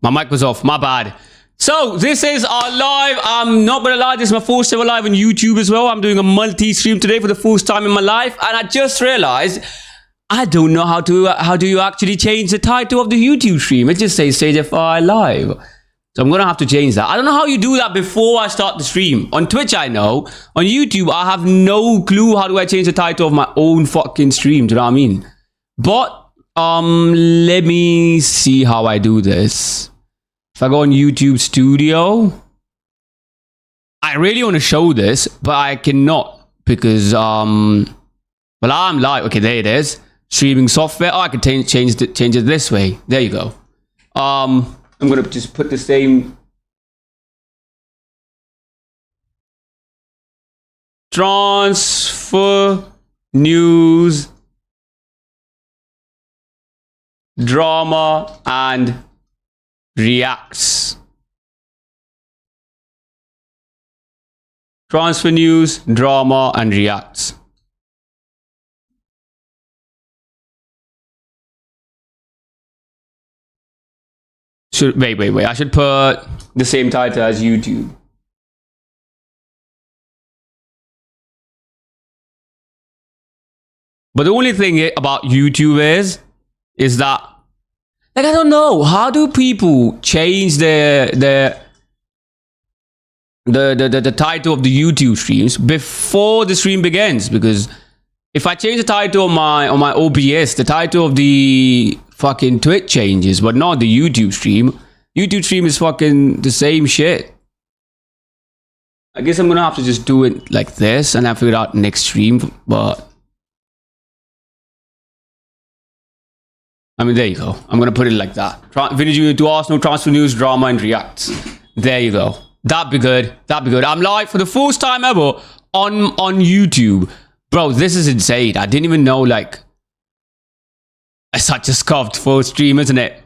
My mic was off. My bad. So this is our live. I'm not gonna lie, this is my first ever live on YouTube as well. I'm doing a multi-stream today for the first time in my life, and I just realized I don't know how do you actually change the title of the YouTube stream. It just says Trasnfer live. So I'm gonna have to change that. I don't know how you do that before I start the stream. On Twitch I know. On YouTube I have no clue how do I change the title of my own fucking stream. Do you know what I mean? But let me see how I do this. If I go on YouTube Studio, I really want to show this, but I cannot because, well, I'm live. Okay, there it is. Streaming software. Oh, I can change it this way. There you go. I'm going to just put the same. Transfer news, drama, and reacts. Transfer news, drama, and reacts. Wait. I should put the same title as YouTube. But the only thing about YouTube is that, like, I don't know, how do people change the title of the YouTube streams before the stream begins? Because if I change the title on my OBS, the title of the fucking Twitch changes, but not the YouTube stream. YouTube stream is fucking the same shit. I guess I'm gonna have to just do it like this and I figure it out next stream, but I mean, there you go. I'm going to put it like that. VINI Junior to Arsenal, transfer news, drama, and reacts. There you go. That'd be good. That'd be good. I'm live for the first time ever on YouTube. Bro, this is insane. I didn't even know, like, it's such a scuffed first stream, isn't it?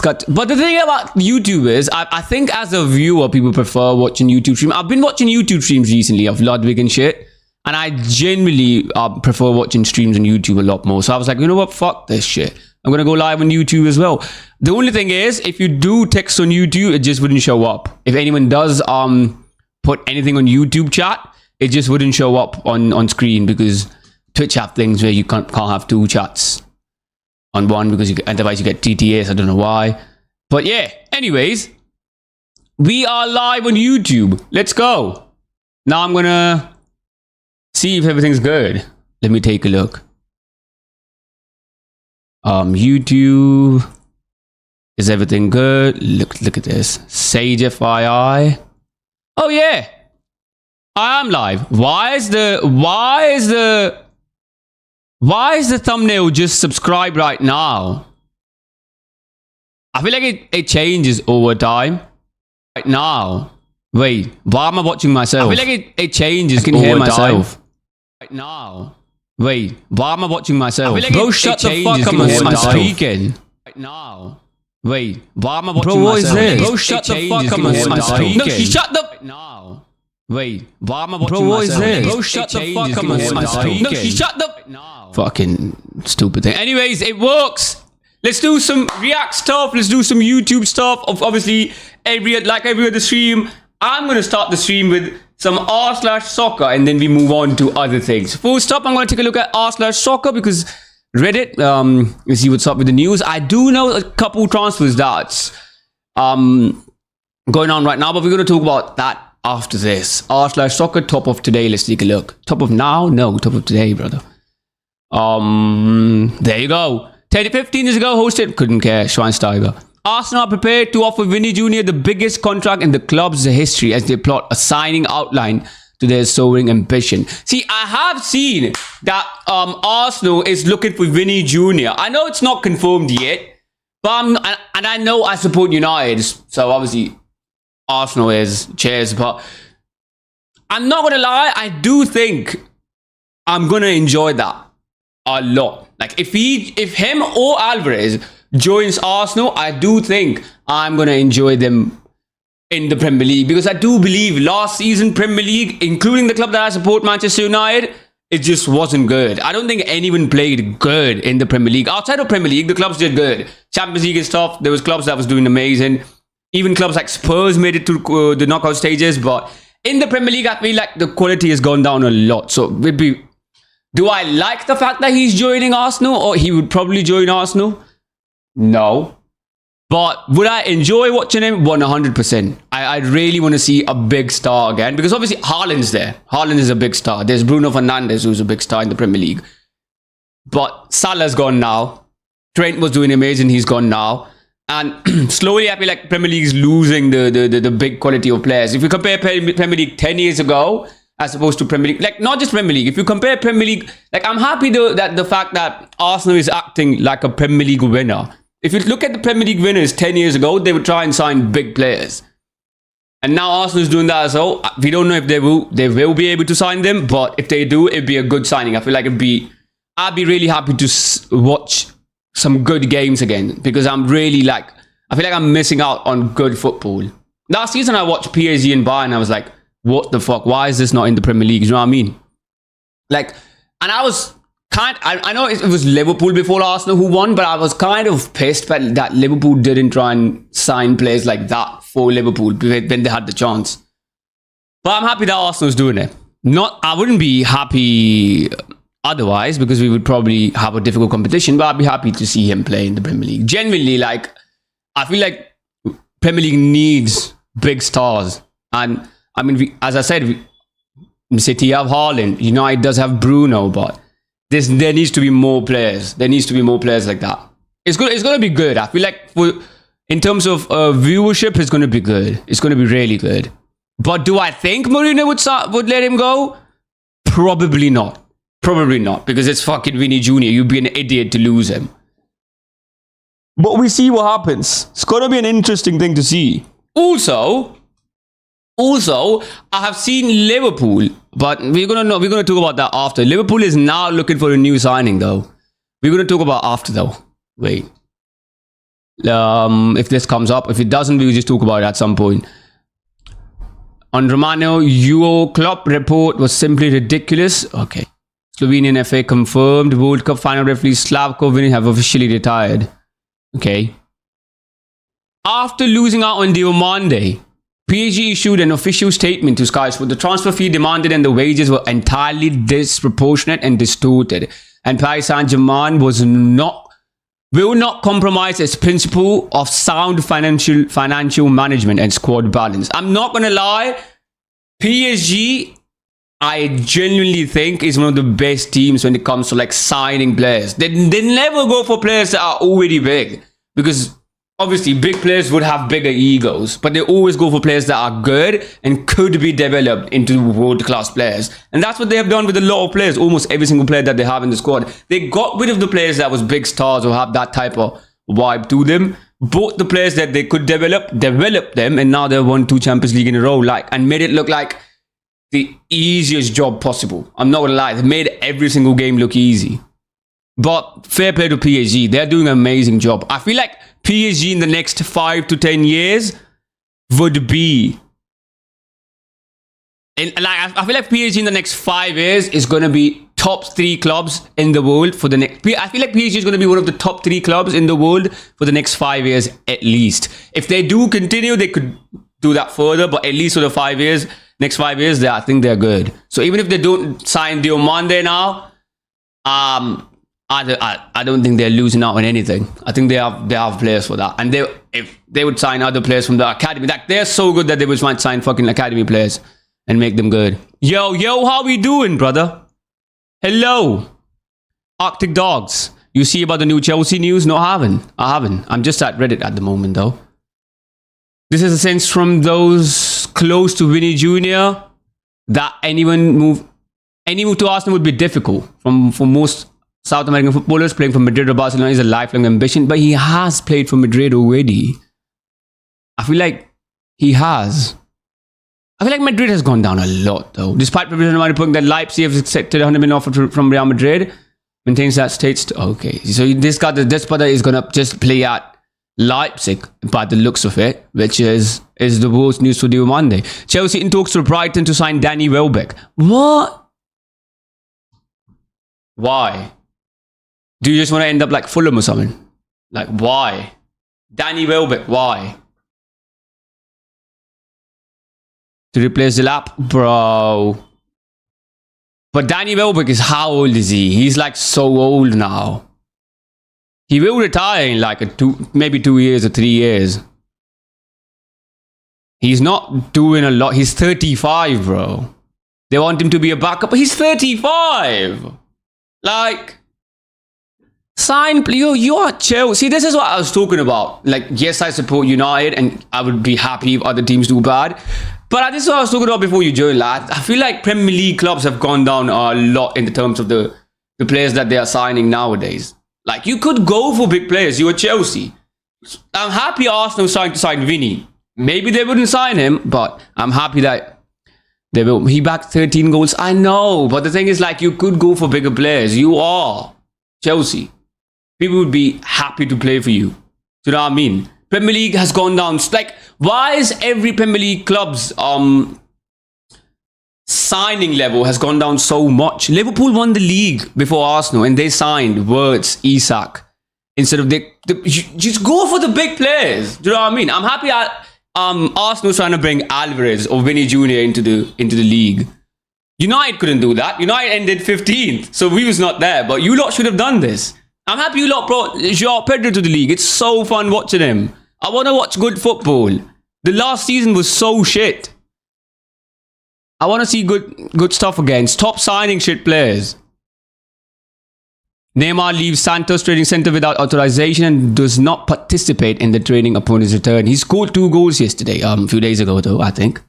But the thing about YouTube is, I think as a viewer, people prefer watching YouTube streams. I've been watching YouTube streams recently of Ludwig and shit. And I genuinely prefer watching streams on YouTube a lot more. So I was like, you know what? Fuck this shit. I'm going to go live on YouTube as well. The only thing is, if you do text on YouTube, it just wouldn't show up. If anyone does put anything on YouTube chat, it just wouldn't show up on screen because Twitch have things where you can't have two chats on one because otherwise you get TTS. I don't know why. But yeah, anyways, we are live on YouTube. Let's go. Now I'm going to see if everything's good. Let me take a look. YouTube, is everything good? Look at this. Sage FYI. Oh yeah, I am live. Why is the thumbnail just subscribe right now? I feel like it changes over time. Right now. Wait, why am I watching myself? I feel like it changes. I can hear myself. Right now. Wait, why am I watching myself? I feel like bro, shut the fuck up. I'm speaking. Right now. Wait, why am I watching myself? Bro, what is this? Bro, shut the fuck up. I'm speaking. No, you shut the... Right now. Wait, why am I watching myself? Bro, what is this? Bro, shut the fuck up. I'm speaking. No, you shut the... Right now. Fucking stupid thing. Anyways, it works. Let's do some React stuff. Let's do some YouTube stuff. Obviously, like every other stream, I'm going to start the stream with some r/soccer and then we move on to other things. First up, I'm going to take a look at r/soccer because Reddit, you see what's up with the news. I do know a couple transfers that's going on right now, but we're going to talk about that after this. r/soccer, top of today. Let's take a look. Top of now? No, top of today, brother. There you go. 15 years ago, hosted. Couldn't care. Schweinsteiger. Arsenal are prepared to offer VINI Junior the biggest contract in the club's history as they plot a signing outline to their soaring ambition. See, I have seen that Arsenal is looking for VINI Junior. I know it's not confirmed yet, but and I know I support United, so obviously Arsenal is cheers. But I'm not gonna lie, I do think I'm gonna enjoy that a lot. Like if him or Alvarez joins Arsenal, I do think I'm going to enjoy them in the Premier League because I do believe last season Premier League, including the club that I support, Manchester United, it just wasn't good. I don't think anyone played good in the Premier League. Outside of Premier League, the clubs did good. Champions League is tough. There was clubs that was doing amazing. Even clubs like Spurs made it to the knockout stages. But in the Premier League, I feel like the quality has gone down a lot. So it'd be, do I like the fact that he's joining Arsenal, or he would probably join Arsenal? No. But would I enjoy watching him? 100%. I really want to see a big star again, because obviously Haaland's there. Haaland is a big star. There's Bruno Fernandes, who's a big star in the Premier League. But Salah's gone now. Trent was doing amazing. He's gone now. And slowly, I feel like Premier League is losing the big quality of players. If you compare Premier League 10 years ago, as opposed to Premier League, like not just Premier League. If you compare Premier League, like I'm happy though that the fact that Arsenal is acting like a Premier League winner. If you look at the Premier League winners 10 years ago, they would try and sign big players. And now Arsenal is doing that as well. We don't know if they will be able to sign them, but if they do, it'd be a good signing. I feel like I'd be really happy to watch some good games again, because I feel like I'm missing out on good football. Last season I watched PSG and Bayern, I was like, what the fuck? Why is this not in the Premier League? You know what I mean? Like, and I was I know it was Liverpool before Arsenal who won, but I was kind of pissed that Liverpool didn't try and sign players like that for Liverpool when they had the chance. But I'm happy that Arsenal's doing it. I wouldn't be happy otherwise, because we would probably have a difficult competition, but I'd be happy to see him play in the Premier League. Genuinely, like, I feel like Premier League needs big stars. And I mean, as I said, City have Haaland, United does have Bruno, but there needs to be more players. There needs to be more players like that. It's going to be good. I feel like in terms of viewership, it's going to be good. It's going to be really good. But do I think Mourinho would let him go? Probably not. Probably not, because it's fucking Vinny Jr. You'd be an idiot to lose him. But we see what happens. It's going to be an interesting thing to see. Also, I have seen Liverpool, but we're gonna talk about that after. Liverpool is now looking for a new signing, though. We're gonna talk about after, though. Wait. If this comes up, if it doesn't, we'll just talk about it at some point. On Romano, Euro Club report was simply ridiculous. Okay. Slovenian FA confirmed World Cup final referee Slavko Vini have officially retired. Okay. After losing out on Diomande, PSG issued an official statement to Sky Sports. The transfer fee demanded and the wages were entirely disproportionate and distorted. And Paris Saint-Germain will not compromise its principle of sound financial management and squad balance. I'm not going to lie. PSG, I genuinely think, is one of the best teams when it comes to like signing players. They never go for players that are already big, because obviously big players would have bigger egos, but they always go for players that are good and could be developed into world-class players. And that's what they have done with a lot of players. Almost every single player that they have in the squad, they got rid of the players that was big stars or have that type of vibe to them. Both the players that they could developed them, and now they've won 2 Champions League in a row, and made it look like the easiest job possible. I'm not gonna lie, they made every single game look easy. But fair play to PSG, they're doing an amazing job. I feel like PSG in the next 5 to 10 years would be, I feel like PSG in the next 5 years is going to be top 3 clubs in the world for the next. I feel like PSG is going to be one of the top 3 clubs in the world for the next 5 years at least. If they do continue, they could do that further, but at least for the 5 years, next 5 years, I think they're good. So even if they don't sign Diomande now, I don't think they're losing out on anything. I think they have players for that. And if they would sign other players from the academy, they're so good that they would sign fucking academy players and make them good. Yo, how we doing, brother? Hello. Arctic Dogs. You see about the new Chelsea news? No, I haven't. I'm just at Reddit at the moment, though. This is a sense from those close to Vinny Jr. that any move to Arsenal would be difficult. For most South American footballers, playing for Madrid or Barcelona is a lifelong ambition, but he has played for Madrid already. I feel like he has. I feel like Madrid has gone down a lot, though. Despite representing reporting that Leipzig have accepted 100 million offer from Real Madrid, maintains that state. Okay, so this brother is gonna just play at Leipzig by the looks of it, which is the worst news for Monday. Chelsea in talks to Brighton to sign Danny Welbeck. What? Why? Do you just want to end up like Fulham or something? Like, why? Danny Welbeck, why? To replace the lap? Bro. But Danny Welbeck is, how old is he? He's like so old now. He will retire in like maybe 2 years or 3 years. He's not doing a lot. He's 35, bro. They want him to be a backup, but he's 35. Like, sign, you are Chelsea. This is what I was talking about. Like, yes, I support United, and I would be happy if other teams do bad. But this is what I was talking about before you joined, lad. I feel like Premier League clubs have gone down a lot in the terms of the players that they are signing nowadays. Like, you could go for big players. You are Chelsea. I'm happy Arsenal signed to sign VINI. Maybe they wouldn't sign him, but I'm happy that they will. He backed 13 goals. I know, but the thing is, like, you could go for bigger players. You are Chelsea. People would be happy to play for you. Do you know what I mean? Premier League has gone down. Like, why is every Premier League club's signing level has gone down so much? Liverpool won the league before Arsenal, and they signed Wirtz, Isak. Instead of just go for the big players. Do you know what I mean? I'm happy Arsenal's trying to bring Alvarez or Vinny Jr. into the league. United couldn't do that. United ended 15th, so we was not there. But you lot should have done this. I'm happy you lot brought João Pedro to the league. It's so fun watching him. I want to watch good football. The last season was so shit. I want to see good stuff again. Stop signing shit players. Neymar leaves Santos training center without authorization and does not participate in the training upon his return. He scored 2 goals yesterday, a few days ago though, I think.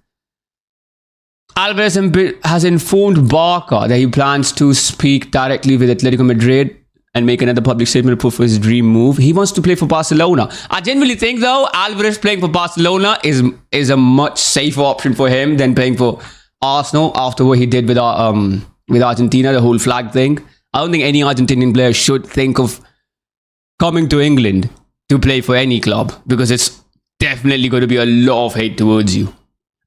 Alvarez has informed Barca that he plans to speak directly with Atletico Madrid and make another public statement for his dream move. He wants to play for Barcelona. I genuinely think though, Alvarez playing for Barcelona is a much safer option for him than playing for Arsenal after what he did with Argentina, the whole flag thing. I don't think any Argentinian player should think of coming to England to play for any club, because it's definitely going to be a lot of hate towards you.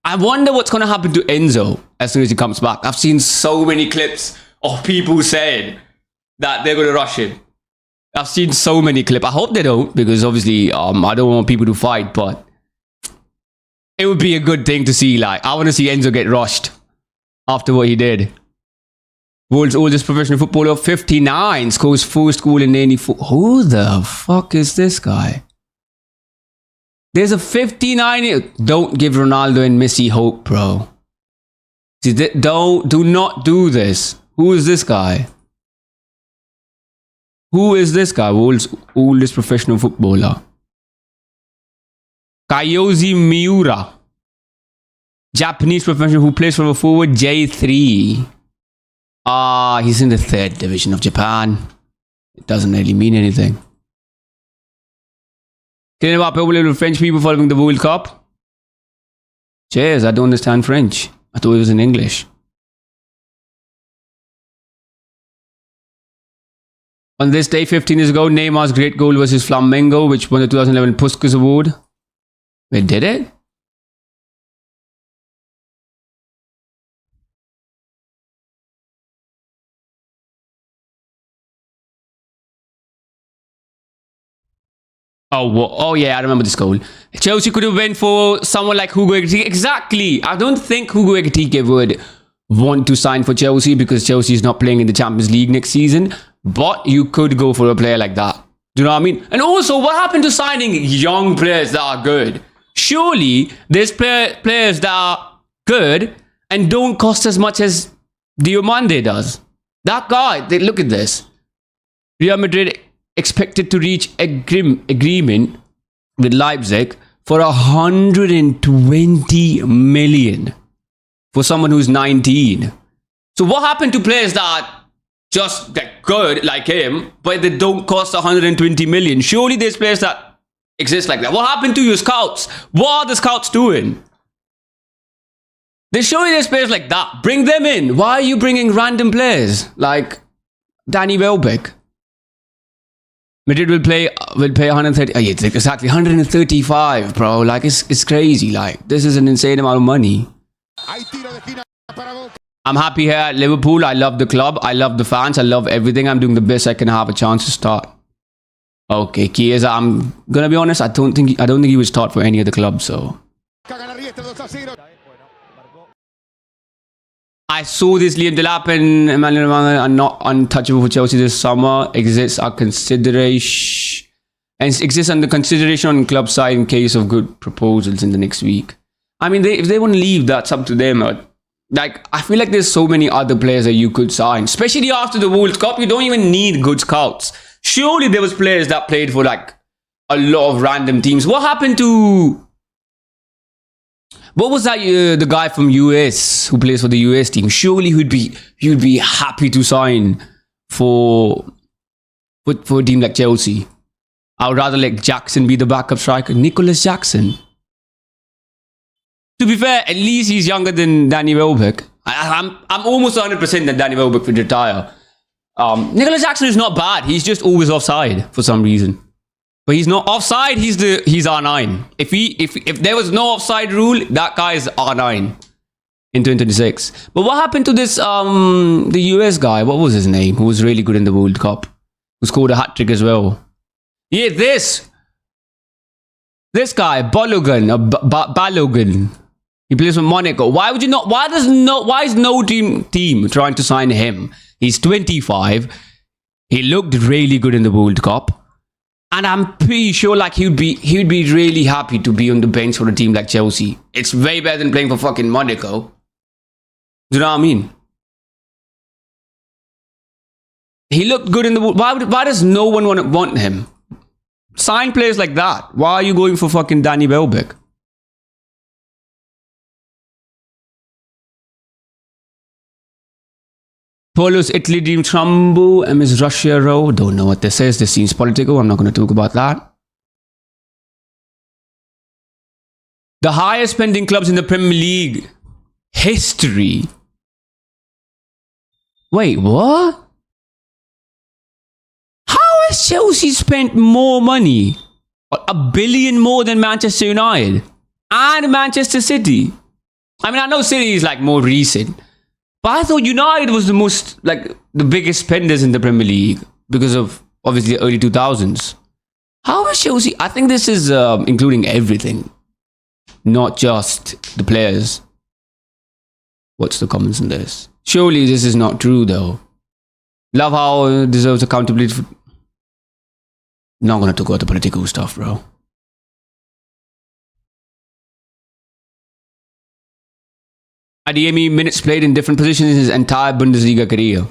I wonder what's going to happen to Enzo as soon as he comes back. I've seen so many clips of people saying that they're going to rush him. I've seen so many clips. I hope they don't, because obviously I don't want people to fight, but it would be a good thing to see. Like, I want to see Enzo get rushed after what he did. World's oldest professional footballer, 59, scores first goal in 84. Who the fuck is this guy? There's a 59. Don't give Ronaldo and Messi hope, bro. See, do not do this. Who is this guy? Who is this guy? World's oldest professional footballer. Kayoshi Miura. Japanese professional who plays for a forward, J3. He's in the 3rd division of Japan. It doesn't really mean anything. Kylian Mbappe will with French people following the World Cup. Cheers, I don't understand French. I thought it was in English. On this day, 15 years ago, Neymar's great goal versus Flamengo, which won the 2011 Puskas Award. Wait, did it? Oh yeah, I remember this goal. Chelsea could have went for someone like Hugo Ekitike. Exactly. I don't think Hugo Ekitike would want to sign for Chelsea because Chelsea is not playing in the Champions League next season. But you could go for a player like that. Do you know what I mean? And also, what happened to signing young players that are good? Surely, there's players that are good and don't cost as much as Diomande does. That guy, look at this. Real Madrid expected to reach agreement with Leipzig for 120 million for someone who's 19. So what happened to players that are just that good like him, but they don't cost 120 million? Surely there's players that exist like that. What happened to your scouts? What are the scouts doing? Surely there's players like that. Bring them in. Why are you bringing random players like Danny Welbeck? Madrid will pay 130. Yeah, it's exactly 135, bro. Like, it's crazy. Like, this is an insane amount of money. I'm happy here at Liverpool. I love the club. I love the fans. I love everything. I'm doing the best I can have a chance to start. Okay, Chiesa, I'm gonna be honest, I don't think he would start for any other club, so. I saw this Liam Delap and Emmanuel Manga are not untouchable for Chelsea this summer. Exists under consideration on club side in case of good proposals in the next week. I mean, if they want to leave, that's up to them. Like, I feel like there's so many other players that you could sign, especially after the World Cup. You don't even need good scouts. Surely there was players that played for like a lot of random teams. What happened to... What was that, the guy from US who plays for the US team? Surely he'd be happy to sign for a team like Chelsea. I would rather let Jackson be the backup striker. Nicholas Jackson. To be fair, at least he's younger than Danny Welbeck. I'm almost 100% that Danny Welbeck would retire. Nicholas Jackson is not bad. He's just always offside for some reason. But he's not offside. He's R9. If there was no offside rule, that guy is R9 in 2026. But what happened to this the US guy? What was his name? Who was really good in the World Cup? Who scored a hat trick as well? Yeah, this guy Balogun. He plays for Monaco. Why would you not? Why is no team trying to sign him? He's 25. He looked really good in the World Cup. And I'm pretty sure like he'd be really happy to be on the bench for a team like Chelsea. It's way better than playing for fucking Monaco. Do you know what I mean? He looked good in the... Why does no one want him? Sign players like that. Why are you going for fucking Danny Welbeck? Polos Italy Dream Trumbo, MS Russia Row. Don't know what this is. This seems political. I'm not going to talk about that. The highest spending clubs in the Premier League history. Wait, what? How has Chelsea spent more money? $1 billion more than Manchester United and Manchester City. I mean, I know City is like more recent. But I thought United was the most, like, the biggest spenders in the Premier League because of, obviously, the early 2000s. How is Chelsea? I think this is including everything, not just the players. What's the comments on this? Surely this is not true, though. Love how it deserves accountability for... Not going to talk about the political stuff, bro. Adeyemi minutes played in different positions in his entire Bundesliga career.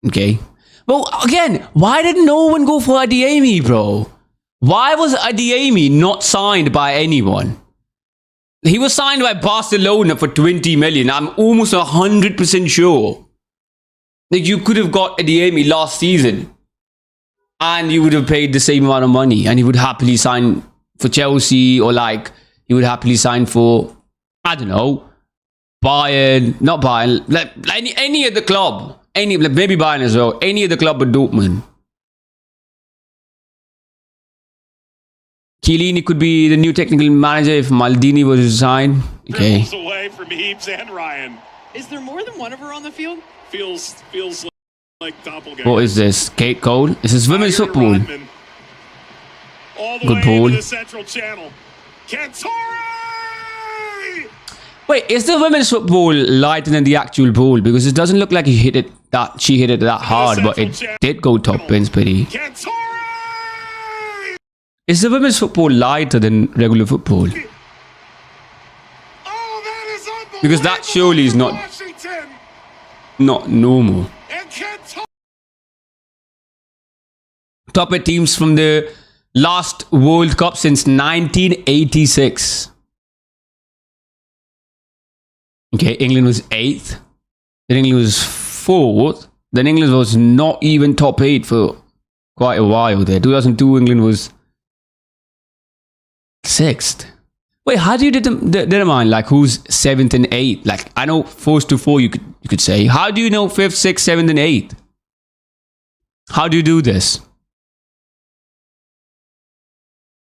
Okay. Well, again, why did no one go for Adeyemi, bro? Why was Adeyemi not signed by anyone? He was signed by Barcelona for 20 million. I'm almost 100% sure. Like, you could have got Adeyemi last season. And you would have paid the same amount of money. And he would happily sign for Chelsea. Or like, he would happily sign for... I don't know, Bayern, not Bayern, like any other club, maybe Bayern as well, any other club but Dortmund. Chiellini could be the new technical manager if Maldini was to sign. Okay. Away from Heaps and Ryan. Is there more than one of her on the field? Feels like doppelganger. What is this? Kate Cole? This is women's football. Good ball. Wait, is the women's football lighter than the actual ball? Because it doesn't look like she hit it that hard, but it did go top pins pretty. Is the women's football lighter than regular football? Because that surely is not normal. Top 8 teams from the last World Cup since 1986. Okay, England was 8th. Then England was 4th. Then England was not even top 8 for quite a while there. 2002, England was 6th. Wait, how do you determine like who's 7th and 8th? Like, I know 1st to 4 you could say. How do you know 5th, 6th, 7th and 8th? How do you do this?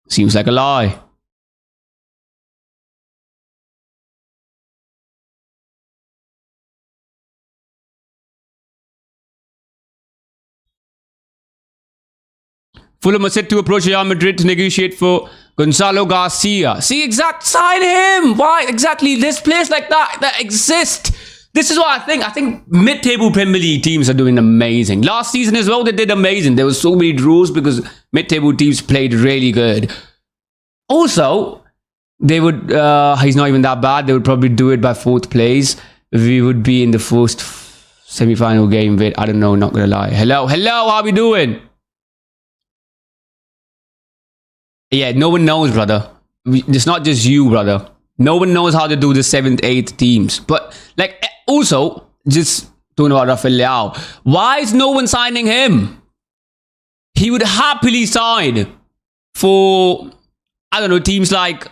Seems like a lie. Fulham are set to approach Real Madrid to negotiate for Gonzalo Garcia. See, sign him. Why exactly? There's players like that exist. This is what I think. I think mid-table Premier League teams are doing amazing. Last season as well, they did amazing. There was so many draws because mid-table teams played really good. Also, they would, he's not even that bad. They would probably do it by 4th place. We would be in the first semi-final game with, I don't know, not gonna lie. Hello, how we doing? Yeah, no one knows, brother. It's not just you, brother. No one knows how to do the 7th, 8th teams. But, like, also, just talking about Rafael Leao. Why is no one signing him? He would happily sign for, I don't know, teams like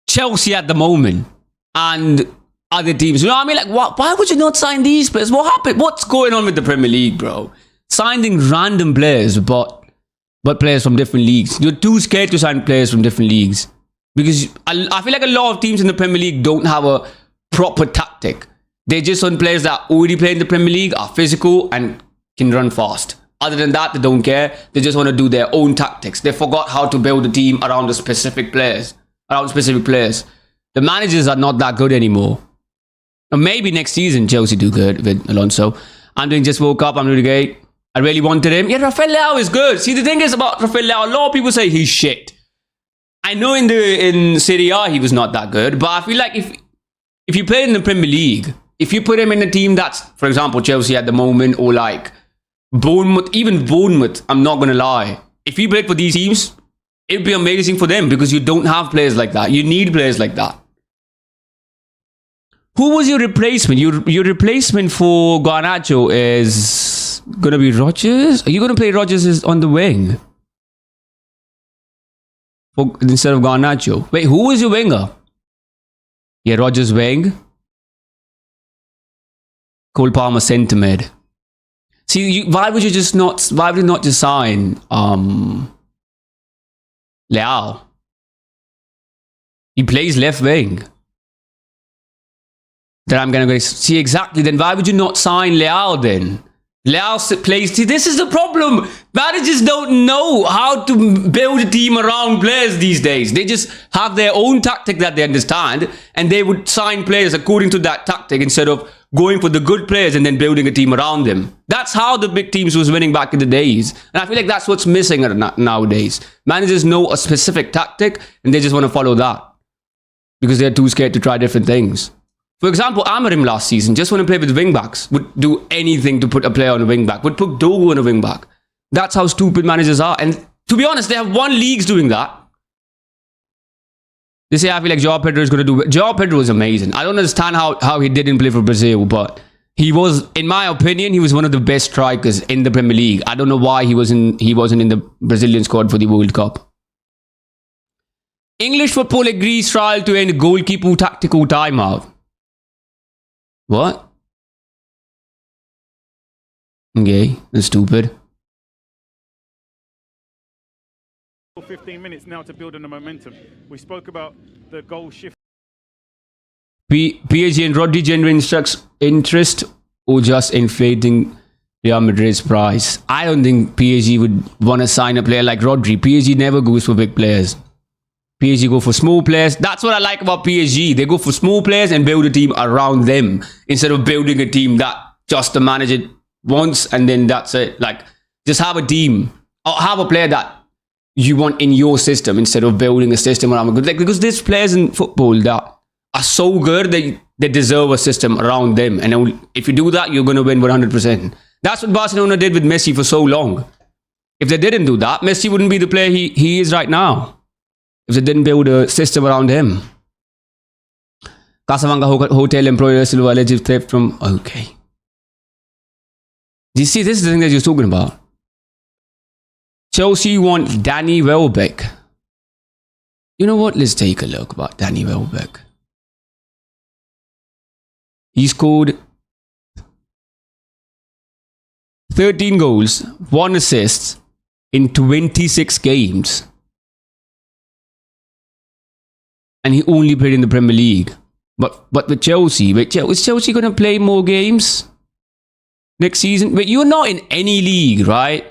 Chelsea at the moment. And other teams. You know what I mean? Like, why would you not sign these players? What happened? What's going on with the Premier League, bro? Signing random players, but players from different leagues. You're too scared to sign players from different leagues. Because I feel like a lot of teams in the Premier League don't have a proper tactic. They just want players that already play in the Premier League, are physical, and can run fast. Other than that, they don't care. They just want to do their own tactics. They forgot how to build a team around the specific players. The managers are not that good anymore. Maybe next season Chelsea do good with Alonso. I'm doing just woke up. I'm really great. I really wanted him. Yeah, Rafael Leao is good. See, the thing is about Rafael Leao, a lot of people say he's shit. I know in Serie A he was not that good, but I feel like if you play in the Premier League, if you put him in a team that's, for example, Chelsea at the moment, or like Bournemouth, even Bournemouth, I'm not gonna lie. If he played for these teams, it'd be amazing for them because you don't have players like that. You need players like that. Who was your replacement? Your replacement for Garnacho is gonna be Rodgers? Are you gonna play Rodgers on the wing? Instead of Garnacho. Wait, who was your winger? Yeah, Rodgers wing. Cole Palmer centre mid. See, why would you not just sign Leao? He plays left wing. Then I'm gonna go see exactly. Then why would you not sign Leao then? Leao plays. See, this is the problem. Managers don't know how to build a team around players these days. They just have their own tactic that they understand, and they would sign players according to that tactic instead of going for the good players and then building a team around them. That's how the big teams was winning back in the days. And I feel like that's what's missing nowadays. Managers know a specific tactic and they just want to follow that because they're too scared to try different things. For example, Amarim last season just want to play with wing backs. Would do anything to put a player on a wing back. Would put Dogu on a wing back. That's how stupid managers are. And to be honest, they have won leagues doing that. They say, I feel like João Pedro is going to do it. João Pedro was amazing. I don't understand how he didn't play for Brazil, but he was, in my opinion, he was one of the best strikers in the Premier League. I don't know why he wasn't in the Brazilian squad for the World Cup. English football agrees trial to end goalkeeper tactical timeout. What? Okay, that's stupid. 15 minutes now to build on the momentum. We spoke about the goal shift. PSG and Rodri genuine interest or just inflating Real Madrid's price? I don't think PSG would want to sign a player like Rodri. PSG never goes for big players. PSG go for small players. That's what I like about PSG. They go for small players and build a team around them instead of building a team that just the manager wants and then that's it. Like, just have a team or have a player that you want in your system instead of building a system around good. Like, because there's players in football that are so good they deserve a system around them. And if you do that, you're going to win 100%. That's what Barcelona did with Messi for so long. If they didn't do that, Messi wouldn't be the player he is right now. If they didn't build a system around him. Casablanca hotel employer Silva alleged theft from... Okay. Do you see, this is the thing that you're talking about. Chelsea want Danny Welbeck. You know what? Let's take a look about Danny Welbeck. He scored 13 goals, 1 assist in 26 games. And he only played in the Premier League. But with Chelsea, is Chelsea going to play more games next season? But you're not in any league, right?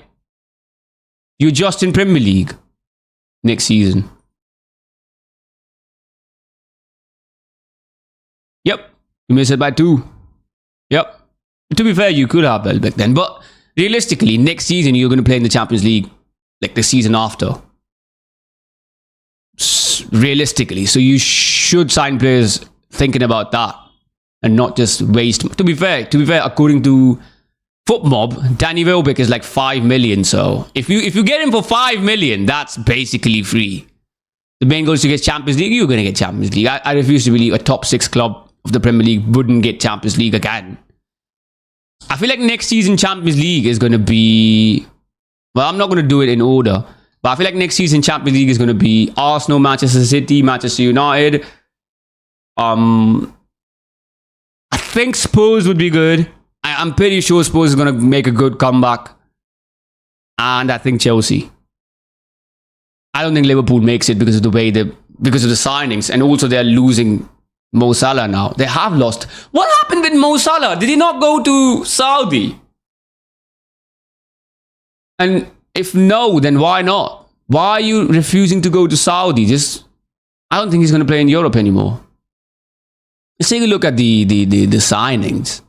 You're just in Premier League next season. Yep. You missed it by 2. Yep. To be fair, you could have Welbeck then. But realistically, next season, you're going to play in the Champions League. Like the season after. Realistically. So you should sign players thinking about that. And not just waste. To be fair, according to FootMob, Danny Welbeck is like 5 million. So if you get him for 5 million, that's basically free. The main goal is to get Champions League. You're going to get Champions League. I refuse to believe a top 6 club of the Premier League wouldn't get Champions League again. I feel like next season Champions League is going to be... Well, I'm not going to do it in order. But I feel like next season Champions League is going to be Arsenal, Manchester City, Manchester United. I think Spurs would be good. I'm pretty sure Spurs is going to make a good comeback. And I think Chelsea. I don't think Liverpool makes it because of the way because of the signings. And also they're losing Mo Salah now. They have lost. What happened with Mo Salah? Did he not go to Saudi? And if no, then why not? Why are you refusing to go to Saudi? I don't think he's going to play in Europe anymore. Let's take a look at the signings.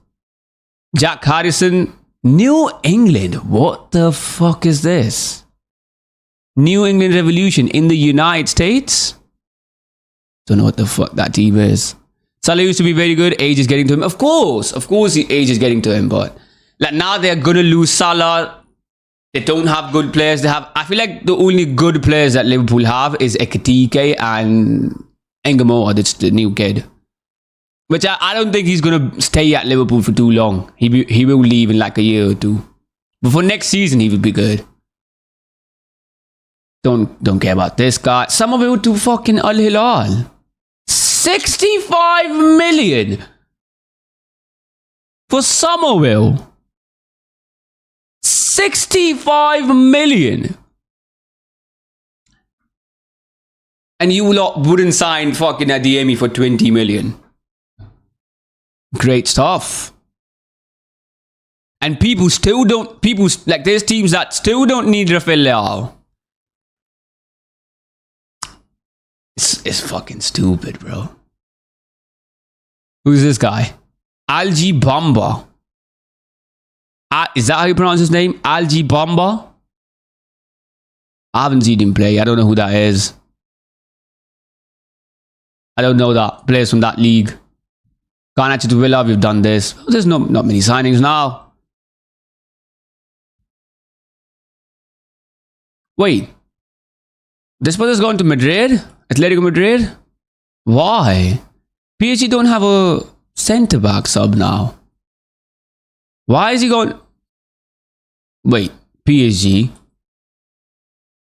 Jack Harrison, New England. What the fuck is this? New England Revolution in the United States? Don't know what the fuck that team is. Salah used to be very good. Age is getting to him. Of course, age is getting to him. But like now they're gonna lose Salah. They don't have good players. I feel like the only good players that Liverpool have is Ekitike and Engamoa. That's the new kid. Which I don't think he's gonna stay at Liverpool for too long. He will leave in like a year or 2. But for next season, he will be good. Don't care about this guy. Somerville to fucking Al Hilal. 65 million for Somerville. 65 million. And you lot wouldn't sign fucking Adeyemi for 20 million. Great stuff. And there's teams that still don't need Rafael Leao. It's fucking stupid, bro. Who's this guy? Algie Bamba. Is that how you pronounce his name? Algie Bamba? I haven't seen him play. I don't know who that is. I don't know that. Players from that league. Garnacho to Villa, we've done this. There's not many signings now. Wait. This person's gone to Madrid? Atletico Madrid? Why? PSG don't have a centre-back sub now. Why is he going... Wait, PSG.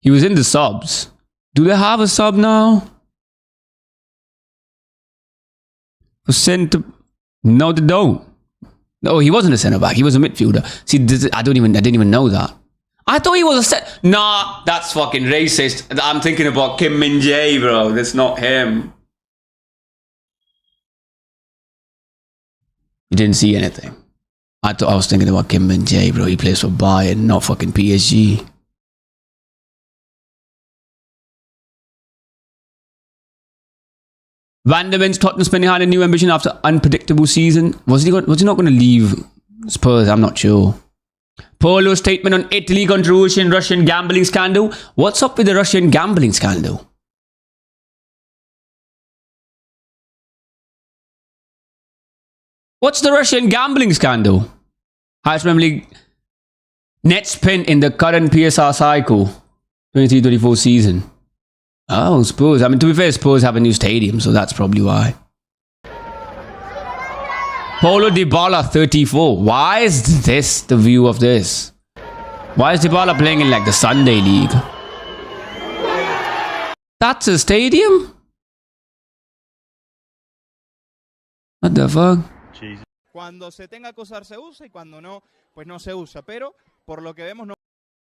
He was in the subs. Do they have a sub now? For centre... No, they don't. No, he wasn't a centre-back. He was a midfielder. See, I didn't even know that. I thought he was a Nah, that's fucking racist. I'm thinking about Kim Min-jae, bro. That's not him. You didn't see anything. I was thinking about Kim Min-jae, bro. He plays for Bayern, not fucking PSG. Van der Ven's Tottenham spending behind a new ambition after unpredictable season. Was he not going to leave Spurs? I'm not sure. Polo's statement on Italy controversy and Russian gambling scandal. What's up with the Russian gambling scandal? What's the Russian gambling scandal? Highest Premier League net spent in the current PSR cycle. 23-24 season. Oh, Spurs. I mean, to be fair, Spurs have a new stadium, so that's probably why. Paulo Dybala 34. Why is this the view of this? Why is Dybala playing in like the Sunday League? That's a stadium? What the fuck? Cuando se tenga que usar se usa y cuando no, pues no se usa. Pero por lo que vemos no.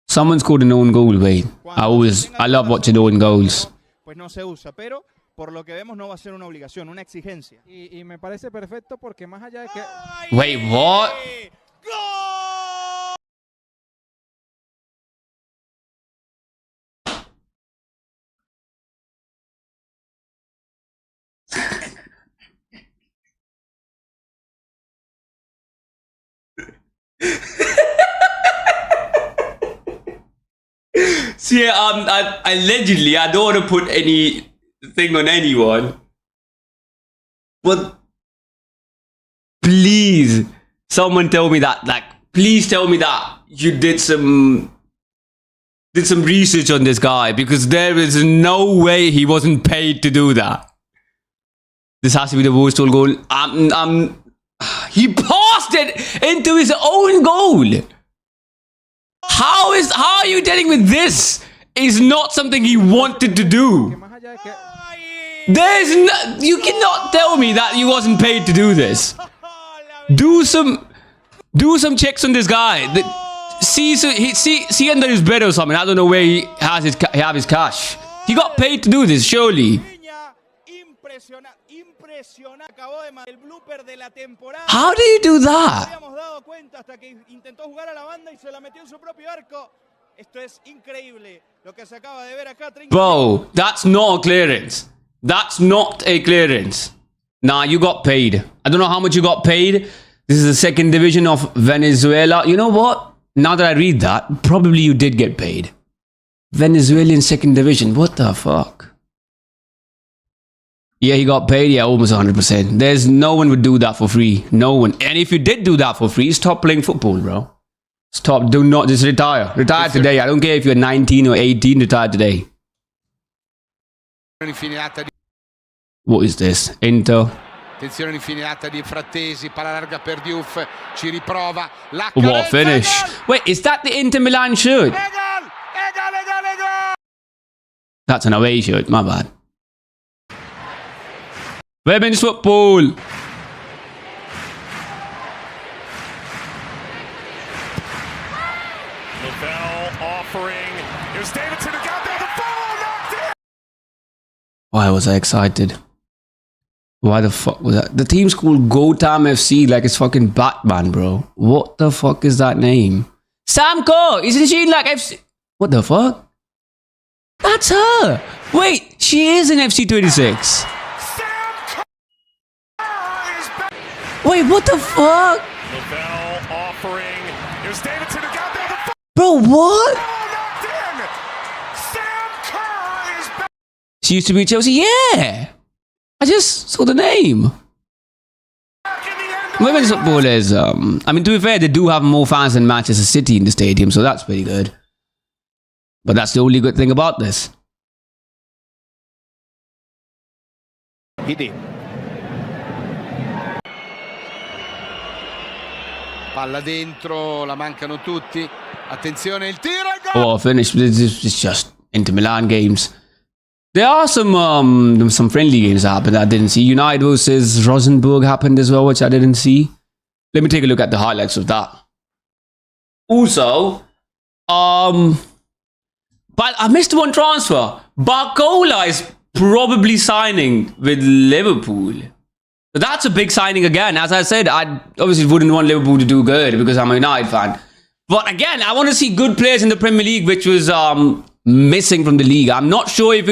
Someone scored an own goal. Wait, I love watching own goals. Pues no se usa, pero por lo que vemos no va a ser una obligación, una exigencia. Y me parece perfecto porque más allá de que... Wait, what? ¡Gol! See, allegedly, I don't want to put anything on anyone, but please, someone tell me that. Like, please tell me that you did some research on this guy, because there is no way he wasn't paid to do that. This has to be the worst goal. He passed it into his own goal. How are you telling me this is not something he wanted to do? que más allá de que You cannot tell me that he wasn't paid to do this. Do some checks on this guy. See under his bed or something. I don't know where he have his cash. He got paid to do this, surely. El blooper de la temporada. How do you do that? Habíamos dado cuenta hasta que intentó jugar a la banda y se la metió en su propio arco. Esto es increíble lo que se acaba de ver acá. Bro, that's not a clearance. That's not a clearance. Nah, you got paid. I don't know how much you got paid. This is the second division of Venezuela. You know what? Now that I read that, probably you did get paid. Venezuelan second division. What the fuck? Yeah, he got paid. Yeah, almost 100%. There's no one would do that for free. No one. And if you did do that for free, stop playing football, bro. Stop. Do not. Just retire. Retire today. I don't care if you're 19 or 18. Retire today. What is this? Inter. Attenzione l'infiniata di Frattesi, palla larga per Diouf, ci riprova. What a finish. Wait, is that the Inter Milan shirt? That's an away shirt. My bad. Women's football. Lavelle offering. Here's Davidson who got there. The ball knocked in. Why was I excited? Why the fuck was that? The team's called Gotham FC, like it's fucking Batman, bro. What the fuck is that name? Sam Kerr! Isn't she like FC? What the fuck? That's her! Wait, she is in FC 26. Wait, what the fuck? Lavelle offering. Here's Davidson who got there. The Bro, what? ball knocked in. Sam Kerr is back. She used to be Chelsea? Yeah! I just saw the name. In the end. Women's football is, I mean, to be fair, they do have more fans than Manchester City in the stadium, so that's pretty good. But that's the only good thing about this. VINI. Palla dentro, la mancano tutti. Attenzione, il tiro e gol! Oh, finish. It's just Inter Milan games. There are some friendly games that happened that I didn't see. United versus Rosenborg happened as well, which I didn't see. Let me take a look at the highlights of that. Also, but I missed one transfer. Barcola is probably signing with Liverpool. So that's a big signing again. As I said, I obviously wouldn't want Liverpool to do good because I'm a United fan. But again, I want to see good players in the Premier League, which was missing from the league. I'm not sure if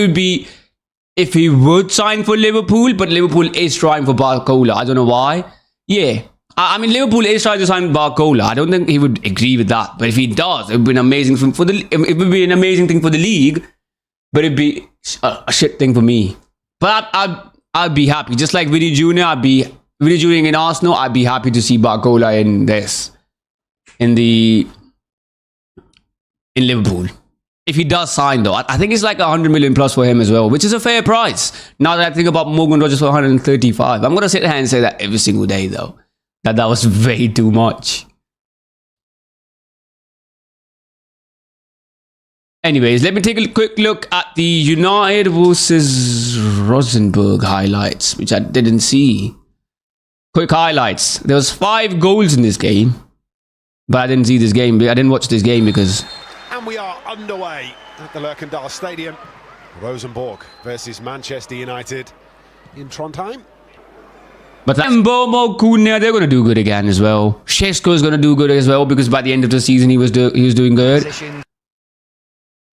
he would sign for Liverpool, but Liverpool is trying for Barcola. I don't know why. Yeah. I mean, Liverpool is trying to sign Barcola. I don't think he would agree with that. But if he does, it would be an amazing thing for the league, but it'd be a shit thing for me. But I'd be happy. Just like VINI Jr., VINI Jr. in Arsenal, I'd be happy to see Barcola in Liverpool. If he does sign though, I think it's like 100 million plus for him as well, which is a fair price. Now that I think about Morgan Rogers for 135, I'm going to sit there and say that every single day though. That was way too much. Anyways, let me take a quick look at the United versus Rosenborg highlights, which I didn't see. Quick highlights. There was 5 goals in this game, but I didn't see this game. I didn't watch this game because... And we are underway at the Lerkendal Stadium. Rosenborg versus Manchester United in Trondheim. But Mbomo, Cunha, they're going to do good again as well. Šeško is going to do good as well because by the end of the season he was doing good.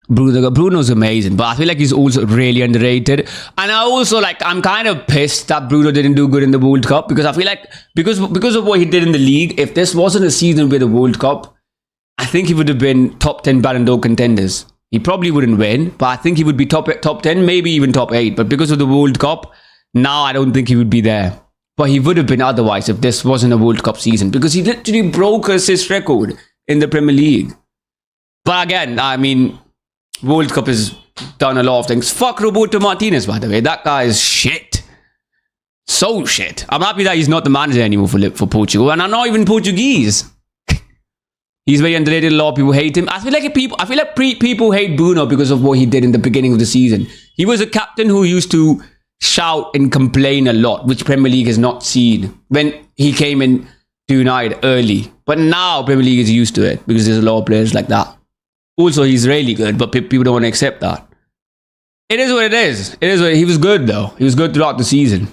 Bruno's amazing, but I feel like he's also really underrated. And I'm kind of pissed that Bruno didn't do good in the World Cup because I feel like because of what he did in the league, if this wasn't a season with the World Cup, I think he would have been top 10 Ballon d'Or contenders. He probably wouldn't win, but I think he would be top 10, maybe even top 8. But because of the World Cup, now I don't think he would be there. But he would have been otherwise if this wasn't a World Cup season, because he literally broke his assist record in the Premier League. But again, I mean, World Cup has done a lot of things. Fuck Roberto Martinez, by the way. That guy is shit. So shit. I'm happy that he's not the manager anymore for Portugal, and I'm not even Portuguese. He's very underrated. A lot of people hate him. I feel like people hate Bruno because of what he did in the beginning of the season. He was a captain who used to shout and complain a lot, which Premier League has not seen when he came in to United early. But now Premier League is used to it because there's a lot of players like that. Also, he's really good, but people don't want to accept that. It is what it is. He was good though. He was good throughout the season.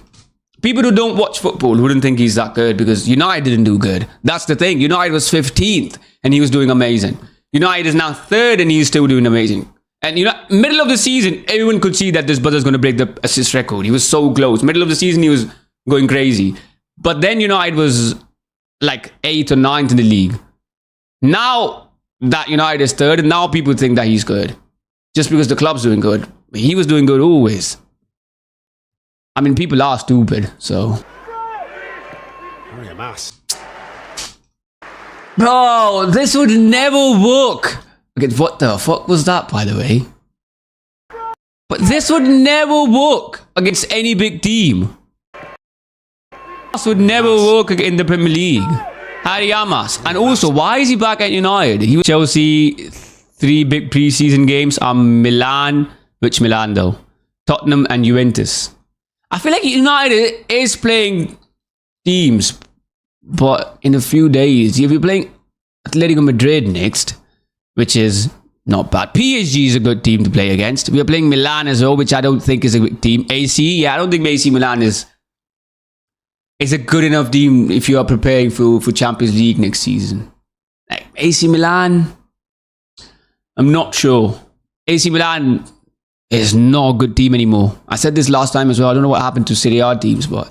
People who don't watch football wouldn't think he's that good because United didn't do good. That's the thing. United was 15th and he was doing amazing. United is now 3rd and he's still doing amazing. And middle of the season, everyone could see that this brother's going to break the assist record. He was so close. Middle of the season, he was going crazy. But then United was like 8th or 9th in the league. Now that United is 3rd, and now people think that he's good. Just because the club's doing good. He was doing good always. I mean, people are stupid, so. Very a mass. Bro, this would never work. Okay, what the fuck was that, by the way? But this would never work against any big team. This would never work in the Premier League. Harry Amas. And also, why is he back at United? He was Chelsea, 3 big preseason games are Milan. Which Milan though? Tottenham and Juventus. I feel like United is playing teams, but in a few days, you'll be playing Atletico Madrid next, which is not bad. PSG is a good team to play against. We are playing Milan as well, which I don't think is a good team. AC, yeah, I don't think AC Milan is a good enough team if you are preparing for Champions League next season. Like AC Milan, I'm not sure. AC Milan is not a good team anymore. I said this last time as well. I don't know what happened to Serie A teams, but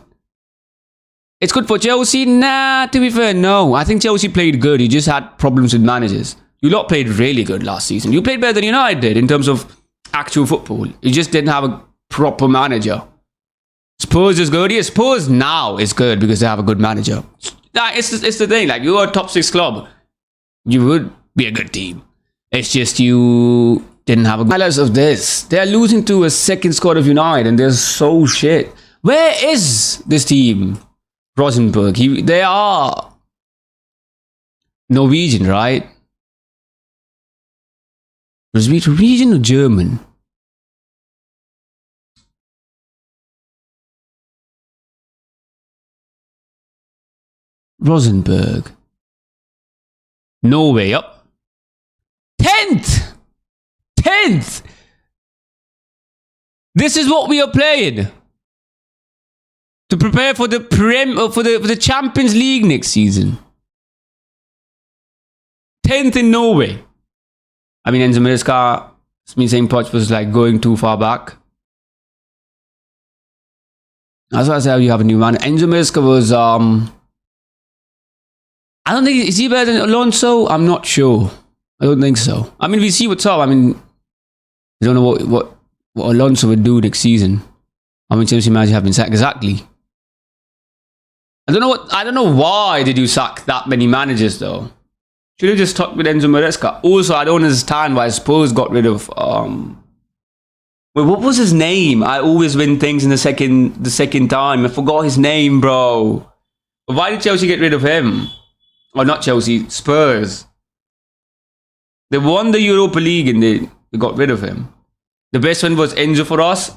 it's good for Chelsea. Nah, to be fair, no. I think Chelsea played good. You just had problems with managers. You lot played really good last season. You played better than United did in terms of actual football. You just didn't have a proper manager. Spurs is good. Yeah, Spurs now is good because they have a good manager. It's the thing. Like, you're a top 6 club. You would be a good team. It's just you didn't have a balance of this. They're losing to a second squad of United and they're so shit. Where is this team? Rosenborg. They are Norwegian, right? Was it Norwegian or German? Rosenborg. Norway, up. 10th! 10th! This is what we are playing to prepare for the for the Champions League next season. 10th in Norway. I mean, Enzo Maresca, it's me saying Poch was like going too far back. That's why I say you have a new man. Enzo Maresca was I don't think, is he better than Alonso? I'm not sure. I don't think so. I mean, we see what's up. I mean, I don't know what Alonso would do next season. How many Chelsea managers have been sacked? Exactly. I don't know why did you sack that many managers though. Should have just stuck with Enzo Maresca. Also, I don't understand why Spurs got rid of wait, what was his name? I always win things in the second time. I forgot his name, bro. But why did Chelsea get rid of him? Or not Chelsea, Spurs. They won the Europa League and they got rid of him. The best one was Enzo for us.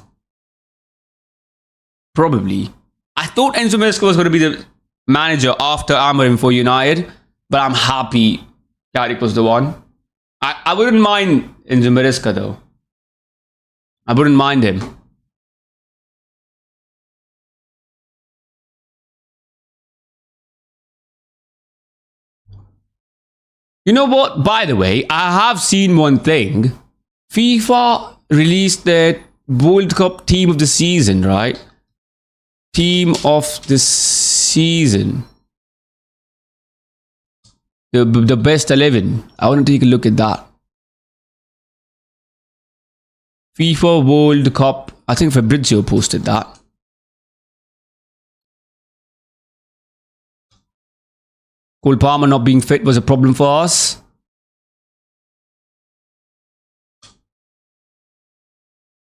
Probably. I thought Enzo Maresca was going to be the manager after Amorim for United, but I'm happy Carrick was the one. I wouldn't mind Enzo Maresca though. I wouldn't mind him. You know what? By the way, I have seen one thing. FIFA released their World Cup team of the season, right? Team of the season. The best 11. I want to take a look at that. FIFA World Cup. I think Fabrizio posted that. Cole Palmer not being fit was a problem for us.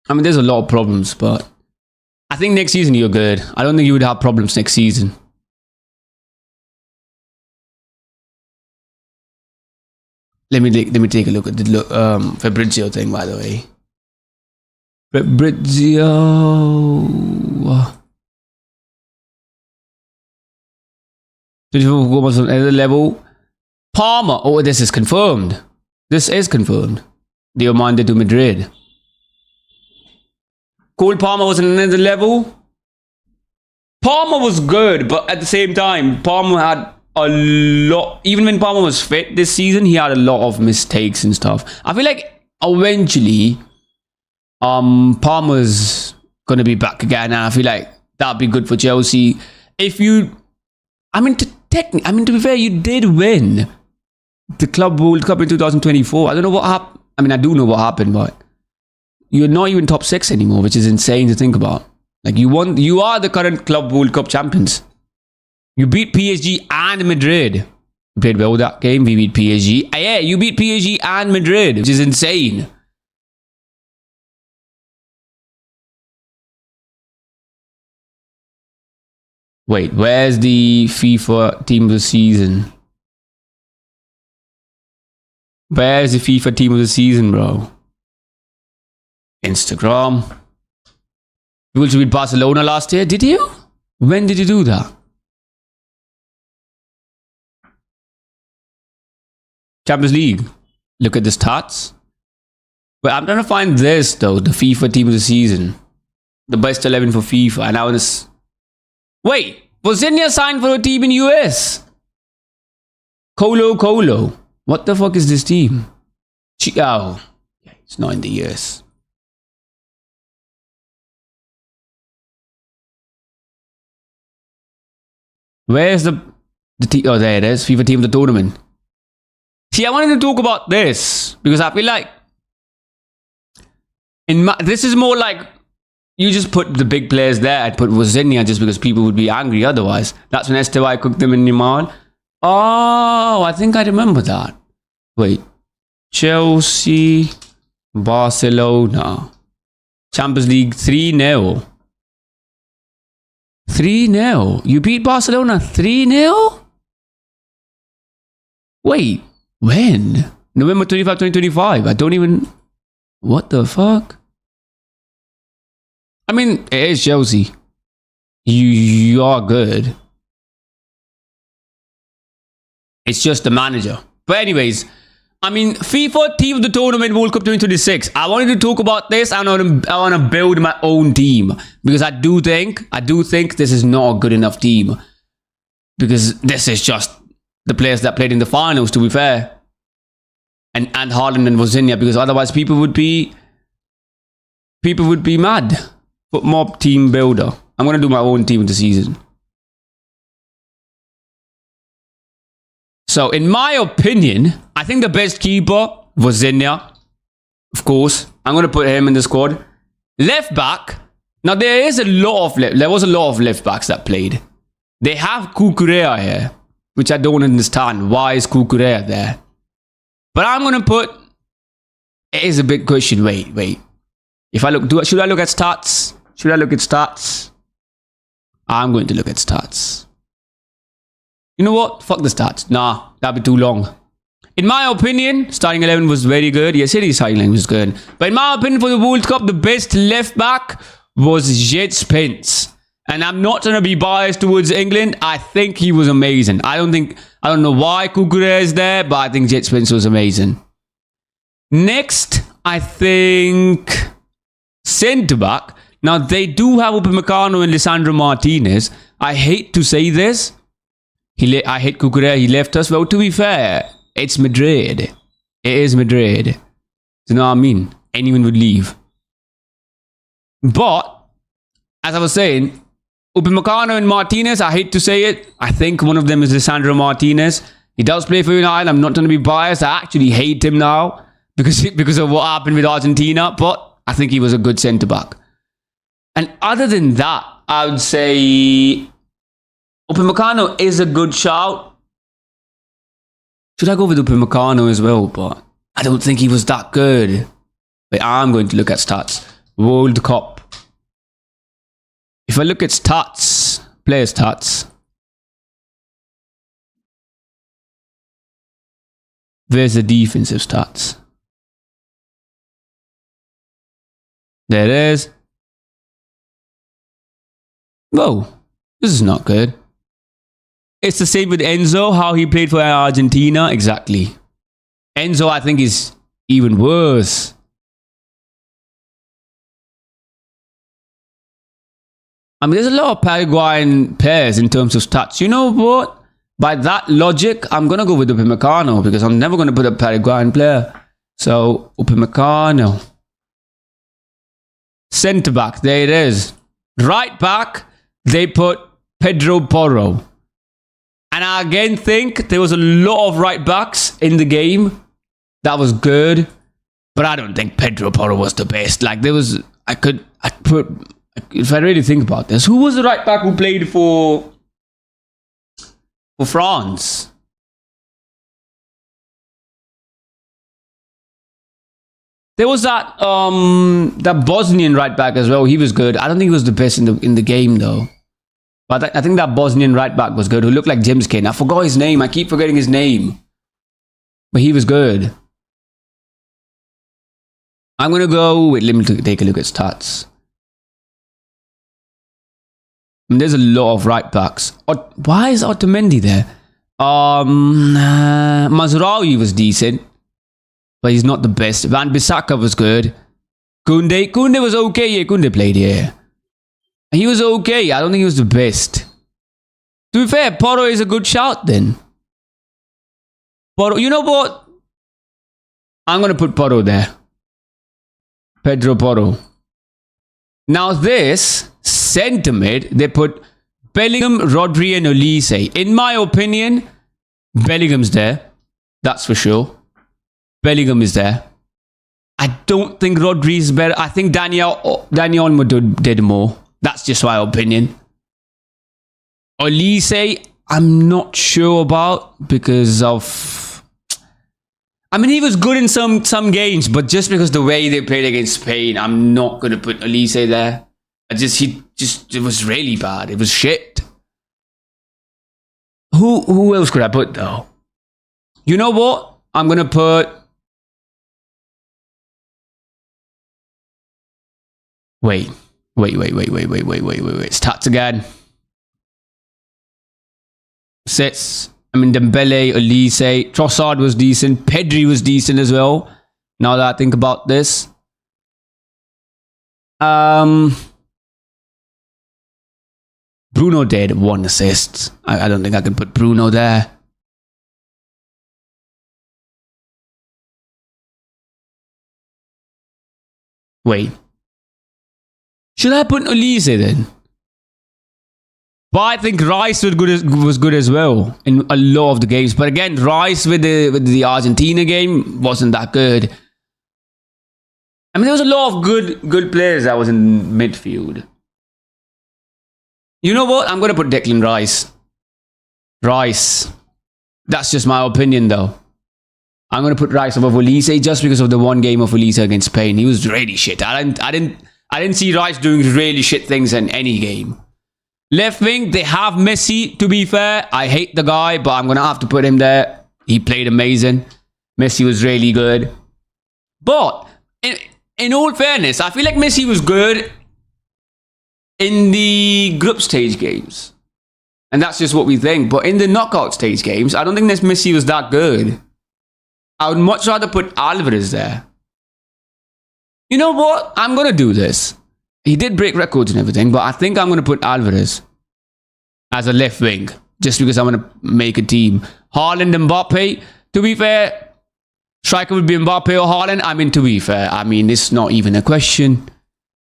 I mean, there's a lot of problems, but I think next season you're good. I don't think you would have problems next season. Let me take a look at the Fabrizio thing, by the way. Fabrizio. Was on another level. Palmer. Oh, this is confirmed. This is confirmed. Diomande to Madrid. Cole Palmer was on another level. Palmer was good, but at the same time, Palmer had a lot. Even when Palmer was fit this season, he had a lot of mistakes and stuff. I feel like eventually, Palmer's gonna be back again, and I feel like that'd be good for Chelsea. If you, I mean, to be fair, you did win the Club World Cup in 2024. I don't know what happened. I mean, I do know what happened, but you're not even top 6 anymore, which is insane to think about. Like, you are the current Club World Cup champions. You beat PSG and Madrid. You played well that game. We beat PSG. Yeah, you beat PSG and Madrid, which is insane. Wait, where's the FIFA team of the season? Where's the FIFA team of the season, bro? Instagram. You also beat Barcelona last year, did you? When did you do that? Champions League. Look at the stats. But I'm trying to find this though, the FIFA team of the season. The best 11 for FIFA. And I was... Wait, Vozinha signed for a team in US. Colo. What the fuck is this team? Oh, it's not in the US. Where's the team? Oh, there it is. FIFA team of the tournament. See, I wanted to talk about this because I feel like this is more like you just put the big players there and put Vozinha just because people would be angry otherwise. That's when Estevai cooked them in Neymar. Oh, I think I remember that. Wait. Chelsea, Barcelona. Champions League 3-0. 3-0. You beat Barcelona 3-0? Wait, when? November 25, 2025. I don't even... What the fuck? I mean, it is Chelsea. You are good. It's just the manager. But anyways, I mean, FIFA team of the tournament World Cup 2026. I wanted to talk about this. I want to build my own team because I do think this is not a good enough team because this is just the players that played in the finals. To be fair, and Haaland and Vozinha, because otherwise people would be mad. Put mob team builder. I'm gonna do my own team of the season. So, in my opinion, I think the best keeper was Vozinha. Of course, I'm going to put him in the squad. Left back. Now, there was a lot of left backs that played. They have Cucurella here, which I don't understand. Why is Cucurella there? But I'm going to put... It is a big question. Wait. If I look... Should I look at stats? Should I look at stats? I'm going to look at stats. You know what? Fuck the stats. Nah, that'd be too long. In my opinion, starting 11 was very good. Yes, City's starting 11 was good. But in my opinion, for the World Cup, the best left back was Jet Spence. And I'm not trying to be biased towards England. I think he was amazing. I don't know why Cucurella is there, but I think Jet Spence was amazing. Next, I think centre back. Now, they do have Upamecano and Lisandro Martinez. I hate to say this. I hate Cucurella. He left us. Well, to be fair, it's Madrid. It is Madrid. You know what I mean? Anyone would leave. But, as I was saying, Upamecano and Martinez, I hate to say it. I think one of them is Lisandro Martinez. He does play for United. I'm not going to be biased. I actually hate him now because of what happened with Argentina. But I think he was a good centre-back. And other than that, I would say Upamecano is a good shout. Should I go with Upamecano as well? But I don't think he was that good. But I'm going to look at stats. World Cup. If I look at stats, player stats. Where's the defensive stats? There it is. Whoa, this is not good. It's the same with Enzo, how he played for Argentina. Exactly. Enzo, I think, is even worse. I mean, there's a lot of Paraguayan players in terms of stats. You know what? By that logic, I'm going to go with Upamecano because I'm never going to put a Paraguayan player. So, Upamecano. Centre back, there it is. Right back, they put Pedro Porro. And I again think there was a lot of right backs in the game. That was good. But I don't think Pedro Porro was the best. Like, there was, if I really think about this, who was the right back who played for France? There was that Bosnian right back as well. He was good. I don't think he was the best in the game though. But I think that Bosnian right back was good, who looked like James Kane. I forgot his name. I keep forgetting his name. But he was good. I'm going to go with, let me take a look at stats. And there's a lot of right backs. Why is Otamendi there? Mazraoui was decent, but he's not the best. Van Bissaka was good. Koundé was okay. Yeah, Koundé played here. He was okay. I don't think he was the best. To be fair, Porro is a good shout then. Porro, you know what? I'm going to put Porro there. Pedro Porro. Now this centre mid, they put Bellingham, Rodri and Olise. In my opinion, Bellingham's there. That's for sure. Bellingham is there. I don't think Rodri is better. I think Daniel Olmo did more. That's just my opinion. Olise, I'm not sure about because of... I mean, he was good in some games, but just because the way they played against Spain, I'm not going to put Olise there. It was really bad. It was shit. Who else could I put though? You know what? I'm going to put... Wait. Stats again. Sets. I mean, Dembele, Olise, Trossard was decent. Pedri was decent as well. Now that I think about this. Bruno did 1 assist. I don't think I can put Bruno there. Wait. Should I put Olise then? But I think Rice was good as well in a lot of the games. But again, Rice with the Argentina game wasn't that good. I mean, there was a lot of good players that was in midfield. You know what? I'm going to put Declan Rice. Rice. That's just my opinion though. I'm going to put Rice above Olise just because of the one game of Olise against Spain. He was really shit. I didn't see Rice doing really shit things in any game. Left wing, they have Messi, to be fair. I hate the guy, but I'm going to have to put him there. He played amazing. Messi was really good. But, in all fairness, I feel like Messi was good in the group stage games. And that's just what we think. But in the knockout stage games, I don't think that Messi was that good. I would much rather put Alvarez there. You know what? I'm going to do this. He did break records and everything, but I think I'm going to put Alvarez as a left wing. Just because I want to make a team. Haaland and Mbappe. To be fair, striker would be Mbappe or Haaland. I mean, to be fair, I mean, it's not even a question.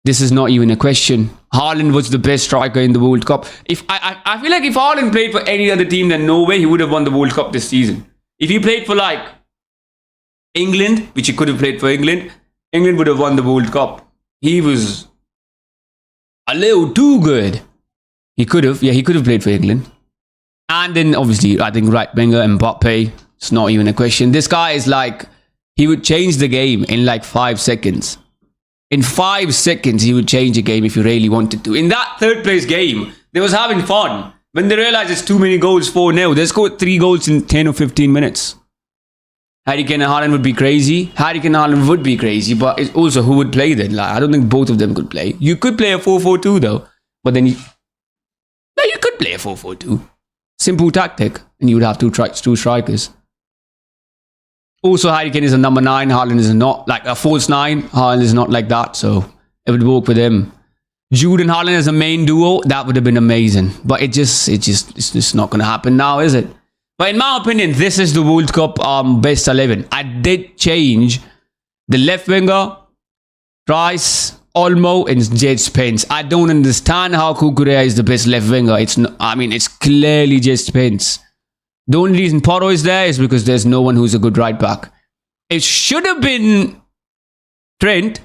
This is not even a question. Haaland was the best striker in the World Cup. I feel like if Haaland played for any other team than Norway, he would have won the World Cup this season. If he played for like England, which he could have played for England would have won the World Cup. he was a little too good. He could have played for England. And then obviously, I think right winger Mbappe, it's not even a question. This guy is like, he would change the game in like 5 seconds. In 5 seconds, he would change a game if he really wanted to. In that third place game, they was having fun. When they realized it's too many goals, 4-0, they scored 3 goals in 10 or 15 minutes. Harry Kane and Haaland would be crazy. Harry Kane and Haaland would be crazy, but it's also who would play then? Like, I don't think both of them could play. You could play a 4-4-2 though, but then you could play a 4-4-2. Simple tactic, and you would have two strikers. Also, Harry Kane is a number 9. Haaland is not like a false 9. Haaland is not like that, so it would work with him. Jude and Haaland as a main duo, that would have been amazing. But it's just not going to happen now, is it? But in my opinion, this is the World Cup best 11. I did change the left winger, Rice, Olmo, and Jed Spence. I don't understand how Kukurea is the best left winger. It's clearly Jed Spence. The only reason Porro is there is because there's no one who's a good right back. It should have been Trent,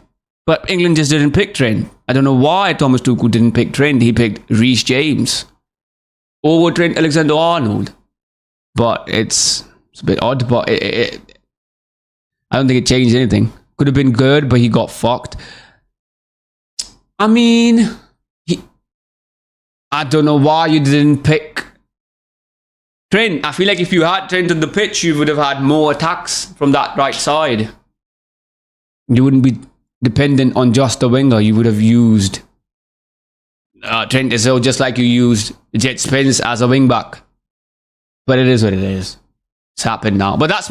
but England just didn't pick Trent. I don't know why Thomas Tuchel didn't pick Trent. He picked Reece James over Trent Alexander-Arnold. But it's a bit odd, but I don't think it changed anything. Could have been good, but he got fucked. I don't know why you didn't pick Trent. I feel like if you had Trent on the pitch, you would have had more attacks from that right side. You wouldn't be dependent on just the winger. You would have used Trent as well, just like you used Jed Spence as a wing back. But it is what it is. It's happened now. But that's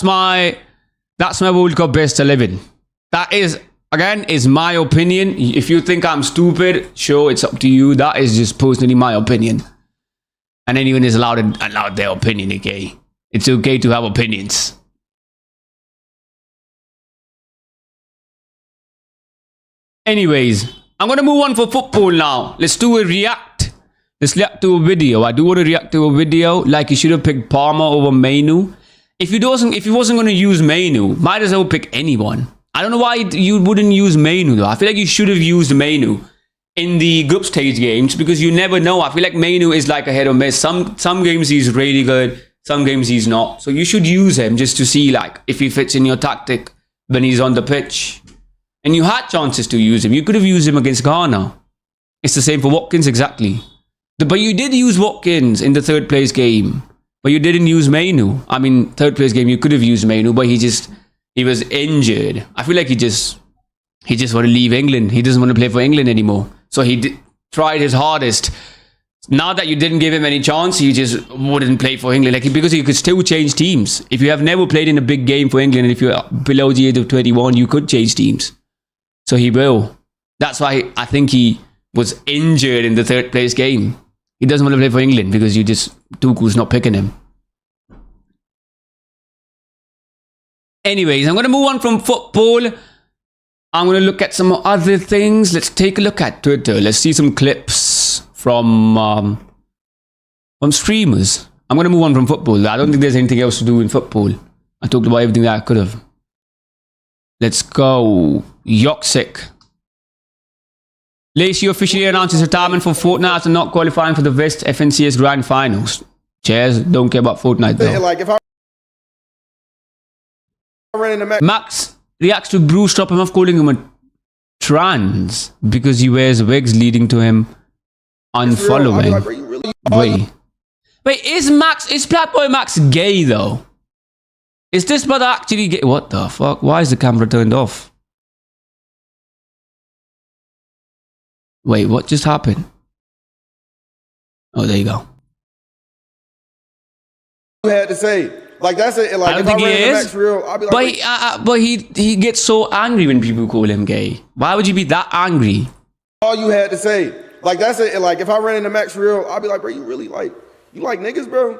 my World Cup best 11. That is, again, is my opinion. If you think I'm stupid, sure, it's up to you. That is just personally my opinion. And anyone is allowed their opinion, okay? It's okay to have opinions. Anyways, I'm going to move on for football now. Let's do a react. Let's react to a video. I do want to react to a video. Like, you should have picked Palmer over Mainu. If you wasn't going to use Mainu, might as well pick anyone. I don't know why you wouldn't use Mainu though. I feel like you should have used Mainu in the group stage games, because you never know. I feel like Mainu is like a hit or miss. Some games he's really good, some games he's not. So you should use him just to see like if he fits in your tactic when he's on the pitch. And you had chances to use him. You could have used him against Ghana. It's the same for Watkins, exactly. But you did use Watkins in the third place game. But you didn't use Mainu. I mean, third place game, you could have used Mainu, but he was injured. I feel like he just want to leave England. He doesn't want to play for England anymore. So he tried his hardest. Now that you didn't give him any chance, he just wouldn't play for England. Because he could still change teams. If you have never played in a big game for England, and if you're below the age of 21, you could change teams. So he will. That's why I think he was injured in the third place game. He doesn't want to play for England because Tuchel's not picking him. Anyways, I'm going to move on from football. I'm going to look at some other things. Let's take a look at Twitter. Let's see some clips from streamers. I'm going to move on from football. I don't think there's anything else to do in football. I talked about everything that I could have. Let's go. Yoksik. Lacey officially announces retirement for Fortnite after not qualifying for the West FNCS Grand Finals. Cheers. Don't care about Fortnite though. Like if I ran into Max reacts to Bruce Stoppenhoff calling him a trans because he wears wigs, leading to him unfollowing. like, Wait, is Black Boy Max gay though? Is this brother actually gay? What the fuck? Why is the camera turned off? Wait, what just happened? Oh, there you go. You had to say, like that's it. Like I don't think he is. Real, I'll be like, but he gets so angry when people call him gay. Why would you be that angry? all you had to say, like that's it. Like if I ran into Max Real, I'll be like, bro, you really like niggas, bro?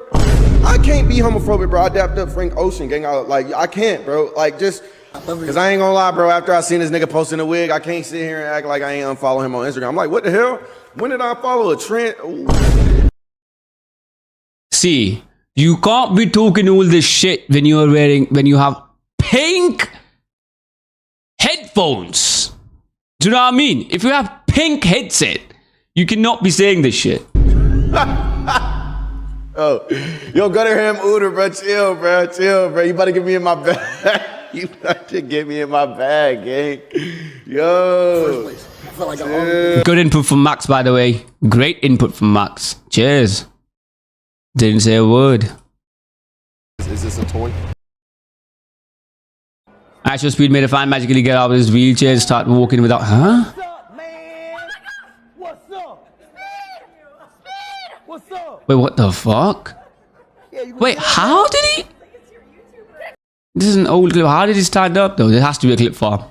I can't be homophobic, bro. I dapped up Frank Ocean, gang. I can't, bro. Like just. Cause I ain't gonna lie, bro. After I seen this nigga posting a wig, I can't sit here and act like I ain't unfollow him on Instagram. I'm like, what the hell? When did I follow a trend? Ooh. See, you can't be talking all this shit when you have pink headphones. Do Do you know what I mean? If you have pink headset, you cannot be saying this shit. Oh, yo, go to him, Uter, bro. Chill, bro. Chill, bro. You better get me in my bag. You better get me in my bag, gang. Yo. Good input from Max, by the way. Great input from Max. Cheers. Didn't say a word. Is this a toy? Actual Speed made a fan magically get out of his wheelchair and start walking without... Huh? What's up, man? What's up? What's up? Wait, what the fuck? Wait, how did he... This is an old clip. How did he stand up, though? There has to be a clip for him.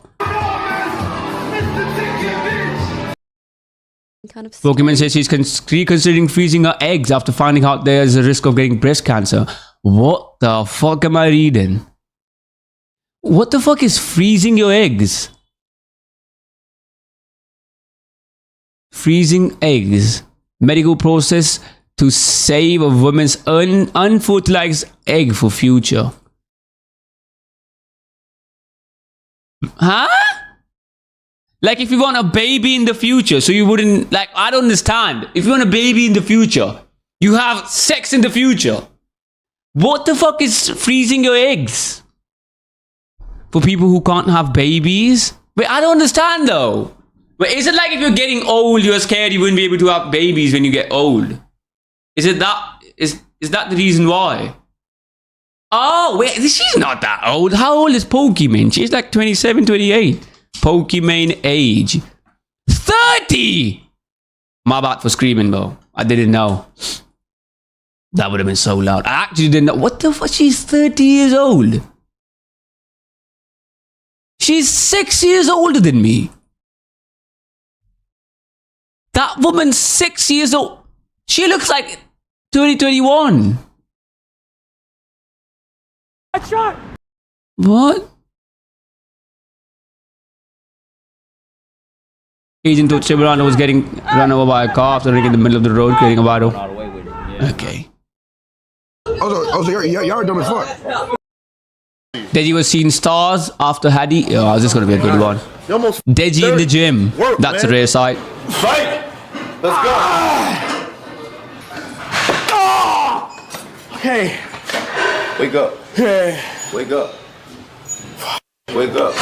Pokemon says she's reconsidering freezing her eggs after finding out there's a risk of getting breast cancer. What the fuck am I reading? What the fuck is freezing your eggs? Freezing eggs. Medical process to save a woman's unfertilized egg for future. Huh? Like if you want a baby in the future, so you wouldn't... Like, I don't understand. If you want a baby in the future, you have sex in the future. What the fuck is freezing your eggs? For people who can't have babies? Wait, I don't understand though. Wait, is it like if you're getting old, you're scared you wouldn't be able to have babies when you get old? Is it that? Is that the reason why? Oh, wait, she's not that old. How old is Pokemon? She's like 27, 28. Pokemon age. 30! My bad for screaming though. I didn't know. That would have been so loud. I actually didn't know. What the fuck? She's 30 years old. She's 6 years older than me. That woman's 6 years old. She looks like 2021. What? Agent told Chibarano was getting run over by a car after running in the middle of the road, creating a battle. Okay. Y'all are dumb as fuck. Deji was seeing stars after Hadi. Oh, this is gonna be a good one. Deji in the gym. That's a rare sight. Fight! Let's go. Okay. Wake up. Wake up. Wake up.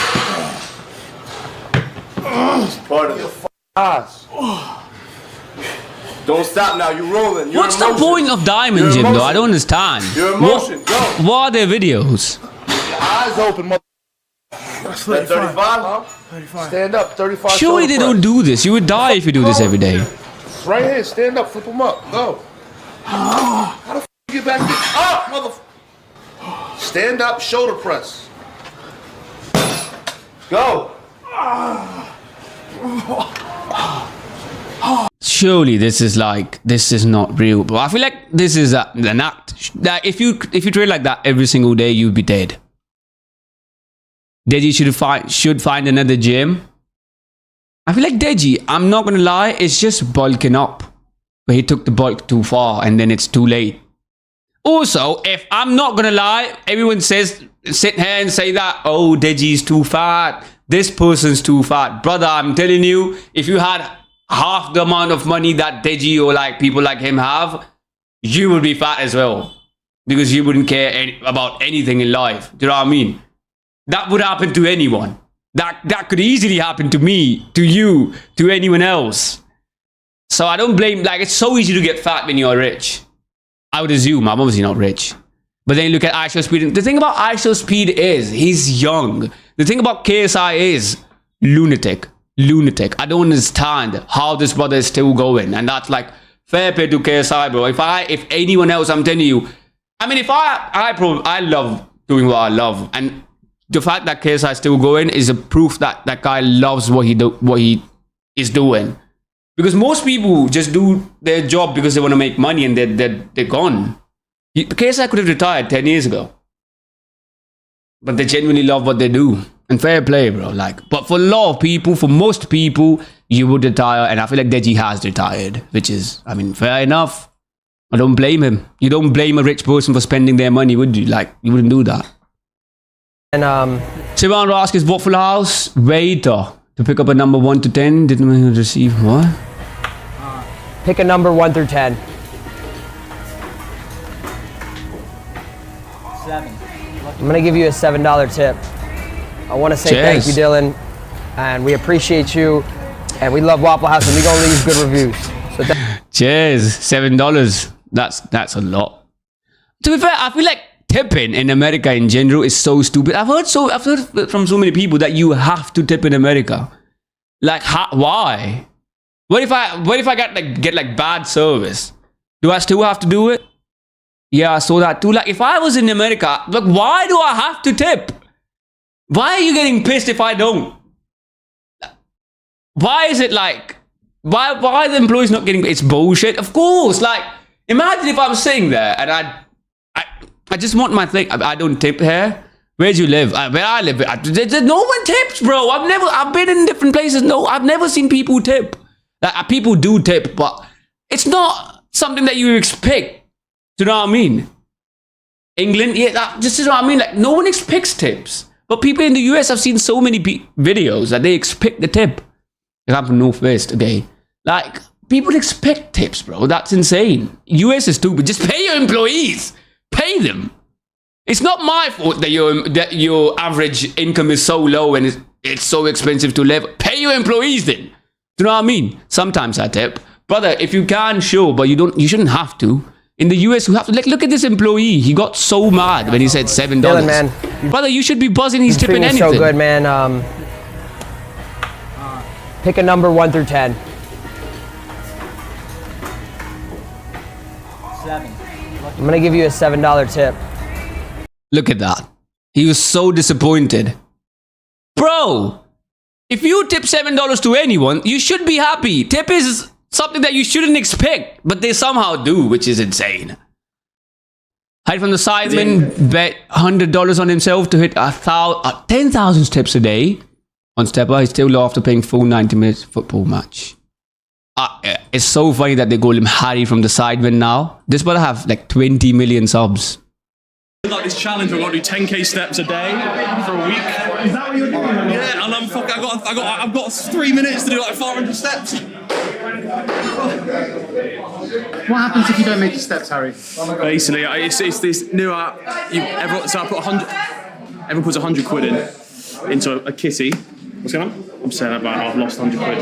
Part of the eyes. Don't stop now. You're rolling. What's the point of Diamond Gym though? I don't understand. Your emotion. Go. What are their videos? Your eyes open, mother. That's 35, huh? 35. Stand up. 35. Surely they don't do this. You would die if you do this every day. Right here. Stand up. Flip them up. Go. How the f you get back here? Up, mother. Stand up. Shoulder press. Go. Surely this is not real. But I feel like this is an act. That if you train like that every single day, you'd be dead. Deji should find another gym. I feel like Deji, I'm not gonna lie, it's just bulking up. But he took the bulk too far and then it's too late. Also, if I'm not gonna lie, everyone says, sit here and say that, oh, Deji's too fat. This person's too fat. Brother, I'm telling you, if you had half the amount of money that Deji or like people like him have, you would be fat as well. Because you wouldn't care about anything in life. Do you know what I mean? That would happen to anyone. That could easily happen to me, to you, to anyone else. So I don't blame, like, it's so easy to get fat when you're rich. I would assume, I'm obviously not rich. But then you look at ISO Speed. The thing about ISO Speed is, he's young. The thing about KSI is, lunatic. Lunatic. I don't understand how this brother is still going. And that's like, fair play to KSI, bro. If anyone else, I'm telling you. I mean, I love doing what I love. And the fact that KSI is still going is a proof that that guy loves what he is doing. Because most people just do their job because they want to make money and they're gone. KSI could have retired 10 years ago. But they genuinely love what they do. And fair play, bro. Like, but for a lot of people, for most people, you would retire. And I feel like Deji has retired. Which is, I mean, fair enough. I don't blame him. You don't blame a rich person for spending their money, would you? Like, you wouldn't do that. And Sivan Rask is Waffle House waiter. To pick up a number 1 to 10, didn't receive what? Pick a number 1 through 10. 7. I'm gonna give you a $7 tip. I want to say thank you, Dylan, and we appreciate you, and we love Waffle House, and we're gonna leave good reviews. So cheers, $7. That's a lot. To be fair, I feel like tipping in America in general is so stupid. I've heard from so many people that you have to tip in America. Like, why? What if I get like bad service? Do I still have to do it? Yeah, I saw that too. Like, if I was in America, like, why do I have to tip? Why are you getting pissed if I don't? Why is it like, why are the employees not getting, it's bullshit? Of course, like, imagine if I'm sitting there and I just want my thing, I don't tip here. Where do you live? Where I live, no one tips, bro. I've been in different places. No, I've never seen people tip. Like, people do tip, but it's not something that you expect. Do you know what I mean? England, yeah, this is what I mean. Like, no one expects tips. But people in the US, I've seen so many videos that they expect the tip. Like, I'm from Northwest, okay? Like, people expect tips, bro. That's insane. US is stupid. Just pay your employees. Pay them. It's not my fault that your average income is so low and it's so expensive to live. Pay your employees then. Do you know what I mean? Sometimes I tip. Brother, if you can, sure, but you shouldn't have to. In the US, you have to, like, look at this employee. He got so mad when he said $7. Dylan, man. Brother, you should be buzzing. He's tipping anything. So good, man. Pick a number 1 through 10. 7. I'm gonna give you a $7 tip. Look at that. He was so disappointed. Bro, if you tip $7 to anyone, you should be happy. Tip is something that you shouldn't expect, but they somehow do, which is insane. Hide from the sideman, bet $100 on himself to hit 10,000 steps a day. On stepper, he's still low after playing full 90 minutes football match. It's so funny that they call him Harry from the sideman now. This brother have like 20 million subs. Like this challenge, we're gonna do 10k steps a day for a week. Is that what you're doing? Yeah, and I've got 3 minutes to do like 400 steps. What happens if you don't make the steps, Harry? Basically, it's this new app. So I put 100. Everyone puts 100 quid into a kitty. What's going on? I'm saying that, but I've lost 100 quid.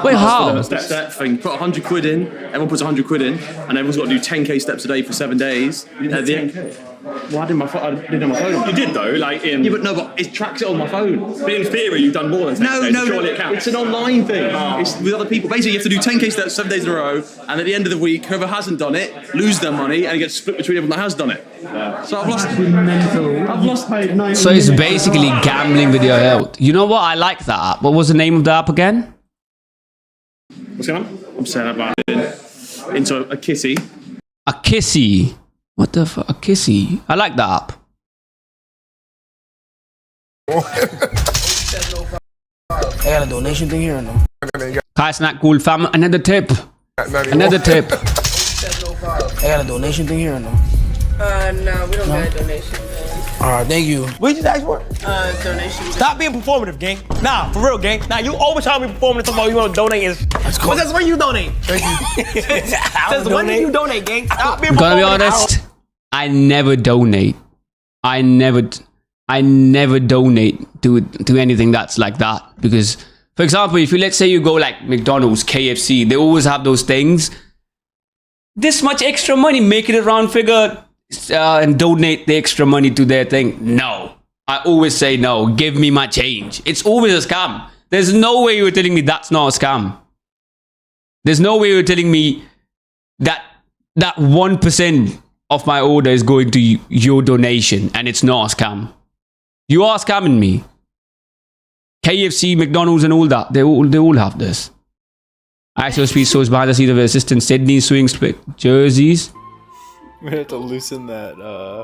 Wait, how? The step thing. Put 100 quid in. Everyone puts 100 quid in, and everyone's got to do 10k steps a day for 7 days. At the end. Well, I did my phone. You did though, like in. Yeah, but it tracks it on my phone. But in theory, you've done more than 10k. No, surely it counts. It's an online thing. It's with other people. Basically, you have to do 10k steps 7 days in a row, and at the end of the week, whoever hasn't done it lose their money, and it gets split between everyone that has done it. Yeah. So I've lost. So it's basically gambling with your health. You know what? I like that app. What was the name of the app again? What's going on? I'm saying about it into a kitty. A kissy. What the fuck? A kissy. I like that app. I got a donation thing here or no? Kai Snack Cool Fam. Another tip. Another tip. I got a donation thing here or no? No, we don't got a donation. Alright, thank you. What did you ask for? Donation. Stop being performative, gang. Nah, for real, gang. Nah, you always trying to be performative. Talking about you want to donate is. That's cool. That's where you donate. Thank you. Says when do you donate, gang? Stop being performative. Gonna be honest, I never donate. I never donate to anything that's like that. Because, for example, if you, let's say you go like McDonald's, KFC, they always have those things. This much extra money, make it a round figure and donate the extra money to their thing. No. I always say no. Give me my change. It's always a scam. There's no way you're telling me that's not a scam. There's no way you're telling me that 1% of my order is going to your donation and it's not a scam. You are scamming me. KFC, McDonald's and all that, they all have this. Actual speed source behind the seat of assistant Sydney swing split jerseys. We have to loosen that.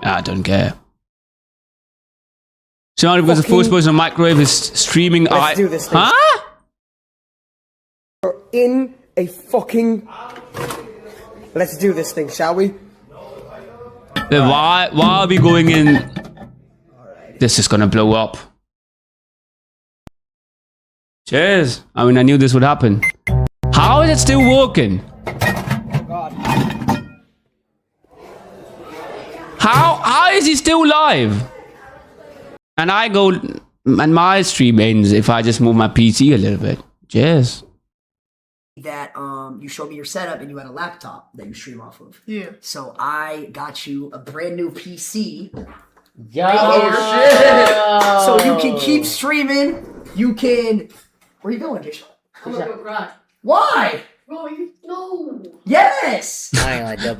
I don't care. So now because the first person on microwave is streaming. Let's do this thing. Huh? We're in a fucking. Let's do this thing, shall we? Then why are we going in? This is gonna blow up. Cheers. I mean, I knew this would happen. How is it still working? How is he still live? And I go, and my stream ends if I just move my PC a little bit. Cheers. That you showed me your setup and you had a laptop that you stream off of. Yeah. So I got you a brand new PC. Yo, right so you can keep streaming. You can. Where you going, Jason? I'm gonna go cry. Why? Bro, you know. Yes.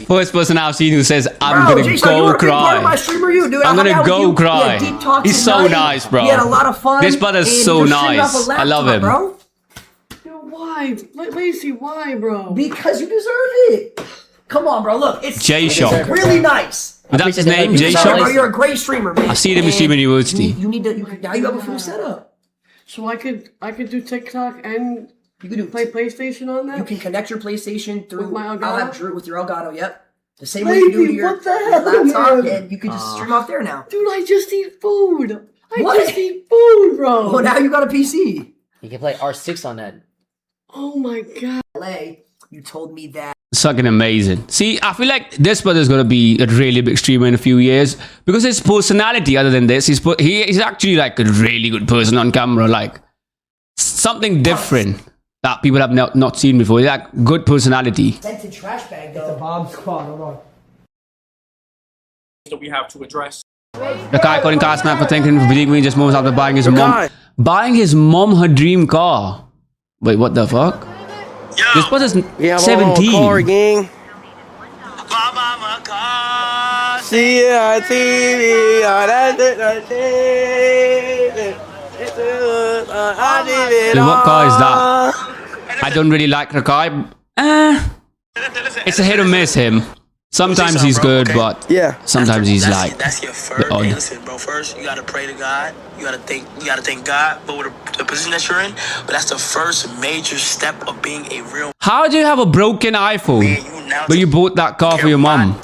First person I've seen who says, I'm Bro, gonna Jason, go cry. My streamer, you, dude. I'm gonna go cry. He's so tonight. nice, bro. He had a lot of fun. This brother's so nice. I love him. Bro. Why? Lacey, why, bro? Because you deserve it. Come on, bro. Look, it's J-Shock. really nice. That's his name, J-Shock? J-Shock? You're a great streamer, man. I see him in Stream University. You need to. Now you have a full setup. So I could do TikTok and you could play PlayStation on that. You can connect your PlayStation through with my Elgato. I'll have Drew with your Elgato. Yep. The same way you do to your laptop, and you can just stream off there now. Dude, I just eat food. I just eat food, bro. Well, now you got a PC. You can play R6 on that. Oh my god. LA, you told me that. It's fucking amazing. See, I feel like this brother's gonna be a really big streamer in a few years because his personality, other than this, he's actually like a really good person on camera, like something different that people have not seen before. He's like good personality. Scented trash bag though. It's a bomb squad. Hold on. That we have to address. The guy calling Trasnfer for thinking for believing me just moments after buying his mom her dream car. Wait, what the fuck? Yo, this brother's 17. Car, gang. See it on TV. What car is that? I don't really like the guy. It's a hit or miss him. Sometimes he's good, but sometimes he's like that's your first. odd. Hey, listen, bro. First, you gotta pray to God. You gotta thank God. But with the position that you're in, but that's the first major step of being a real. How do you have a broken iPhone, but you bought that car for your mom?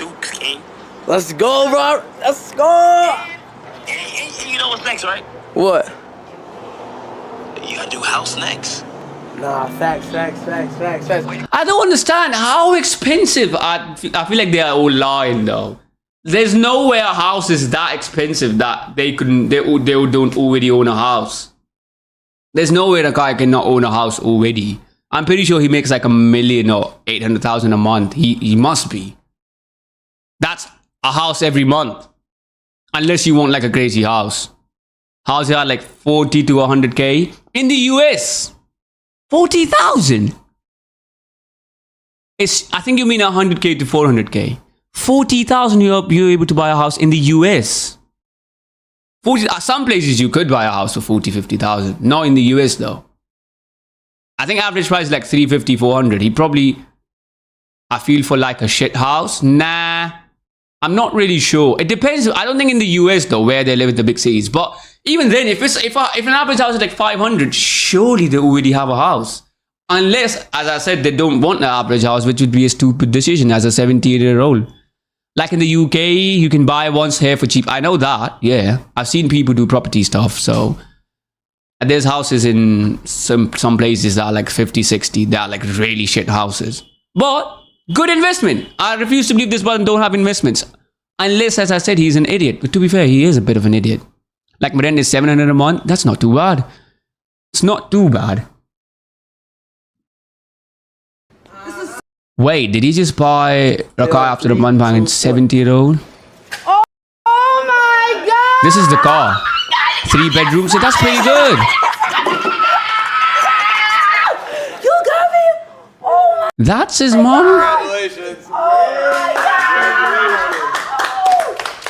Let's go, bro. Let's go. And you know what's next, right? What? You gotta do house next. Nah, facts. I don't understand how expensive. I feel like they are all lying though. There's no way a house is that expensive that they don't already own a house. There's no way a guy cannot own a house already. I'm pretty sure he makes like $1 million or 800,000 a month. He must be. That's a house every month, unless you want like a crazy house. Houses are like 40 to 100k in the US. 40,000. I think you mean 100k to 400k. 40,000 you're able to buy a house in the US. Some places you could buy a house for 40, 50,000. Not in the US though. I think average price is like 350, 400. He probably, I feel for like a shit house. Nah, I'm not really sure. It depends. I don't think in the US though, where they live in the big cities. But even then, if an average house is like 500, surely they already have a house. Unless, as I said, they don't want an average house, which would be a stupid decision as a 17-year-old. Like in the UK, you can buy ones here for cheap. I know that, yeah. I've seen people do property stuff, so. And there's houses in some places that are like 50, 60. They are like really shit houses. But, good investment. I refuse to believe this one don't have investments. Unless, as I said, he's an idiot. But to be fair, he is a bit of an idiot. Like my rent is 700 a month. That's not too bad. It's not too bad. Wait, did he just buy a car after a month buying a 70-year-old? Oh my god! This is the car. 3 bedrooms. So that's pretty good. You got me! Oh my That's his mom? Congratulations.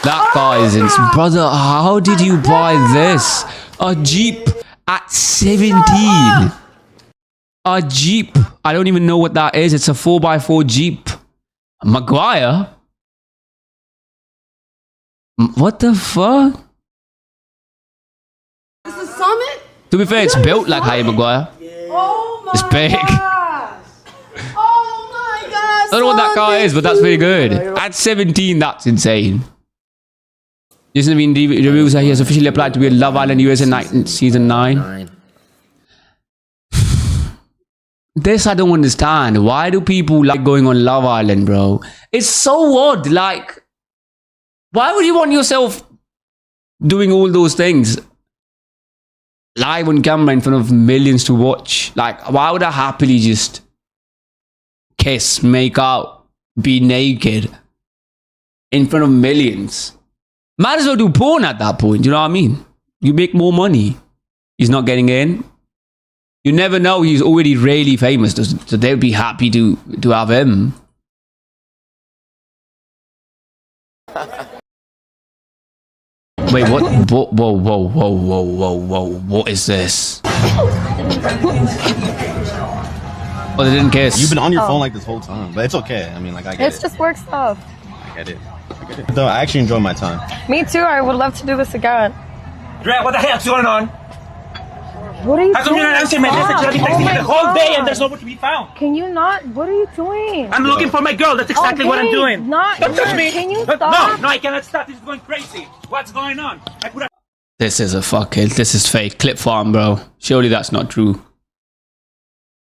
That car is insane. Brother, how did you buy this? A Jeep at 17. A Jeep. I don't even know what that is. It's a 4x4 Jeep. Maguire? What the fuck? Is the Summit? To be fair, it's built like Harry Maguire. Oh my It's big. gosh. Oh my gosh. I don't know what that car is, but that's pretty good. At 17, that's insane. This has been reviews that he has officially applied to be a Love Island USA season 9. This I don't understand. Why do people like going on Love Island, bro? It's so odd. Like, why would you want yourself doing all those things live on camera in front of millions to watch? Like, why would I happily just kiss, make out, be naked in front of millions? Might as well do porn at that point. You know what I mean? You make more money. He's not getting in. You never know. He's already really famous, so they'd be happy to have him. Wait, what? Whoa, whoa, whoa, whoa, whoa, whoa, whoa! What is this? Oh, they didn't kiss. You've been on your phone like this whole time, but it's okay. I mean, like, I get it. It's just work stuff. I get it. Though I actually enjoy my time. Me too. I would love to do this again. Dre, what the hell's going on? What are you How come you're not answering my message? I've been texting you the whole day and there's nowhere to be found. Can you not? What are you doing? I'm looking for my girl. That's exactly what I'm doing. Not. Don't touch me. Can you No, stop? no, I cannot stop. This is going crazy. What's going on? This is a fucking. This is fake. Clip farm, bro. Surely that's not true.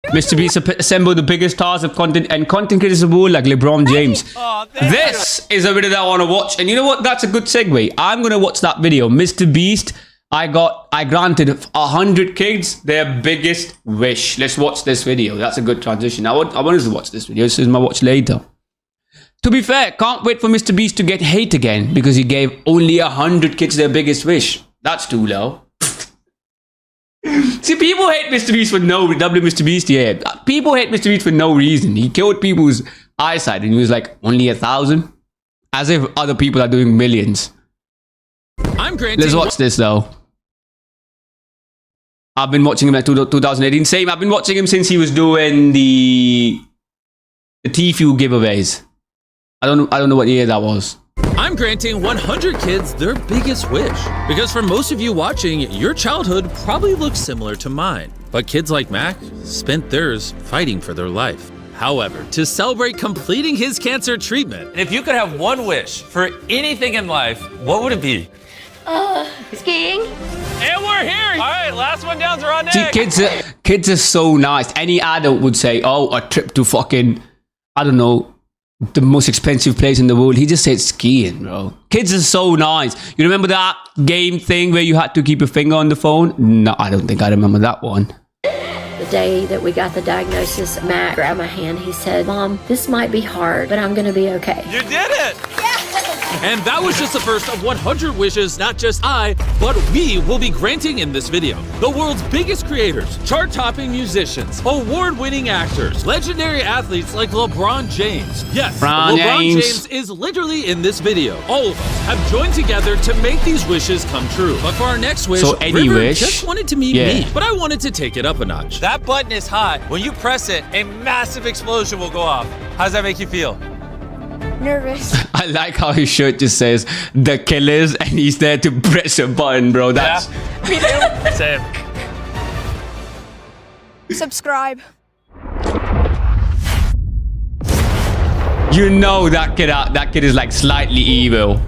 Mr. Beast assembled the biggest stars of content and content creators of the world like LeBron James. This is a video that I want to watch. And you know what? That's a good segue. I'm going to watch that video. Mr. Beast, I granted 100 kids their biggest wish. Let's watch this video. That's a good transition. I wanted to watch this video. This is my watch later. To be fair, can't wait for Mr. Beast to get hate again because he gave only 100 kids their biggest wish. That's too low. See, people hate Mr. Beast for no... W Mr. Beast, yeah. People hate Mr. Beast for no reason. He killed people's eyesight and he was like, only 1,000? As if other people are doing millions. Let's watch this, though. I've been watching him at 2018. Same, I've been watching him since he was doing the T-Fuel giveaways. I don't know what year that was. I'm granting 100 kids their biggest wish. Because for most of you watching, your childhood probably looks similar to mine. But kids like Mac spent theirs fighting for their life. However, to celebrate completing his cancer treatment, If you could have one wish for anything in life, what would it be? Skiing. And we're here! Alright, last one down's around next. See, kids are so nice. Any adult would say, oh, a trip to fucking, I don't know, the most expensive place in the world. He just said skiing, bro. Kids are so nice. You remember that game thing where you had to keep your finger on the phone? No, I don't think I remember that one. The day that we got the diagnosis, Matt grabbed my hand. He said, Mom, this might be hard, but I'm gonna be okay. You did it! and that was just the first of 100 wishes not just I, but we will be granting in this video. The world's biggest creators, chart-topping musicians, award-winning actors, legendary athletes like LeBron James. Yes, LeBron James is literally in this video. All of us have joined together to make these wishes come true. But for our next wish, so any River wish, just wanted to meet me, but I wanted to take it up a notch. That button is hot. When you press it, a massive explosion will go off. How does that make you feel? Nervous. I like how his shirt just says The Killers and he's there to press a button, bro. That's Same. Subscribe. You know that kid is like slightly evil.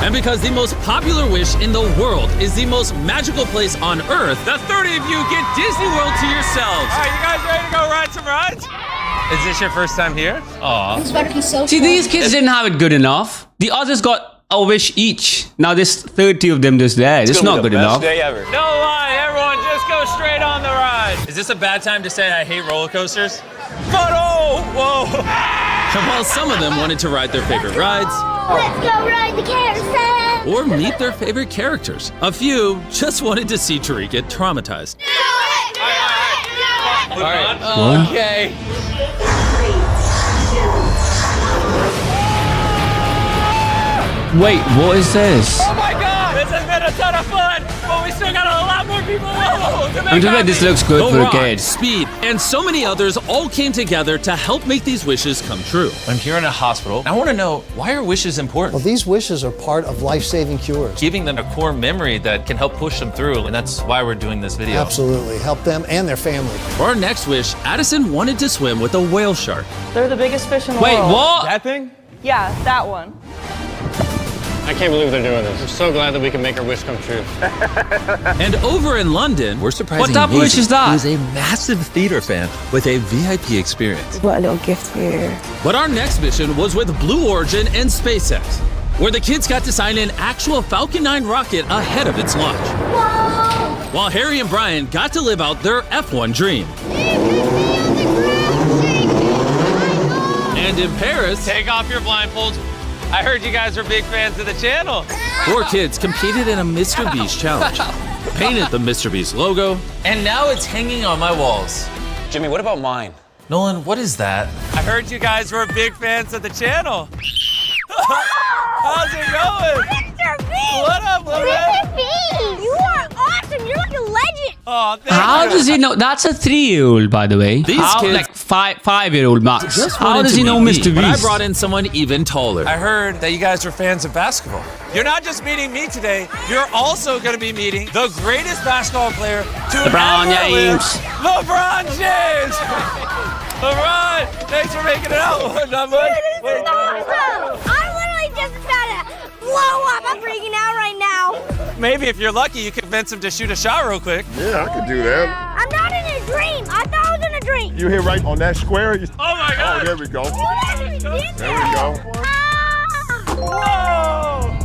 And because the most popular wish in the world is the most magical place on Earth, The 30 of you get Disney World to yourselves. All right, you guys ready to go ride some rides? Is this your first time here? Aw. It's better be so See, these kids didn't have it good enough. The others got a wish each. Now there's 30 of them just there. It's not good enough. Day ever. No line, everyone, just go straight on the ride. Is this a bad time to say I hate roller coasters? But oh, whoa. And while some of them wanted to ride their favorite rides, Let's go ride the carousel. or meet their favorite characters, a few just wanted to see Tariq get traumatized. All right. Okay. Wait, what is this? Oh my God! This has been a ton of fun, but we still got a lot more people to make I'm just glad this looks good The for a Rock, kid. Speed, and so many others all came together to help make these wishes come true. I'm here in a hospital. I want to know, why are wishes important? Well, these wishes are part of life-saving cures. Giving them a core memory that can help push them through, and that's why we're doing this video. Absolutely. Help them and their family. For our next wish, Addison wanted to swim with a whale shark. They're the biggest fish in the Wait, world. what? That thing? Yeah, that one. I can't believe they're doing this. I'm so glad that we can make our wish come true. And over in London, we're surprising What type of wish is that? who is a massive theater fan with a VIP experience. What a little gift here. But our next mission was with Blue Origin and SpaceX, where the kids got to sign an actual Falcon 9 rocket ahead of its launch. Whoa! While Harry and Brian got to live out their F1 dream. And in Paris, Take off your blindfolds. I heard you guys were big fans of the channel. 4 kids competed in a Mr. Beast challenge, painted the Mr. Beast logo, And now it's hanging on my walls. Jimmy, what about mine? Nolan, what is that? I heard you guys were big fans of the channel. How's it going? Mr. B! What up, little Mr. B! You are awesome! You're like a legend! Oh, How does he know? That's a 3-year-old, by the way. These How, kids- like 5-year-old max. just How wanted does to he know meet Mr. me, but I Beast? brought in someone even taller. I heard that you guys are fans of basketball. You're not just meeting me today, you're also going to be meeting the greatest basketball player to LeBron ever live. James. LeBron James! LeBron, thanks for making it out. Not much. Dude, this is awesome! I'm literally just about to blow up! I'm freaking out right now! Maybe if you're lucky, you can convince him to shoot a shot real quick. Yeah, I could do that. I'm not in a dream! I thought I was in a dream! You hit right on that square. Oh my God! Oh, there we go. You actually did There we go. Whoa!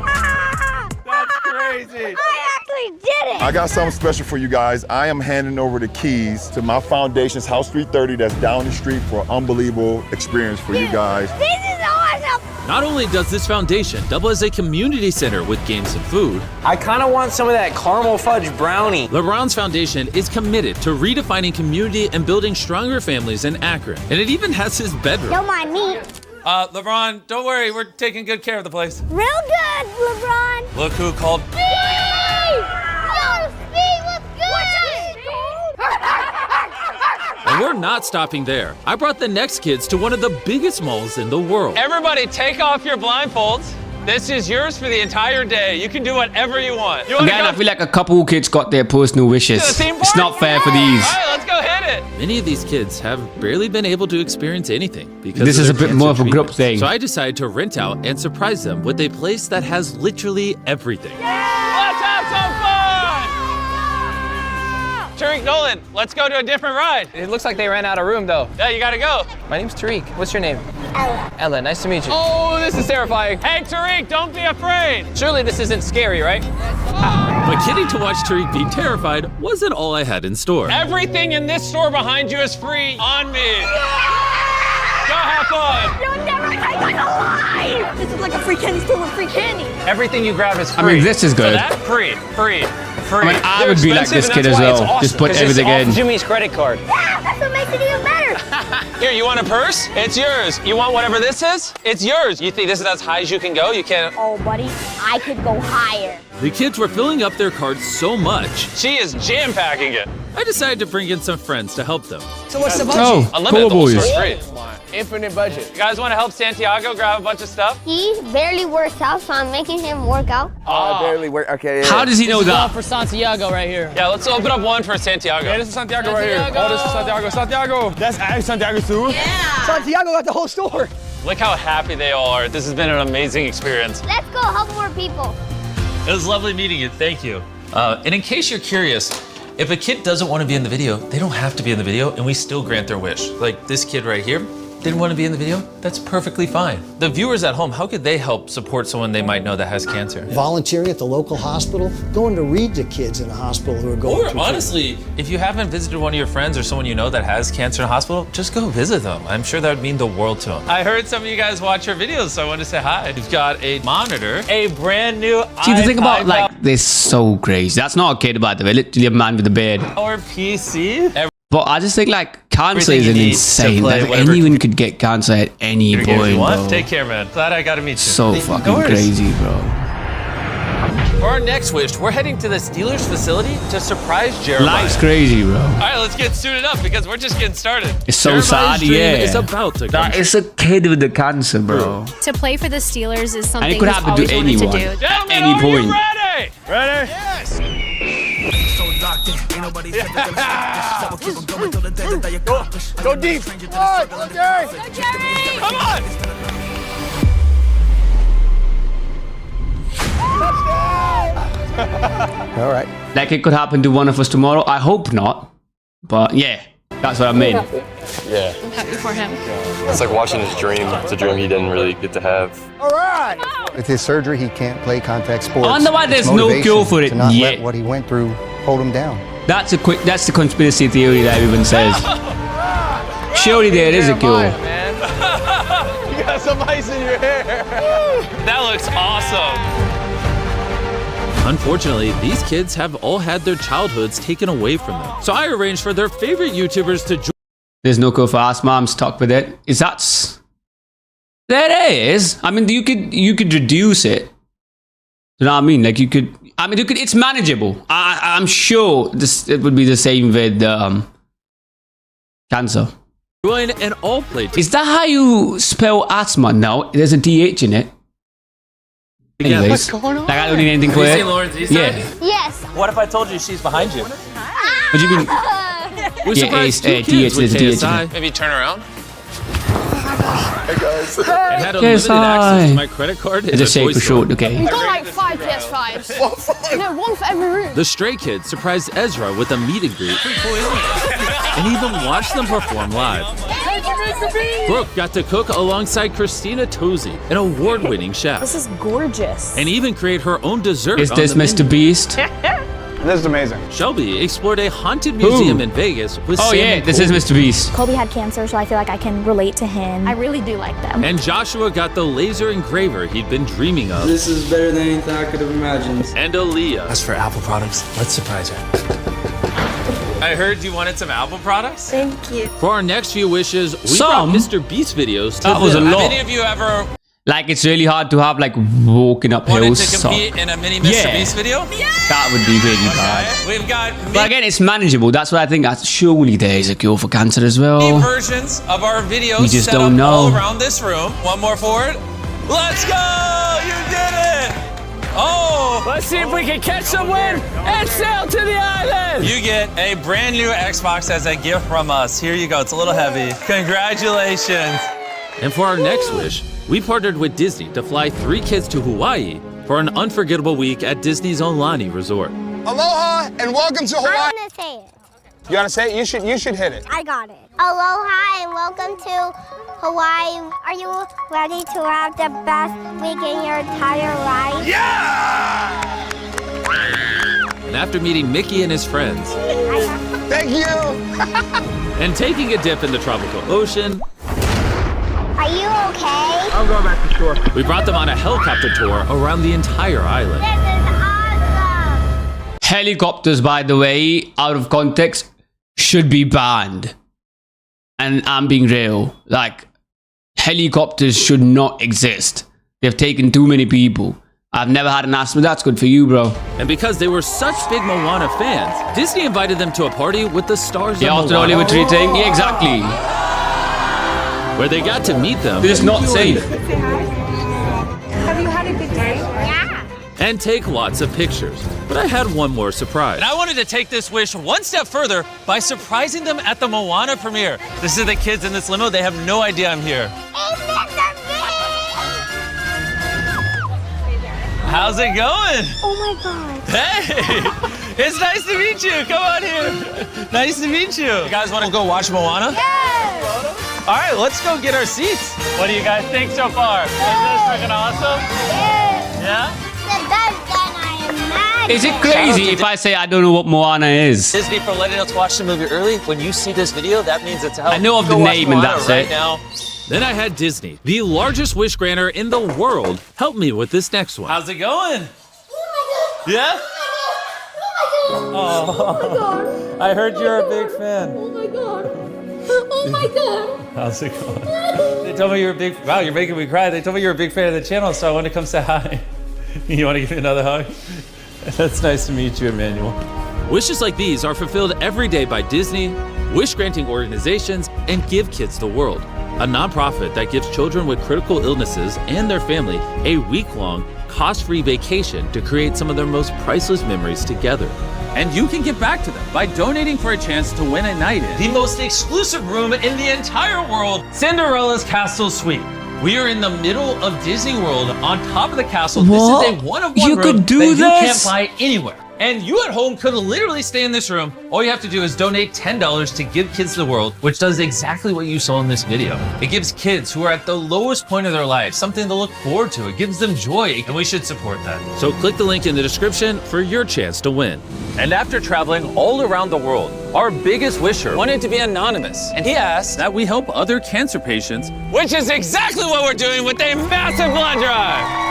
That's crazy. I actually did it! I got something special for you guys. I am handing over the keys to my foundation's House 330 that's down the street for an unbelievable experience for you guys. This is awesome! Not only does this foundation double as a community center with games and food, I kind of want some of that caramel fudge brownie. LeBron's foundation is committed to redefining community and building stronger families in Akron. And it even has his bedroom. Don't mind me. LeBron, don't worry, we're taking good care of the place. Real good, LeBron! Look who called. Speed! Yo, Speed, what's good? And we're not stopping there. I brought the next kids to one of the biggest malls in the world. Everybody, take off your blindfolds. This is yours for the entire day. You can do whatever you want. You want Again, to I go feel like a couple kids got their personal wishes. to the theme It's park? not fair for these. All right, let's go hit it. Many of these kids have barely been able to experience anything because This of is their a bit cancer more of a group treatments. thing. So I decided to rent out and surprise them with a place that has literally everything. Let's have some fun! Tariq, Nolan, let's go to a different ride. It looks like they ran out of room, though. Yeah, you gotta go. My name's Tariq. What's your name? Ella. Ella, nice to meet you. Oh, this is terrifying. Hey, Tariq, don't be afraid. Surely this isn't scary, right? But getting to watch Tariq be terrified wasn't all I had in store. Everything in this store behind you is free on me. Go have fun. You'll never take us alive! This is like a free candy store with free candy. Everything you grab is free. I mean, this is So good. that free. I mean, I would be like this kid as well. Just put everything in. Jimmy's credit card. Yeah, that's what makes it even better. Here, you want a purse? It's yours. You want whatever this is? It's yours. You think this is as high as you can go? You can't. Oh, buddy, I could go higher. The kids were filling up their cards so much, She is jam-packing it. I decided to bring in some friends to help them. So what's the budget? Oh, Unlimited, cool the whole boys. store's free. Infinite budget. You guys want to help Santiago grab a bunch of stuff? He barely works out, so I'm making him work out. I barely work. Okay. Yeah. How does he know that? For Santiago right here. Yeah, let's open up one for Santiago. Yeah, this is Santiago right here. Oh, this is Santiago. Santiago. That's Santiago too. Yeah. Santiago got the whole store. Look how happy they all are. This has been an amazing experience. Let's go help more people. It was lovely meeting you. Thank you. And in case you're curious, if a kid doesn't want to be in the video, they don't have to be in the video, and we still grant their wish. Like this kid right here didn't want to be in the video. That's perfectly fine. The viewers at home, how could they help support someone they might know that has cancer? Volunteering at the local hospital, going to read to kids in a hospital who are going Or through honestly, if you haven't visited one of your friends or someone you know that has cancer in a hospital, just go visit them. I'm sure that would mean the world to them. I heard some of you guys watch your videos, so I wanted to say hi. We've got a monitor, a brand new See, the thing about iPad like this, so crazy. That's not a kid, by the way. Literally a man with a beard. or PC. But I just think like cancer Everything is you an need to insane. play Like, whatever- anyone could get cancer at any Here, if you point, want. bro. Take care, man. Glad I got to meet you. So No fucking worries. crazy, bro. For our next wish, we're heading to the Steelers facility to surprise Jeremiah. Life's crazy, bro. All right, let's get suited up because we're just getting started. It's so Jeremiah's sad, dream yeah. is about to come That is a kid with the cancer, bro. To play for the Steelers is And something it could he's happen always to wanted anyone to do. at Gentlemen, any are point. you ready? Ready? Yes. Go deep. Okay. Come on. All right. Like it could happen to one of us tomorrow. I hope not. But yeah, that's what I mean. Yeah. I'm happy for him. It's like watching his dream. It's a dream he didn't really get to have. All right. With his surgery, he can't play contact sports. I wonder why there's It's no motivation cure for it to not yet. let what he went through hold him down. That's the conspiracy theory that everyone says. Surely there is a cure. Man. You got some ice in your hair. That looks awesome. Unfortunately, these kids have all had their childhoods taken away from them. So I arranged for their favorite YouTubers to join. There's no cure for asthma. I'm stuck with it. Is that? There is. I mean, you could reduce it. You know what I mean? Like you could. I mean, it's manageable. I'm sure it would be the same with cancer. Join and all play. Is that how you spell asthma? No, there's a DH in it. Anyways, What's going on? Like I don't need anything Have for you it. seen Lauren's East Yeah. side? Yes. What if I told you she's behind you? What do you mean? We're surprised two DH, kids with there's a DH in KSI. it. Maybe turn around. Hey guys. And had unlimited access to my credit card. It's a shape for short, okay. We've got like 5 PS5s. You know, one for every room. The Stray Kids surprised Ezra with a meet and greet and even watched them perform live. Brooke got to cook alongside Christina Tozy, an award-winning chef, This is gorgeous. and even create her own dessert. Is on this the Mr. menu. Beast? This is amazing. Shelby explored a haunted museum in Vegas with Oh Sam yeah, and this is Colby. Mr. Beast. Colby had cancer, so I feel like I can relate to him. I really do like them. And Joshua got the laser engraver he'd been dreaming of. This is better than anything I could have imagined. And Aaliyah. As for Apple products, let's surprise her. I heard you wanted some Apple products. Thank you. For our next few wishes, we Some? brought Mr. Beast videos to That was a them. lot. Have any of you ever Like it's really hard to have like walking up wanted hills. to So compete in a mini Mr. Yeah. Beast video? that would be really bad. We've got But again, it's manageable. That's what I think. Surely there is a cure for cancer as many well. versions of our videos We just set don't up all know. around this room. One more forward. Let's go! You did it! Oh! Let's see if we can catch some wind and sail to the island. You get a brand new Xbox as a gift from us. Here you go. It's a little heavy. Congratulations. And for our next wish, we partnered with Disney to fly 3 kids to Hawaii for an unforgettable week at Disney's Aulani Resort. Aloha and welcome to I Hawaii. want to say it. You wanna say it? You should hit it. I got it. Aloha and welcome to Hawaii. Are you ready to have the best week in your entire life? And after meeting Mickey and his friends Thank you. and taking a dip in the tropical ocean, Are you okay? I'm going back to shore. we brought them on a helicopter tour around the entire island. This is awesome. Helicopters, by the way, out of context, should be banned. And I'm being real. Like, helicopters should not exist. They've taken too many people. I've never had an asthma. That's good for you, bro. And because they were such big Moana fans, Disney invited them to a party with the stars Yeah, of after Moana, Hollywood treating. Yeah, exactly. where they got to meet them. It's not safe. Have you had a good day? Yeah. And take lots of pictures. But I had one more surprise. And I wanted to take this wish one step further by surprising them at the Moana premiere. This is the kids in this limo. They have no idea I'm here. How's it going? Oh my god. Hey! It's nice to meet you. Come on here. Nice to meet you. You guys want to go watch Moana? Yes. All right, let's go get our seats. What do you guys think so far? Isn't this freaking awesome? Yeah? The best than I imagined. Is it crazy if I say I don't know what Moana is? Disney for letting us watch the movie early. When you see this video, that means it's out. I know of Go the watch name and Moana that's right it. now. Then I had Disney, the largest wish granter in the world, help me with this next one. How's it going? Yeah? Oh, I heard you're a big fan. Oh my god. Oh my god. How's it going? They told me you're a big. Wow, you're making me cry. They told me you're a big fan of the channel, so I wanted to come say hi. You want to give me another hug? That's nice to meet you, Emmanuel. Wishes like these are fulfilled every day by Disney, wish-granting organizations, and Give Kids the World, a nonprofit that gives children with critical illnesses and their family a week-long, cost-free vacation to create some of their most priceless memories together. And you can give back to them by donating for a chance to win a night in the most exclusive room in the entire world, Cinderella's Castle Suite. We are in the middle of Disney World on top of the castle. What? This is a one-of-one You room could do that you can't this? buy anywhere. And you at home could literally stay in this room. All you have to do is donate $10 to Give Kids the World, which does exactly what you saw in this video. It gives kids who are at the lowest point of their life something to look forward to. It gives them joy, and we should support that. So click the link in the description for your chance to win. And after traveling all around the world, our biggest wisher wanted to be anonymous. And he asked that we help other cancer patients, which is exactly what we're doing with a massive blood drive.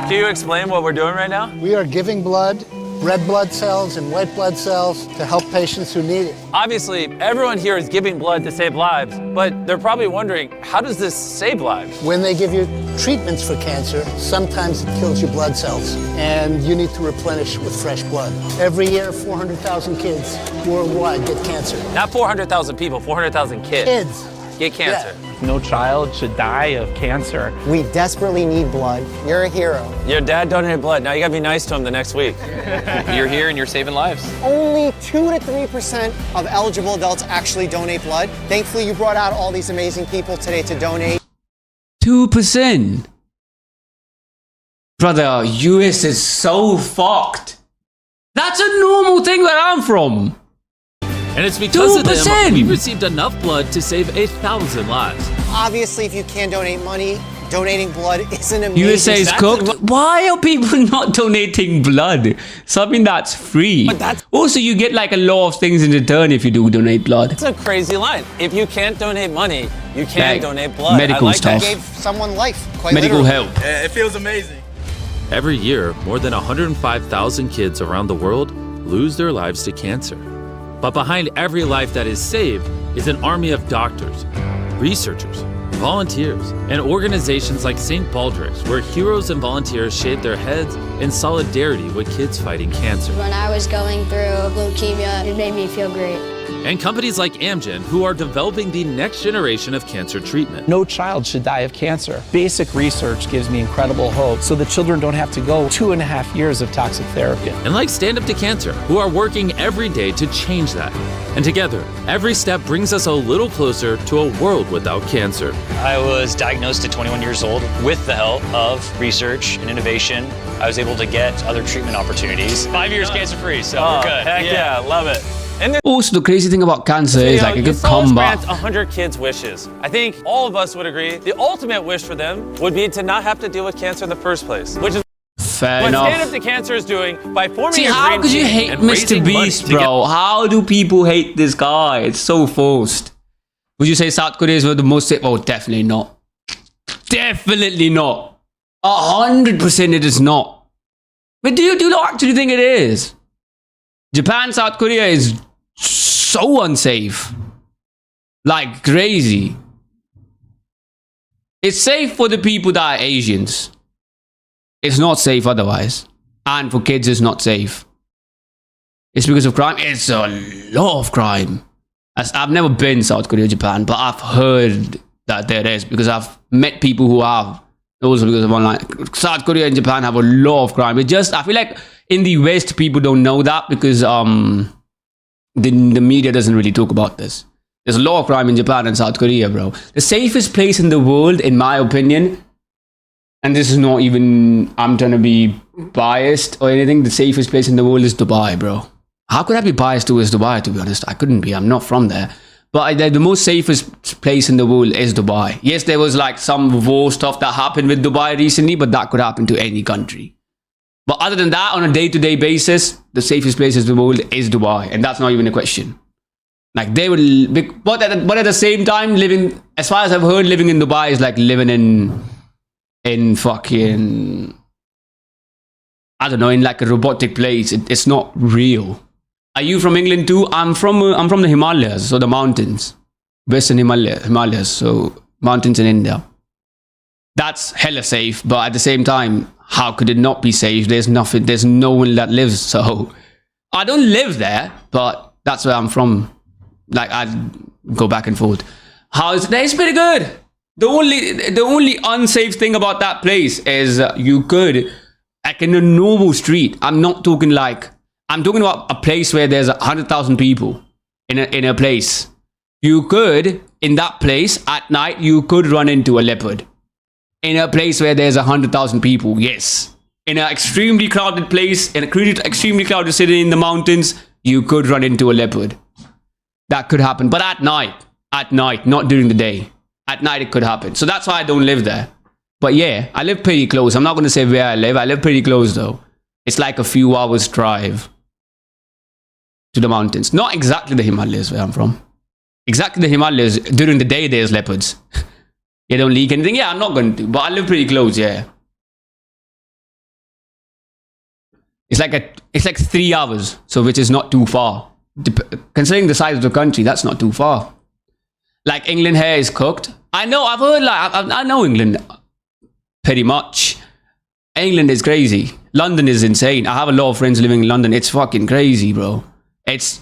Can you explain what we're doing right now? We are giving blood, red blood cells and white blood cells to help patients who need it. Obviously, everyone here is giving blood to save lives, but they're probably wondering, how does this save lives? When they give you treatments for cancer, sometimes it kills your blood cells, and you need to replenish with fresh blood. Every year, 400,000 kids worldwide get cancer. Not 400,000 people, 400,000 kids. Kids. Get cancer. Yeah. No child should die of cancer. We desperately need blood. You're a hero. Your dad donated blood. Now you gotta be nice to him the next week. You're here and you're saving lives. Only 2 to 3% of eligible adults actually donate blood. Thankfully, you brought out all these amazing people today to donate. 2%. Brother, US is so fucked. That's a normal thing where I'm from. And it's because 2%. of them we received enough blood to save 1,000 lives. Obviously, if you can't donate money, donating blood is an amazing... USA is cooked. Why are people not donating blood? Something that's free. But that's... Also, you get like a lot of things in return if you do donate blood. It's a crazy line. If you can't donate money, you can like donate blood. Medical stuff. Gave someone life, quite medical literally. help. Yeah, it feels amazing. Every year, more than 105,000 kids around the world lose their lives to cancer. But behind every life that is saved is an army of doctors, researchers, volunteers, and organizations like St. Baldrick's, where heroes and volunteers shave their heads in solidarity with kids fighting cancer. When I was going through leukemia, it made me feel great. And companies like Amgen, who are developing the next generation of cancer treatment. No child should die of cancer. Basic research gives me incredible hope so the children don't have to go 2.5 years of toxic therapy. And like Stand Up to Cancer, who are working every day to change that. And together, every step brings us a little closer to a world without cancer. I was diagnosed at 21 years old. With the help of research and innovation, I was able to get other treatment opportunities. 5 years cancer-free, so we're good. Heck yeah, love it. And also, the crazy thing about cancer is like it could come back. 100 kids' wishes. I think all of us would agree the ultimate wish for them would be to not have to deal with cancer in the first place, which is fair what enough. Stand Up to Cancer is doing by forming See, a how green could you team hate and Mr. raising Beast, money to bro? How do people hate this guy? It's so forced. Would you say South Korea is the most safe? Oh, definitely not. Definitely not. 100% it is not. But do you actually think it is? Japan, South Korea is so unsafe. Like crazy. It's safe for the people that are Asians. It's not safe otherwise. And for kids, it's not safe. It's because of crime. It's a lot of crime. I've never been to South Korea, Japan, but I've heard that there is because I've met people who have. Also because of online. South Korea and Japan have a lot of crime. It just, I feel like in the West, people don't know that because the media doesn't really talk about this. There's a lot of crime in Japan and South Korea, bro. The safest place in the world, in my opinion, and this is not even, I'm trying to be biased or anything, the safest place in the world is Dubai, bro. How could I be biased towards Dubai, to be honest? I couldn't be. I'm not from there. But the most safest place in the world is Dubai. Yes, there was like some war stuff that happened with Dubai recently, but that could happen to any country. But other than that, on a day-to-day basis, the safest place in the world is Dubai. And that's not even a question. Like they will, but at the same time, living, as far as I've heard, living in Dubai is like living in fucking, I don't know, in like a robotic place. It's not real. Are you from England too? I'm from the Himalayas, so the mountains, Western Himalayas, so mountains in India. That's hella safe, but at the same time, how could it not be safe? There's nothing, there's no one that lives, so I don't live there, but that's where I'm from. Like I go back and forth. It's pretty good. The only unsafe thing about that place is you could, like in a normal street. I'm talking about a place where there's 100,000 people in a place. You could, in that place at night, you could run into a leopard. In a place where there's 100,000 people, yes. in an extremely crowded place, in a extremely crowded city in the mountains, you could run into a leopard. That could happen. But at night, not during the day. At night, it could happen. So that's why I don't live there. But yeah, I live pretty close. I'm not going to say where I live. I live pretty close though. It's like a few hours drive to the mountains. Not exactly the Himalayas where I'm from. Exactly the Himalayas, during the day there's leopards. They don't leak anything. Yeah, I'm not going to. But I live pretty close, yeah. It's like 3 hours, so which is not too far. Considering the size of the country, that's not too far. Like England here is cooked. I know, I've heard, like, I know England pretty much. England is crazy. London is insane. I have a lot of friends living in London. It's fucking crazy, bro.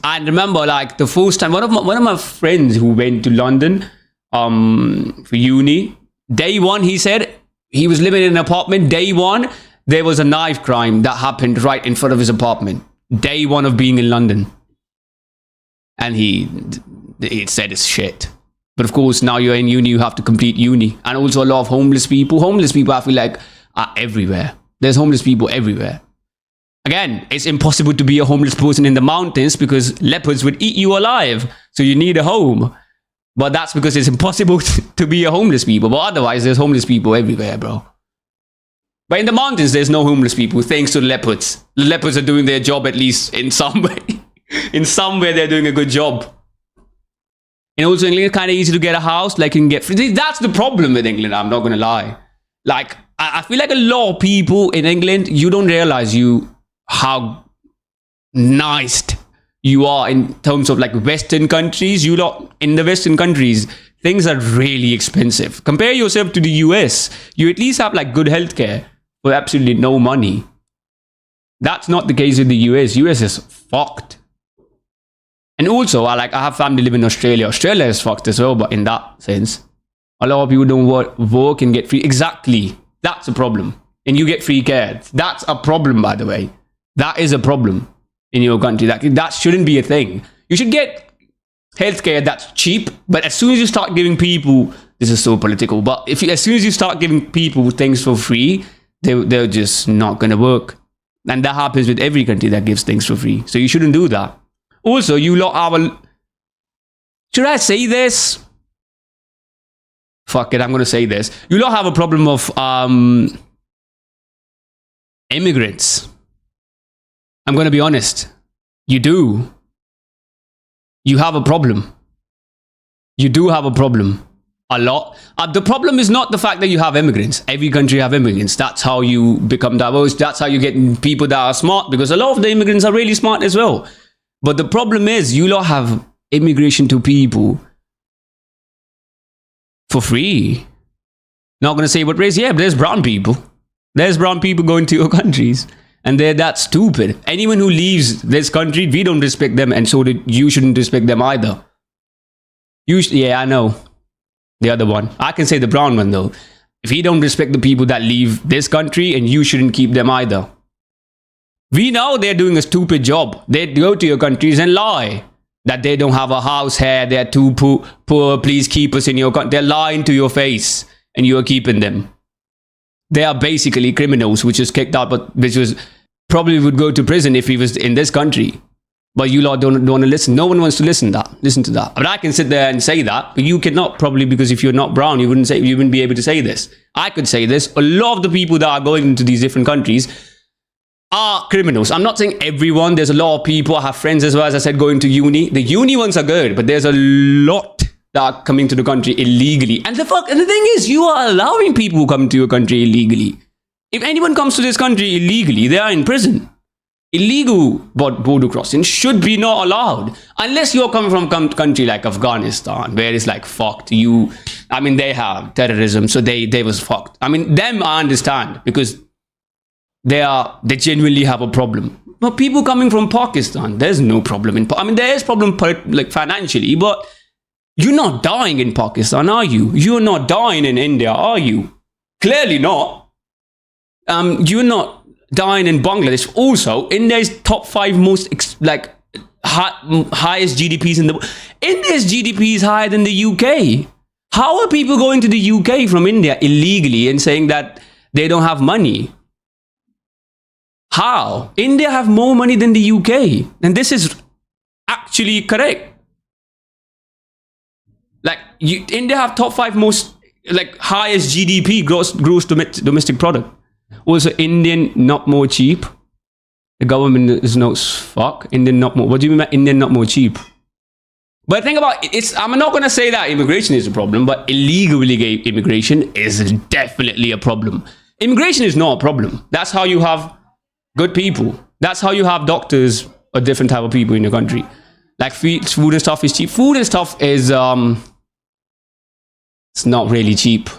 I remember like the first time, one of my friends who went to London for uni, day one, he said he was living in an apartment. Day one, there was a knife crime that happened right in front of his apartment. Day one of being in London. And he said it's shit. But of course, now you're in uni, you have to complete uni. And also a lot of homeless people. Homeless people, I feel like, are everywhere. There's homeless people everywhere. Again, it's impossible to be a homeless person in the mountains because leopards would eat you alive. So you need a home. But that's because it's impossible to be a homeless people. But otherwise, there's homeless people everywhere, bro. But in the mountains, there's no homeless people, thanks to the leopards. The leopards are doing their job, at least in some way. In some way, they're doing a good job. And also, England is kind of easy to get a house. Like, you can get free. That's the problem with England, I'm not going to lie. Like, I feel like a lot of people in England, you don't realize how nice you are in terms of like Western countries. You lot in the Western countries, things are really expensive. Compare yourself to the US. You at least have like good healthcare for absolutely no money. That's not the case with the US. US is fucked. And also, I have family live in Australia. Australia is fucked as well, but in that sense, a lot of people don't work and get free. Exactly. That's a problem. And you get free care. That's a problem, by the way. That is a problem in your country. That shouldn't be a thing. You should get healthcare that's cheap, but as soon as you start giving people, this is so political, but as soon as you start giving people things for free, they're just not going to work. And that happens with every country that gives things for free. So you shouldn't do that. Also, you lot have should I say this? Fuck it, I'm going to say this. You lot have a problem of immigrants. I'm going to be honest. You do. You have a problem. You do have a problem. A lot. The problem is not the fact that you have immigrants. Every country have immigrants. That's how you become diverse. That's how you get people that are smart, because a lot of the immigrants are really smart as well. But the problem is, you lot have immigration to people for free. Not going to say what race. Yeah, but there's brown people. There's brown people going to your countries. And they're that stupid. Anyone who leaves this country, we don't respect them. And so you shouldn't respect them either. Yeah, I know. The other one. I can say the brown one though. If we don't respect the people that leave this country, and you shouldn't keep them either. We know they're doing a stupid job. They go to your countries and lie that they don't have a house here, they're too poor, please keep us in your country. They're lying to your face, and you are keeping them. They are basically criminals, which is kicked out, but which was probably would go to prison if he was in this country. But you lot don't want to listen. No one wants to listen to that. But I can sit there and say that, but you cannot, probably, because if you're not brown, you wouldn't be able to say this. I could say this. A lot of the people that are going into these different countries are criminals. I'm not saying everyone. There's a lot of people. I have friends as well, as I said, going to uni. The uni ones are good, but there's a lot that are coming to the country illegally. And the thing is, you are allowing people who come to your country illegally. If anyone comes to this country illegally, they are in prison. Illegal border crossing should be not allowed. Unless you're coming from a country like Afghanistan, where it's like fucked. They have terrorism, so they was fucked. Them I understand, because they genuinely have a problem. But people coming from Pakistan, there's no problem there is problem like financially, but you're not dying in Pakistan, are you? You're not dying in India, are you? Clearly not. You're not dying in Bangladesh. Also, India's top 5 most highest GDPs in the world. India's GDP is higher than the UK. How are people going to the UK from India illegally and saying that they don't have money? How? India have more money than the UK. And this is actually correct. Like, India have top 5 most, like, highest GDP, gross domestic product. Also, Indian not more cheap. The government is no fuck. Indian not more. What do you mean by Indian not more cheap? But think about it, I'm not going to say that immigration is a problem, but illegal immigration is definitely a problem. Immigration is not a problem. That's how you have good people. That's how you have doctors or different type of people in your country. Like food and stuff is cheap. Food and stuff is it's not really cheap.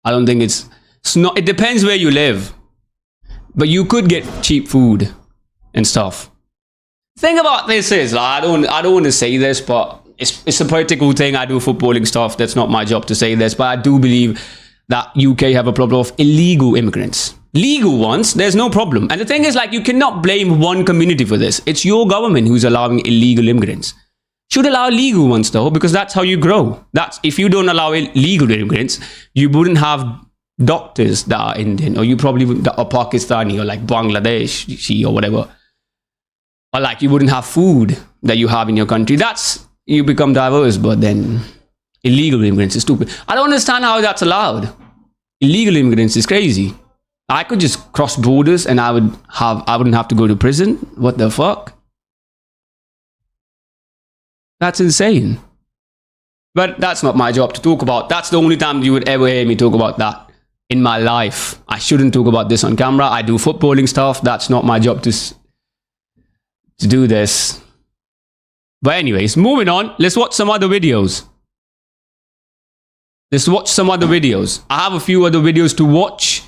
I don't think it's not. It depends where you live, but you could get cheap food and stuff. Thing about this is, like, I don't want to say this, but it's a political thing. I do footballing stuff. That's not my job to say this, but I do believe that UK have a problem of illegal immigrants. Legal ones, there's no problem. And the thing is, like, you cannot blame one community for this. It's your government who's allowing illegal immigrants. Should allow legal ones though, because that's how you grow. If you don't allow illegal immigrants, you wouldn't have doctors that are Indian, or you probably wouldn't, or Pakistani, or like Bangladesh or whatever. Or like you wouldn't have food that you have in your country. You become diverse, but then illegal immigrants is stupid. I don't understand how that's allowed. Illegal immigrants is crazy. I could just cross borders and I wouldn't have to go to prison. What the fuck? That's insane. But that's not my job to talk about. That's the only time you would ever hear me talk about that in my life. I shouldn't talk about this on camera. I do footballing stuff. That's not my job to do this. But anyways, moving on. Let's watch some other videos. I have a few other videos to watch.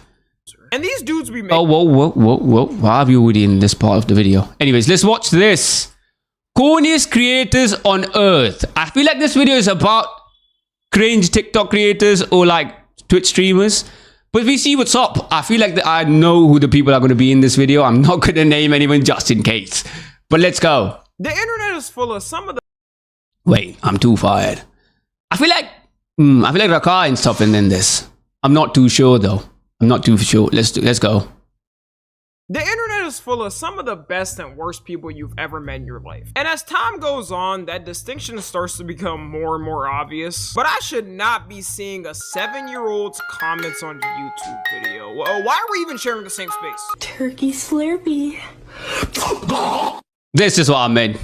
And these dudes be making... Oh, whoa. Why have you already in this part of the video? Anyways, let's watch this. Corniest creators on earth. I feel like this video is about cringe TikTok creators or like Twitch streamers. But we see what's up. I feel like I know who the people are going to be in this video. I'm not going to name anyone just in case. But let's go. The internet is full of some of the... Wait, I'm too fired. I feel like Raka and stuff in this. I'm not too sure though. I'm not too sure. Let's go. The internet is full of some of the best and worst people you've ever met in your life. And as time goes on, that distinction starts to become more and more obvious. But I should not be seeing a 7-year-old's comments on a YouTube video. Why are we even sharing the same space? Turkey Slurpee. This is what I meant.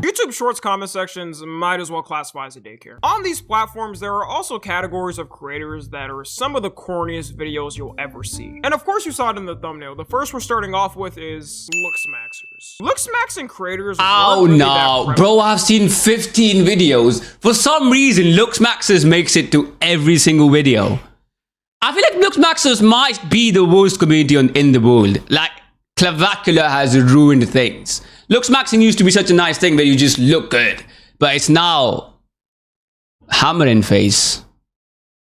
YouTube Shorts comment sections might as well classify as a daycare. On these platforms, there are also categories of creators that are some of the corniest videos you'll ever see. And of course you saw it in the thumbnail. The first we're starting off with is Looksmaxers. Looksmaxing creators... Oh no, bro, I've seen 15 videos. For some reason, Looksmaxers makes it to every single video. I feel like Looksmaxers might be the worst community in the world. Like, Clavicula has ruined things. Looksmaxing used to be such a nice thing where you just look good, but it's now hammering face.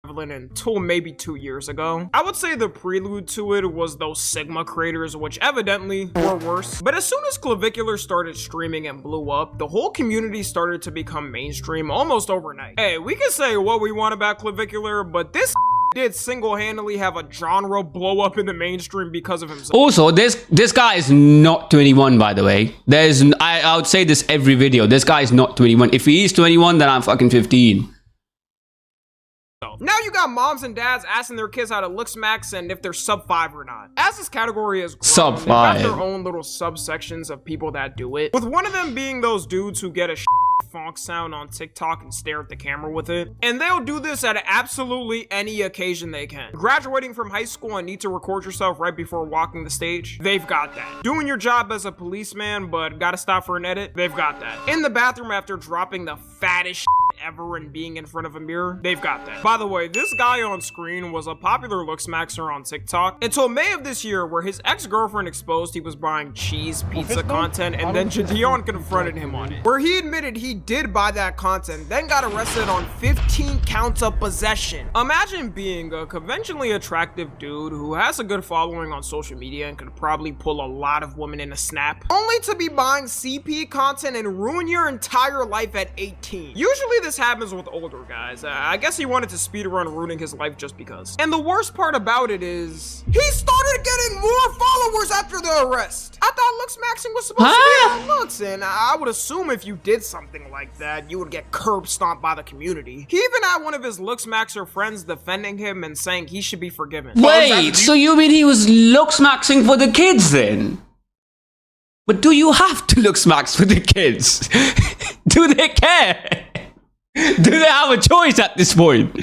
Until maybe 2 years ago. I would say the prelude to it was those Sigma creators, which evidently were worse. But as soon as Clavicular started streaming and blew up, the whole community started to become mainstream almost overnight. Hey, we can say what we want about Clavicular, but this did single-handedly have a genre blow up in the mainstream because of himself. Also, this guy is not 21, by the way. I would say this every video. This guy is not 21. If he is 21, then I'm fucking 15. Now you got moms and dads asking their kids how to Looksmax and if they're sub 5 or not. As this category has grown, sub 5. They've got their own little subsections of people that do it. With one of them being those dudes who get a funk sound on TikTok and stare at the camera with it. And they'll do this at absolutely any occasion they can. Graduating from high school and need to record yourself right before walking the stage? They've got that. Doing your job as a policeman but gotta stop for an edit? They've got that. In the bathroom after dropping the fattest ever and being in front of a mirror, they've got that. By the way, this guy on screen was a popular looksmaxer on TikTok until May of this year, where his ex-girlfriend exposed he was buying cheese pizza content, and then Jadion confronted him on it, where he admitted he did buy that content, then got arrested on 15 counts of possession. Imagine being a conventionally attractive dude who has a good following on social media and could probably pull a lot of women in a snap, only to be buying CP content and ruin your entire life at 18. Usually this happens with older guys. I guess he wanted to speedrun ruining his life just because. And the worst part about it is, he started getting more followers after the arrest. I thought looksmaxing was supposed to be about looks, and I would assume if you did something like that, you would get curb stomped by the community. He even had one of his looksmaxer friends defending him and saying he should be forgiven. Wait, so you mean he was looksmaxing for the kids then? But do you have to looksmax for the kids? Do they care? Do they have a choice at this point?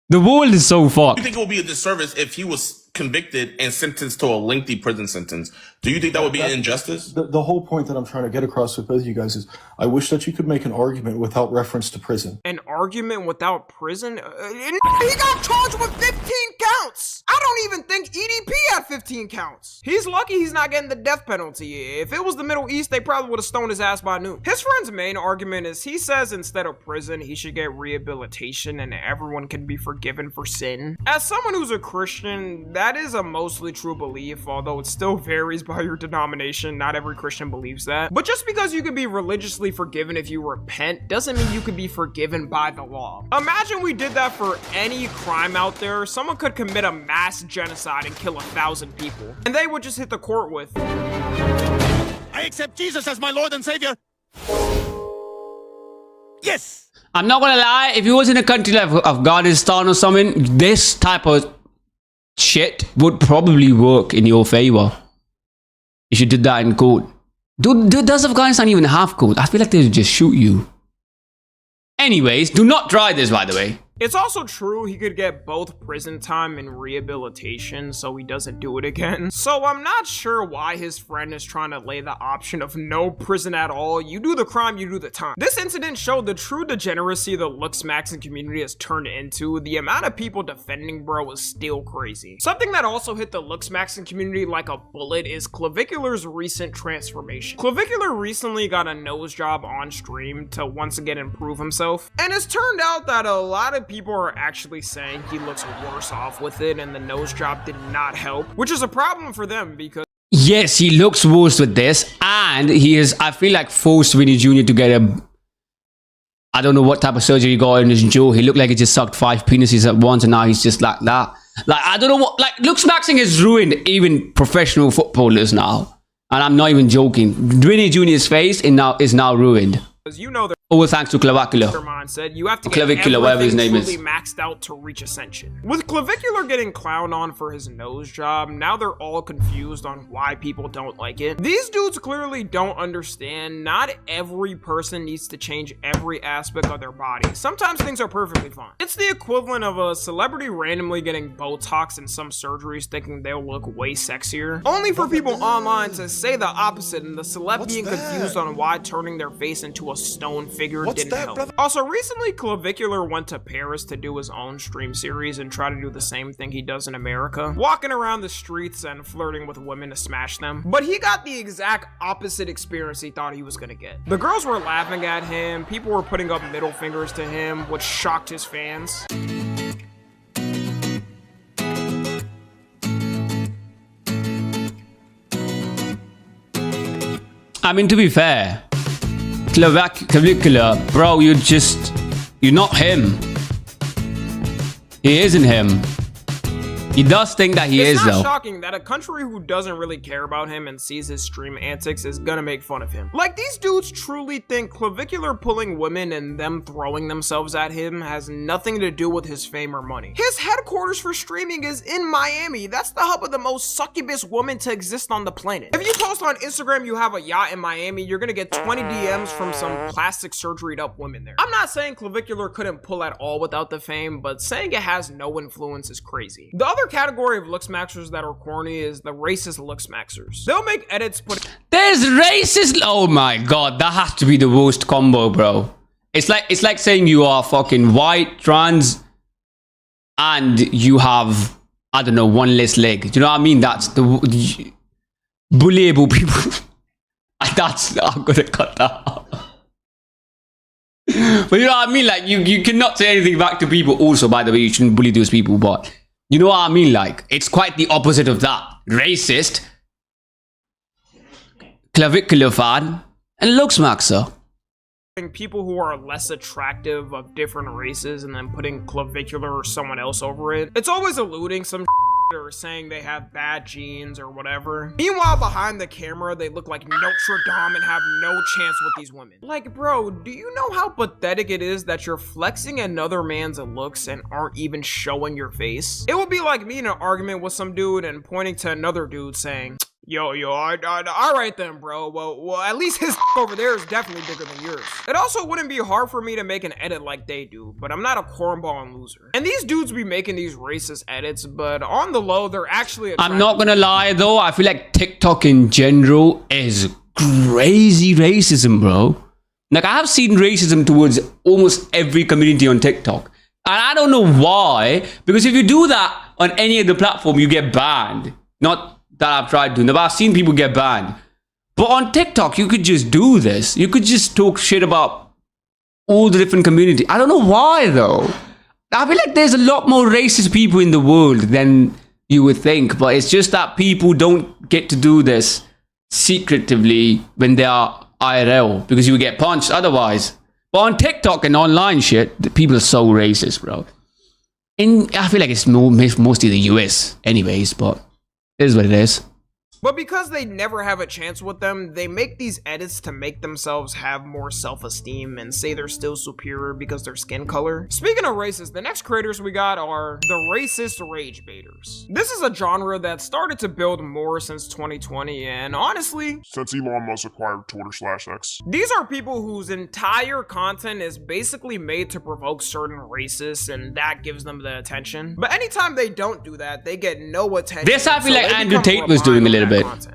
The world is so fucked. Do you think it would be a disservice if he was convicted and sentenced to a lengthy prison sentence? Do you think that would be an injustice? The whole point that I'm trying to get across with both of you guys is I wish that you could make an argument without reference to prison. An argument without prison? He got charged with 15 counts! I don't even think EDP had 15 counts. He's lucky he's not getting the death penalty. If it was the Middle East, they probably would have stoned his ass by noon. His friend's main argument is he says instead of prison, he should get rehabilitation and everyone can be forgiven for sin. As someone who's a Christian, that is a mostly true belief, although it still varies by your denomination. Not every Christian believes that. But just because you can be religiously forgiven if you repent doesn't mean you can be forgiven by the law. Imagine we did that for any crime out there. Someone could commit a mass genocide and kill 1,000 people, and they would just hit the court with, I accept Jesus as my Lord and Savior. Yes! I'm not gonna lie, if you was in a country like Afghanistan or something, this type of shit would probably work in your favor. If you did that in court. Dude, does Afghanistan even have court? I feel like they would just shoot you. Anyways, do not try this, by the way. It's also true he could get both prison time and rehabilitation so he doesn't do it again. So I'm not sure why his friend is trying to lay the option of no prison at all. You do the crime, you do the time. This incident showed the true degeneracy the looksmaxing community has turned into. The amount of people defending bro is still crazy. Something that also hit the looksmaxing community like a bullet is Clavicular's recent transformation. Clavicular recently got a nose job on stream to once again improve himself. And it's turned out that a lot of people are actually saying he looks worse off with it and the nose job did not help, which is a problem for them because yes, he looks worse with this, and he is, I feel like, forced VINI Jr. to get a, I don't know what type of surgery he got in his jaw. He looked like he just sucked 5 penises at once, and now he's just like that. Like, I don't know what, like, looksmaxing has ruined even professional footballers now, and I'm not even joking. VINI Jr.'s face is now ruined. You know, all thanks to Clavicular. Mindset, you have to get Clavicular, whatever his name is, maxed out to reach ascension. With Clavicular getting clowned on for his nose job, now they're all confused on why people don't like it. These dudes clearly don't understand. Not every person needs to change every aspect of their body. Sometimes things are perfectly fine. It's the equivalent of a celebrity randomly getting Botox and some surgeries thinking they'll look way sexier, only for people online to say the opposite and the celeb being confused on why turning their face into a stone figure didn't help. Brother? Also, recently Clavicular went to Paris to do his own stream series and try to do the same thing he does in America, walking around the streets and flirting with women to smash them. But he got the exact opposite experience he thought he was gonna get. The girls were laughing at him, people were putting up middle fingers to him, which shocked his fans. I mean, to be fair, Clavicular, bro, you're not him. He isn't him. He does think that he is, though. It's not shocking that a country who doesn't really care about him and sees his stream antics is gonna make fun of him. Like, these dudes truly think Clavicular pulling women and them throwing themselves at him has nothing to do with his fame or money. His headquarters for streaming is in Miami. That's the hub of the most succubus woman to exist on the planet. If you post on Instagram you have a yacht in Miami, you're gonna get 20 DMs from some plastic surgeried up women there. I'm not saying Clavicular couldn't pull at all without the fame, but saying it has no influence is crazy. The other category of looksmaxers that are corny is the racist looksmaxers. They'll make edits There's racist. Oh my god, that has to be the worst combo, bro. It's like saying you are fucking white, trans, and you have, I don't know, one less leg. Do you know what I mean? That's the bullyable people. That's, I'm gonna cut that out. But you know what I mean? Like, you cannot say anything back to people. Also, by the way, you shouldn't bully those people, but you know what I mean? Like, it's quite the opposite of that. Racist, clavicular fan, and looks maxer. People who are less attractive of different races and then putting clavicular or someone else over it. It's always alluding some or saying they have bad genes or whatever. Meanwhile, behind the camera, they look like Notre Dame and have no chance with these women. Like, bro, do you know how pathetic it is that you're flexing another man's looks and aren't even showing your face? It would be like me in an argument with some dude and pointing to another dude saying, Yo, all right then, bro. Well, at least his over there is definitely bigger than yours. It also wouldn't be hard for me to make an edit like they do, but I'm not a cornball and loser. And these dudes be making these racist edits, but on the low, they're actually attractive. I'm not gonna lie though, I feel like TikTok in general is crazy racism, bro. Like, I have seen racism towards almost every community on TikTok. And I don't know why, because if you do that on any other platform, you get banned. Not that I've tried doing that, but I've seen people get banned. But on TikTok, you could just do this. You could just talk shit about all the different communities. I don't know why, though. I feel like there's a lot more racist people in the world than you would think, but it's just that people don't get to do this secretively when they are IRL, because you would get punched otherwise. But on TikTok and online shit, the people are so racist, bro. I feel like it's mostly the US anyways, but it is what it is. But because they never have a chance with them, they make these edits to make themselves have more self-esteem and say they're still superior because their skin color. Speaking of racist, the next creators we got are the racist rage baiters. This is a genre that started to build more since 2020, and honestly, since Elon Musk acquired Twitter/X. These are people whose entire content is basically made to provoke certain racists, and that gives them the attention. But anytime they don't do that, they get no attention. This I feel like Andrew Tate was doing a little bit.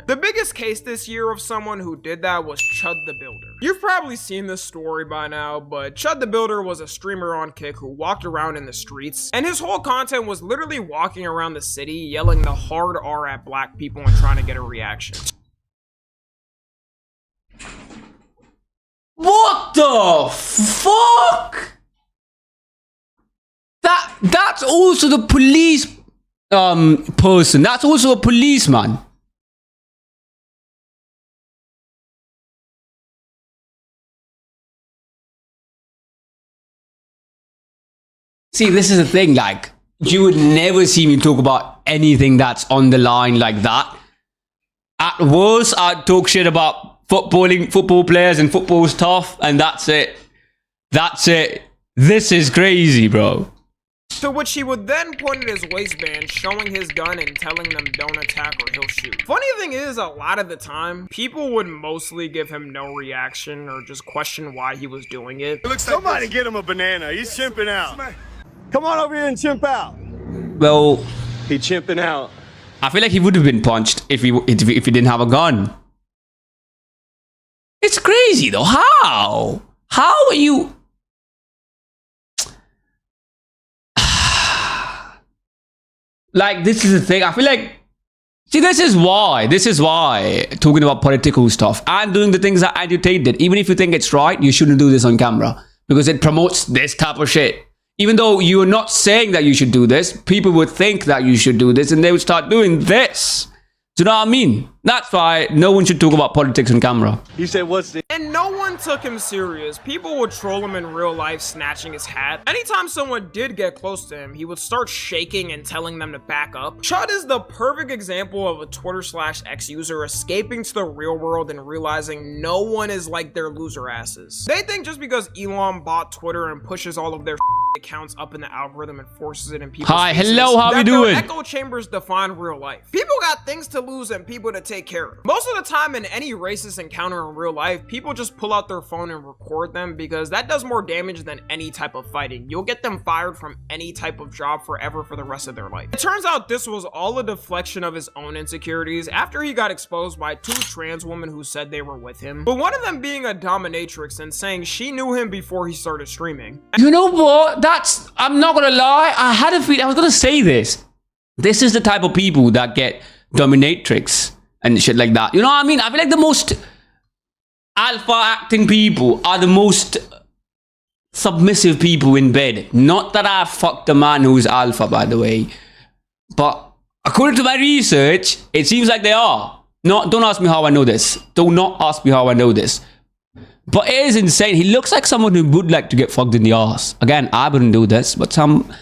The biggest case this year of someone who did that was Chud the Builder. You've probably seen this story by now, but Chud the Builder was a streamer on Kick who walked around in the streets, and his whole content was literally walking around the city yelling the hard R at black people and trying to get a reaction. What the fuck? That's also the police person. That's also a policeman. See, this is the thing, like, you would never see me talk about anything that's on the line like that. At worst, I'd talk shit about football players and football stuff, and that's it. That's it. This is crazy, bro. To which he would then point at his waistband, showing his gun and telling them don't attack or he'll shoot. Funny thing is, a lot of the time, people would mostly give him no reaction or just question why he was doing it. Somebody get him a banana, he's chimping out. Come on over here and chimp out. Well, he chimping out. I feel like he would have been punched if he didn't have a gun. It's crazy though. How? How are you? Like, this is the thing. I feel like, see, this is why talking about political stuff and doing the things that Andrew Tate did, even if you think it's right, you shouldn't do this on camera because it promotes this type of shit. Even though you're not saying that you should do this, people would think that you should do this and they would start doing this. Do you know what I mean? That's why no one should talk about politics on camera. He said, what's the... And no one took him serious. People would troll him in real life, snatching his hat. Anytime someone did get close to him, he would start shaking and telling them to back up. Chud is the perfect example of a Twitter/X user escaping to the real world and realizing no one is like their loser asses. They think just because Elon bought Twitter and pushes all of their accounts up in the algorithm and forces it in people's faces, hello, how we doing? Echo chambers define real life. People got things to lose and people to take take care of. Most of the time in any racist encounter in real life, people just pull out their phone and record them because that does more damage than any type of fighting. You'll get them fired from any type of job forever for the rest of their life. It turns out this was all a deflection of his own insecurities after he got exposed by 2 trans women who said they were with him, but one of them being a dominatrix and saying she knew him before he started streaming. You know what? I'm not gonna lie, I had a feeling I was gonna say this. This is the type of people that get dominatrix and shit like that. You know what I mean? I feel like the most alpha acting people are the most submissive people in bed. Not that I fucked a man who's alpha, by the way, but according to my research, it seems like they are. Don't ask me how I know this. Do not ask me how I know this. But it is insane. He looks like someone who would like to get fucked in the ass. Again, I wouldn't do this, but some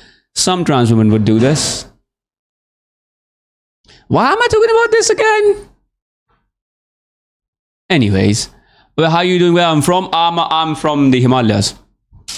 trans women would do this. Why am I talking about this again? Anyways, well, how you doing? Where I'm from? I'm from the Himalayas.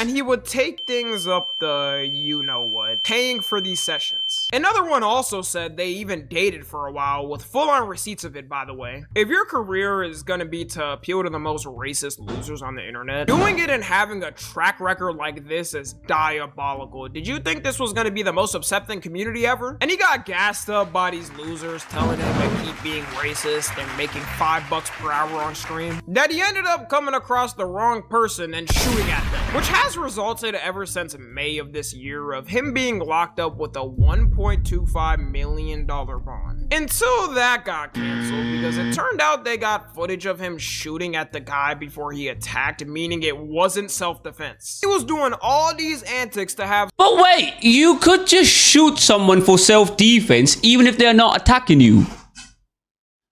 And he would take things up the you-know-what, paying for these sessions. Another one also said they even dated for a while, with full-on receipts of it, by the way. If your career is gonna be to appeal to the most racist losers on the internet, doing it and having a track record like this is diabolical. Did you think this was gonna be the most accepting community ever? And he got gassed up by these losers telling him to keep being racist and making $5 per hour on stream, that he ended up coming across the wrong person and shooting at them, which has resulted ever since May of this year of him being locked up with a $1.25 million bond. Until that got canceled because it turned out they got footage of him shooting at the guy before he attacked, meaning it wasn't self-defense. He was doing all these antics to have— But wait, you could just shoot someone for self-defense even if they're not attacking you.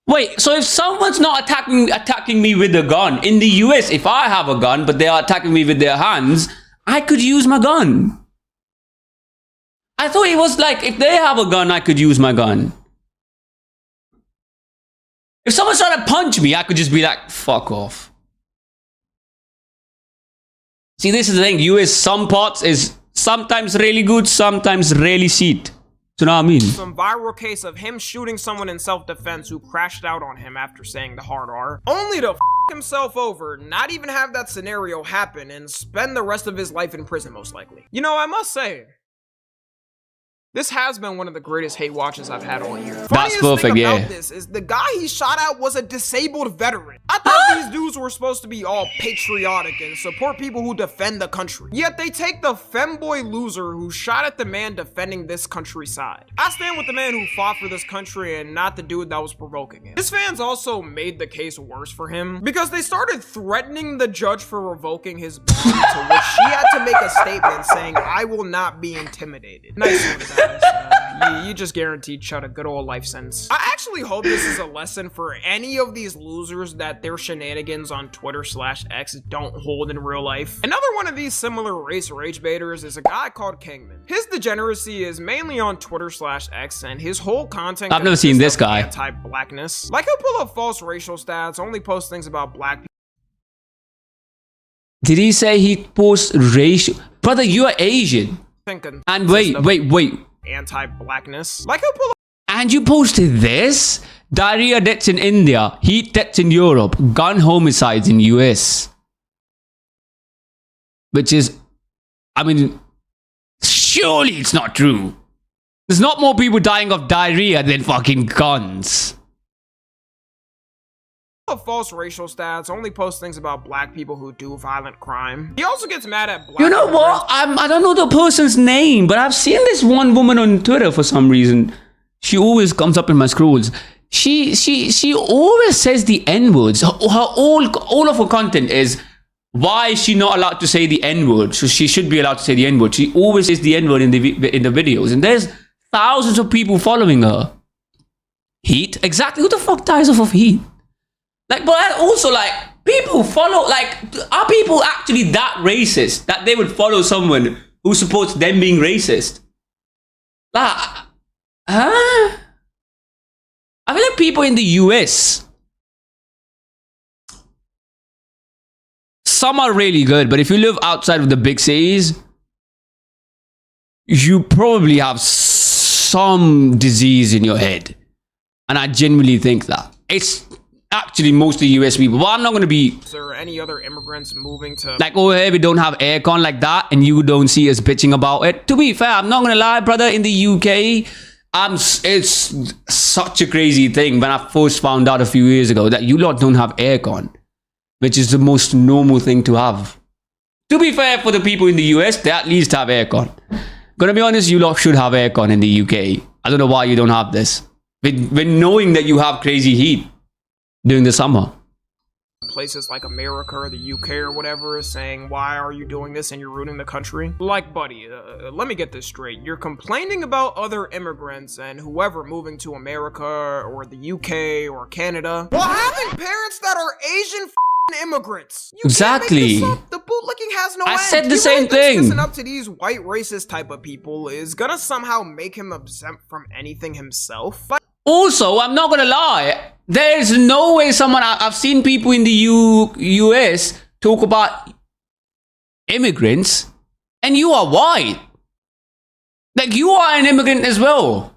Wait, so if someone's not attacking me with a gun, in the US, if I have a gun, but they are attacking me with their hands, I could use my gun. I thought it was like, if they have a gun, I could use my gun. If someone's trying to punch me, I could just be like, fuck off. See, this is the thing, US, some parts is sometimes really good, sometimes really shit. You know what I mean? Some viral case of him shooting someone in self-defense who crashed out on him after saying the hard R, only to himself over, not even have that scenario happen, and spend the rest of his life in prison most likely. You know, I must say, this has been one of the greatest hate watches I've had all year. That's perfect, yeah. About this is the guy he shot at was a disabled veteran. I thought these dudes were supposed to be all patriotic and support people who defend the country. Yet they take the femboy loser who shot at the man defending this country's side. I stand with the man who fought for this country and not the dude that was provoking it. His fans also made the case worse for him because they started threatening the judge for revoking his bond, to which she had to make a statement saying, "I will not be intimidated." Nice one, guys. You just guaranteed Chud a good old life sentence. I actually hope this is a lesson for any of these losers that their shenanigans on Twitter/X don't hold in real life. Another one of these similar race rage baiters is a guy called Kingman. His degeneracy is mainly on Twitter/X, and his whole content— I've never seen this guy. Anti-blackness. Like, he'll pull up false racial stats, only post things about black people. Did he say he posts racial? Brother, you are Asian. And wait. Anti-blackness. Like, he'll pull up— And you posted this? Diarrhea deaths in India, heat deaths in Europe, gun homicides in US. Which is, I mean, surely it's not true. There's not more people dying of diarrhea than fucking guns. False racial stats, only post things about black people who do violent crime. He also gets mad at black— You know what? I don't know the person's name, but I've seen this one woman on Twitter for some reason. She always comes up in my scrolls. She always says the N-words. All of her content is, why is she not allowed to say the N-word? So she should be allowed to say the N-word. She always says the N-word in the videos, and there's thousands of people following her. Heat? Exactly. Who the fuck dies off of heat? Like, but also, like, people follow, like, are people actually that racist that they would follow someone who supports them being racist? Like, huh? I feel like people in the US, some are really good, but if you live outside of the big cities, you probably have some disease in your head. And I genuinely think that. it's actually mostly US people. But I'm not going to be... Is there any other immigrants moving to... Like over here, we don't have aircon like that, and you don't see us bitching about it. To be fair, I'm not going to lie, brother, in the UK... it's such a crazy thing when I first found out a few years ago that you lot don't have aircon, which is the most normal thing to have. To be fair, for the people in the US, they at least have aircon. Gonna be honest, you lot should have aircon in the UK. I don't know why you don't have this. When knowing that you have crazy heat during the summer. Places like America or the UK or whatever is saying, why are you doing this and you're ruining the country? Like, buddy, let me get this straight. You're complaining about other immigrants and whoever moving to America or the UK or Canada while having parents that are Asian immigrants. You exactly. Can't make this up. The bootlicking has no end. I said the same thing. Listen up to these white racist type of people is gonna somehow make him exempt from anything himself. But also, I'm not gonna lie, there's no way someone... I've seen people in the US talk about immigrants, and you are white. Like, you are an immigrant as well.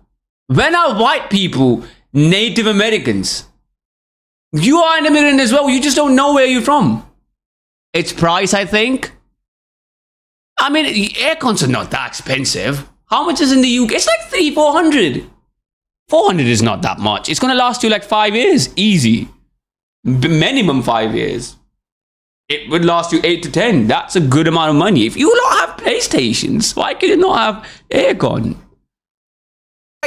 When are white people Native Americans? You are an immigrant as well. You just don't know where you're from. It's price, I think. I mean, aircons are not that expensive. How much is in the UK? It's like $300-400. 400 is not that much. It's gonna last you like 5 years, easy. Minimum 5 years. It would last you 8 to 10. That's a good amount of money. If you don't have PlayStations, why could you not have aircon?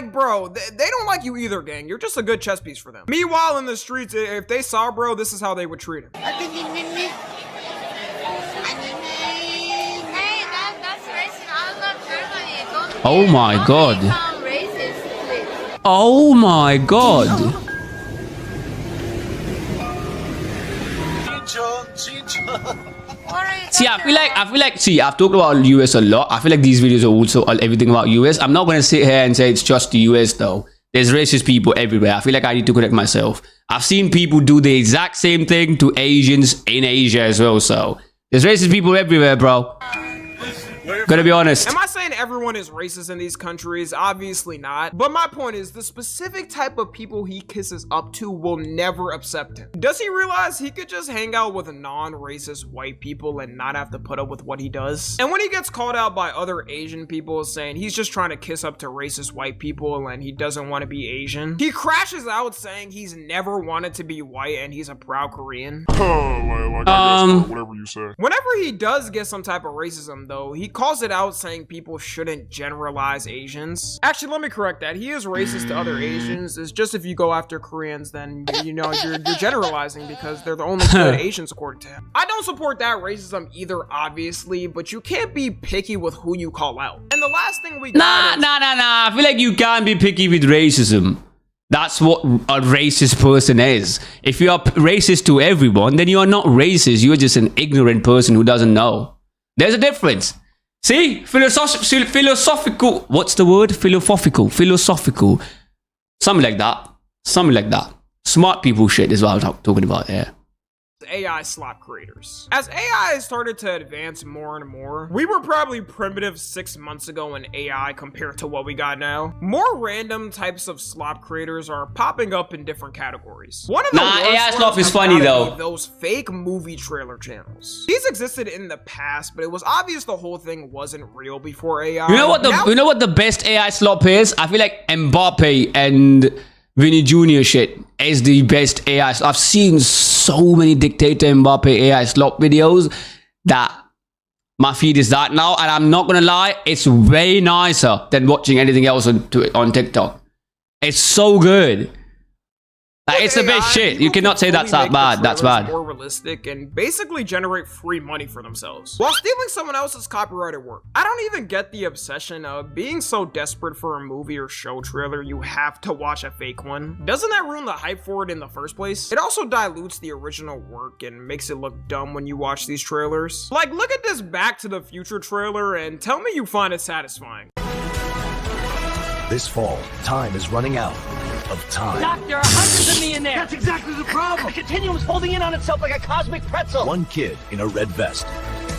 like, bro, they don't like you either, gang. You're just a good chess piece for them. Meanwhile, in the streets, if they saw bro, this is how they would treat him. Oh my god. Oh my god. See, I feel like, see, I've talked about US a lot. I feel like these videos are also everything about US. I'm not going to sit here and say it's just the US though. There's racist people everywhere. I feel like I need to correct myself. I've seen people do the exact same thing to Asians in Asia as well. So there's racist people everywhere, bro. Gotta be honest. Am I saying everyone is racist in these countries? Obviously not. But my point is, the specific type of people he kisses up to will never accept him. Does he realize he could just hang out with non-racist white people and not have to put up with what he does? And when he gets called out by other Asian people saying he's just trying to kiss up to racist white people and he doesn't want to be Asian, he crashes out saying he's never wanted to be white and he's a proud Korean. Whatever you say. Whenever he does get some type of racism though, he calls it out saying people shouldn't generalize Asians. Actually, let me correct that. He is racist to other Asians. It's just if you go after Koreans, then you know you're generalizing because they're the only good Asians according to him. I don't support that racism either, obviously, but you can't be picky with who you call out. And the last thing we got Nah. I feel like you can't be picky with racism. That's what a racist person is. If you are racist to everyone, then you are not racist. You're just an ignorant person who doesn't know. There's a difference. See? Philosophical. What's the word? Philosophical. Something like that. Smart people shit is what I'm talking about here. AI slop creators. As AI started to advance more and more, we were probably primitive 6 months ago in AI compared to what we got now. More random types of slop creators are popping up in different categories. One of the AI slop is funny though. Those fake movie trailer channels. These existed in the past, but it was obvious the whole thing wasn't real before AI. You know what the best AI slop is? I feel like Mbappe and VINI Jr. shit is the best AI. I've seen so many dictator Mbappe AI slop videos that my feed is that now, and I'm not gonna lie, it's way nicer than watching anything else on TikTok. It's so good. Like, it's the best shit. You cannot say that's that bad. That's bad. More realistic and basically generate free money for themselves while stealing someone else's copyrighted work. I don't even get the obsession of being so desperate for a movie or show trailer you have to watch a fake one. Doesn't that ruin the hype for it in the first place? It also dilutes the original work and makes it look dumb when you watch these trailers. Like, look at this Back to the Future trailer and tell me you find it satisfying. This fall, time is running out of time. Doc, there are hundreds of me in there. That's exactly the problem. The continuum is folding in on itself like a cosmic pretzel. One kid in a red vest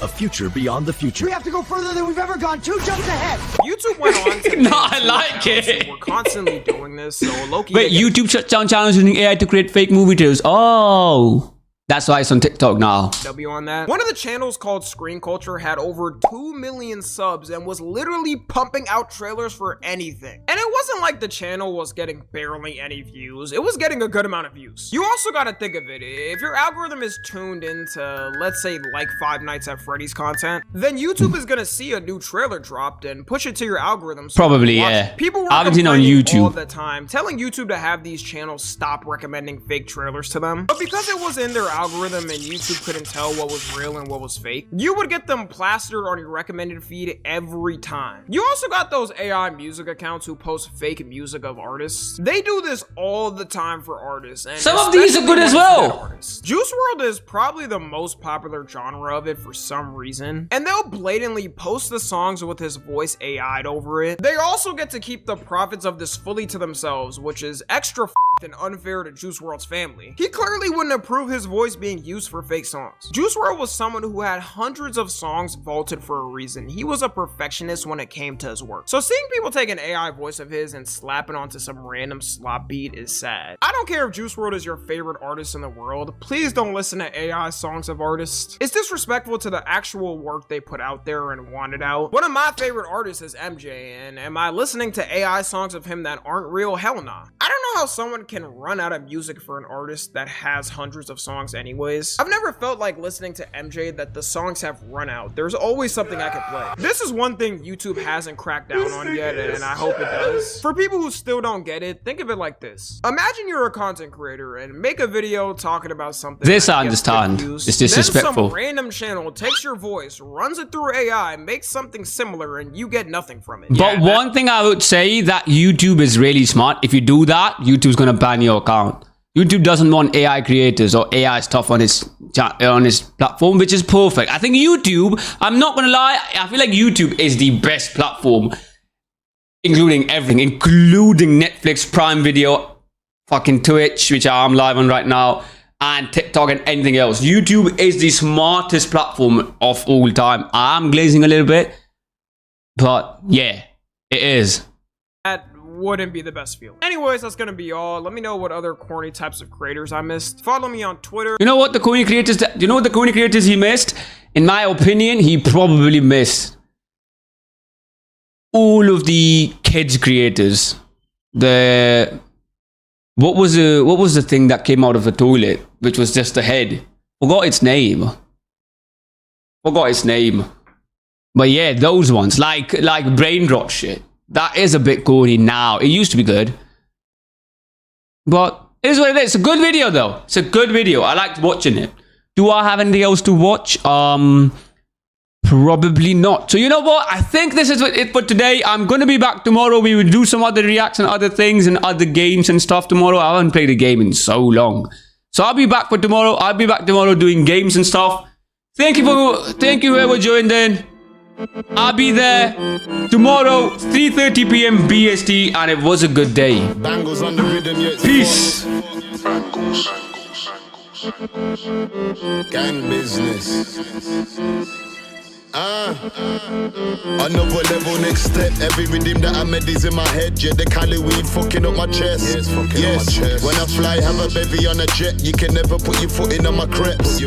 A future beyond the future. We have to go further than we've ever gone. 2 jumps ahead. YouTube went on to No, I like it. We're constantly doing this, so Loki. Wait, YouTube shut down channels using AI to create fake movie trailers. Oh, that's why it's on TikTok now. W on that. One of the channels called Screen Culture had over 2 million subs and was literally pumping out trailers for anything. And it wasn't like the channel was getting barely any views. It was getting a good amount of views. You also gotta think of it. If your algorithm is tuned into, let's say, like Five Nights at Freddy's content, then YouTube is gonna see a new trailer dropped and push it to your algorithm. So Probably, yeah. People were I haven't seen it on complaining YouTube all the time, telling YouTube to have these channels stop recommending fake trailers to them. But because it was in their algorithm and YouTube couldn't tell what was real and what was fake, you would get them plastered on your recommended feed every time. You also got those AI music accounts who post fake music of artists. They do this all the time for artists. And some of these are good as well. Juice WRLD is probably the most popular genre of it for some reason. And they'll blatantly post the songs with his voice AI'd over it. They also get to keep the profits of this fully to themselves, which is extra and unfair to Juice WRLD's family. He clearly wouldn't approve his voice being used for fake songs. Juice WRLD was someone who had hundreds of songs vaulted for a reason. He was a perfectionist when it came to his work. So seeing people take an AI voice of his and slap it onto some random slop beat is sad. I don't care if Juice WRLD is your favorite artist in the world. Please don't listen to AI songs of artists. It's disrespectful to the actual work they put out there and wanted out. One of my favorite artists is MJ, and am I listening to AI songs of him that aren't real? Hell nah. I don't know how someone can run out of music for an artist that has hundreds of songs anyways. I've never felt like listening to MJ that the songs have run out. There's always something I could play. This is one thing YouTube hasn't cracked down on yet, and I hope it does. For people who still don't get it, think of it like this. Imagine you're a content creator and make a video talking about something. This I understand. It's disrespectful. Then some random channel takes your voice, runs it through AI, makes something similar, and you get nothing from it. But one thing I would say that YouTube is really smart. If you do that, YouTube's gonna ban your account. YouTube doesn't want AI creators or AI stuff on his platform, which is perfect. I think YouTube, I'm not gonna lie, I feel like YouTube is the best platform, including everything, including Netflix, Prime Video, fucking Twitch, which I'm live on right now, and TikTok and anything else. YouTube is the smartest platform of all time. I'm glazing a little bit, but yeah, it is. That wouldn't be the best feeling. Anyways, that's gonna be all. Let me know what other corny types of creators I missed. Follow me on Twitter. You know what the corny creators, you know what the corny creators he missed? In my opinion, he probably missed all of the kids creators. What was the thing that came out of the toilet, which was just the head? Forgot its name. But yeah, those ones, like brain rot shit. That is a bit corny now. It used to be good. But it is what it is. It's a good video though. It's a good video. I liked watching it. Do I have anything else to watch? Probably not. So you know what? I think this is it for today. I'm going to be back tomorrow. We will do some other reacts and other things and other games and stuff tomorrow. I haven't played a game in so long. So I'll be back for tomorrow. I'll be back tomorrow doing games and stuff. Thank you whoever joined in. I'll be there tomorrow, 3:30 p.m. BST, and it was a good day. Bangles on the rhythm, yeah, peace. Gang business. Another level, next step. Every rhythm that I made is in my head. Yeah, the Cali weed fucking up my chest. Yes, when I fly, have a bevy on a jet. You can never put your foot in on my crepes.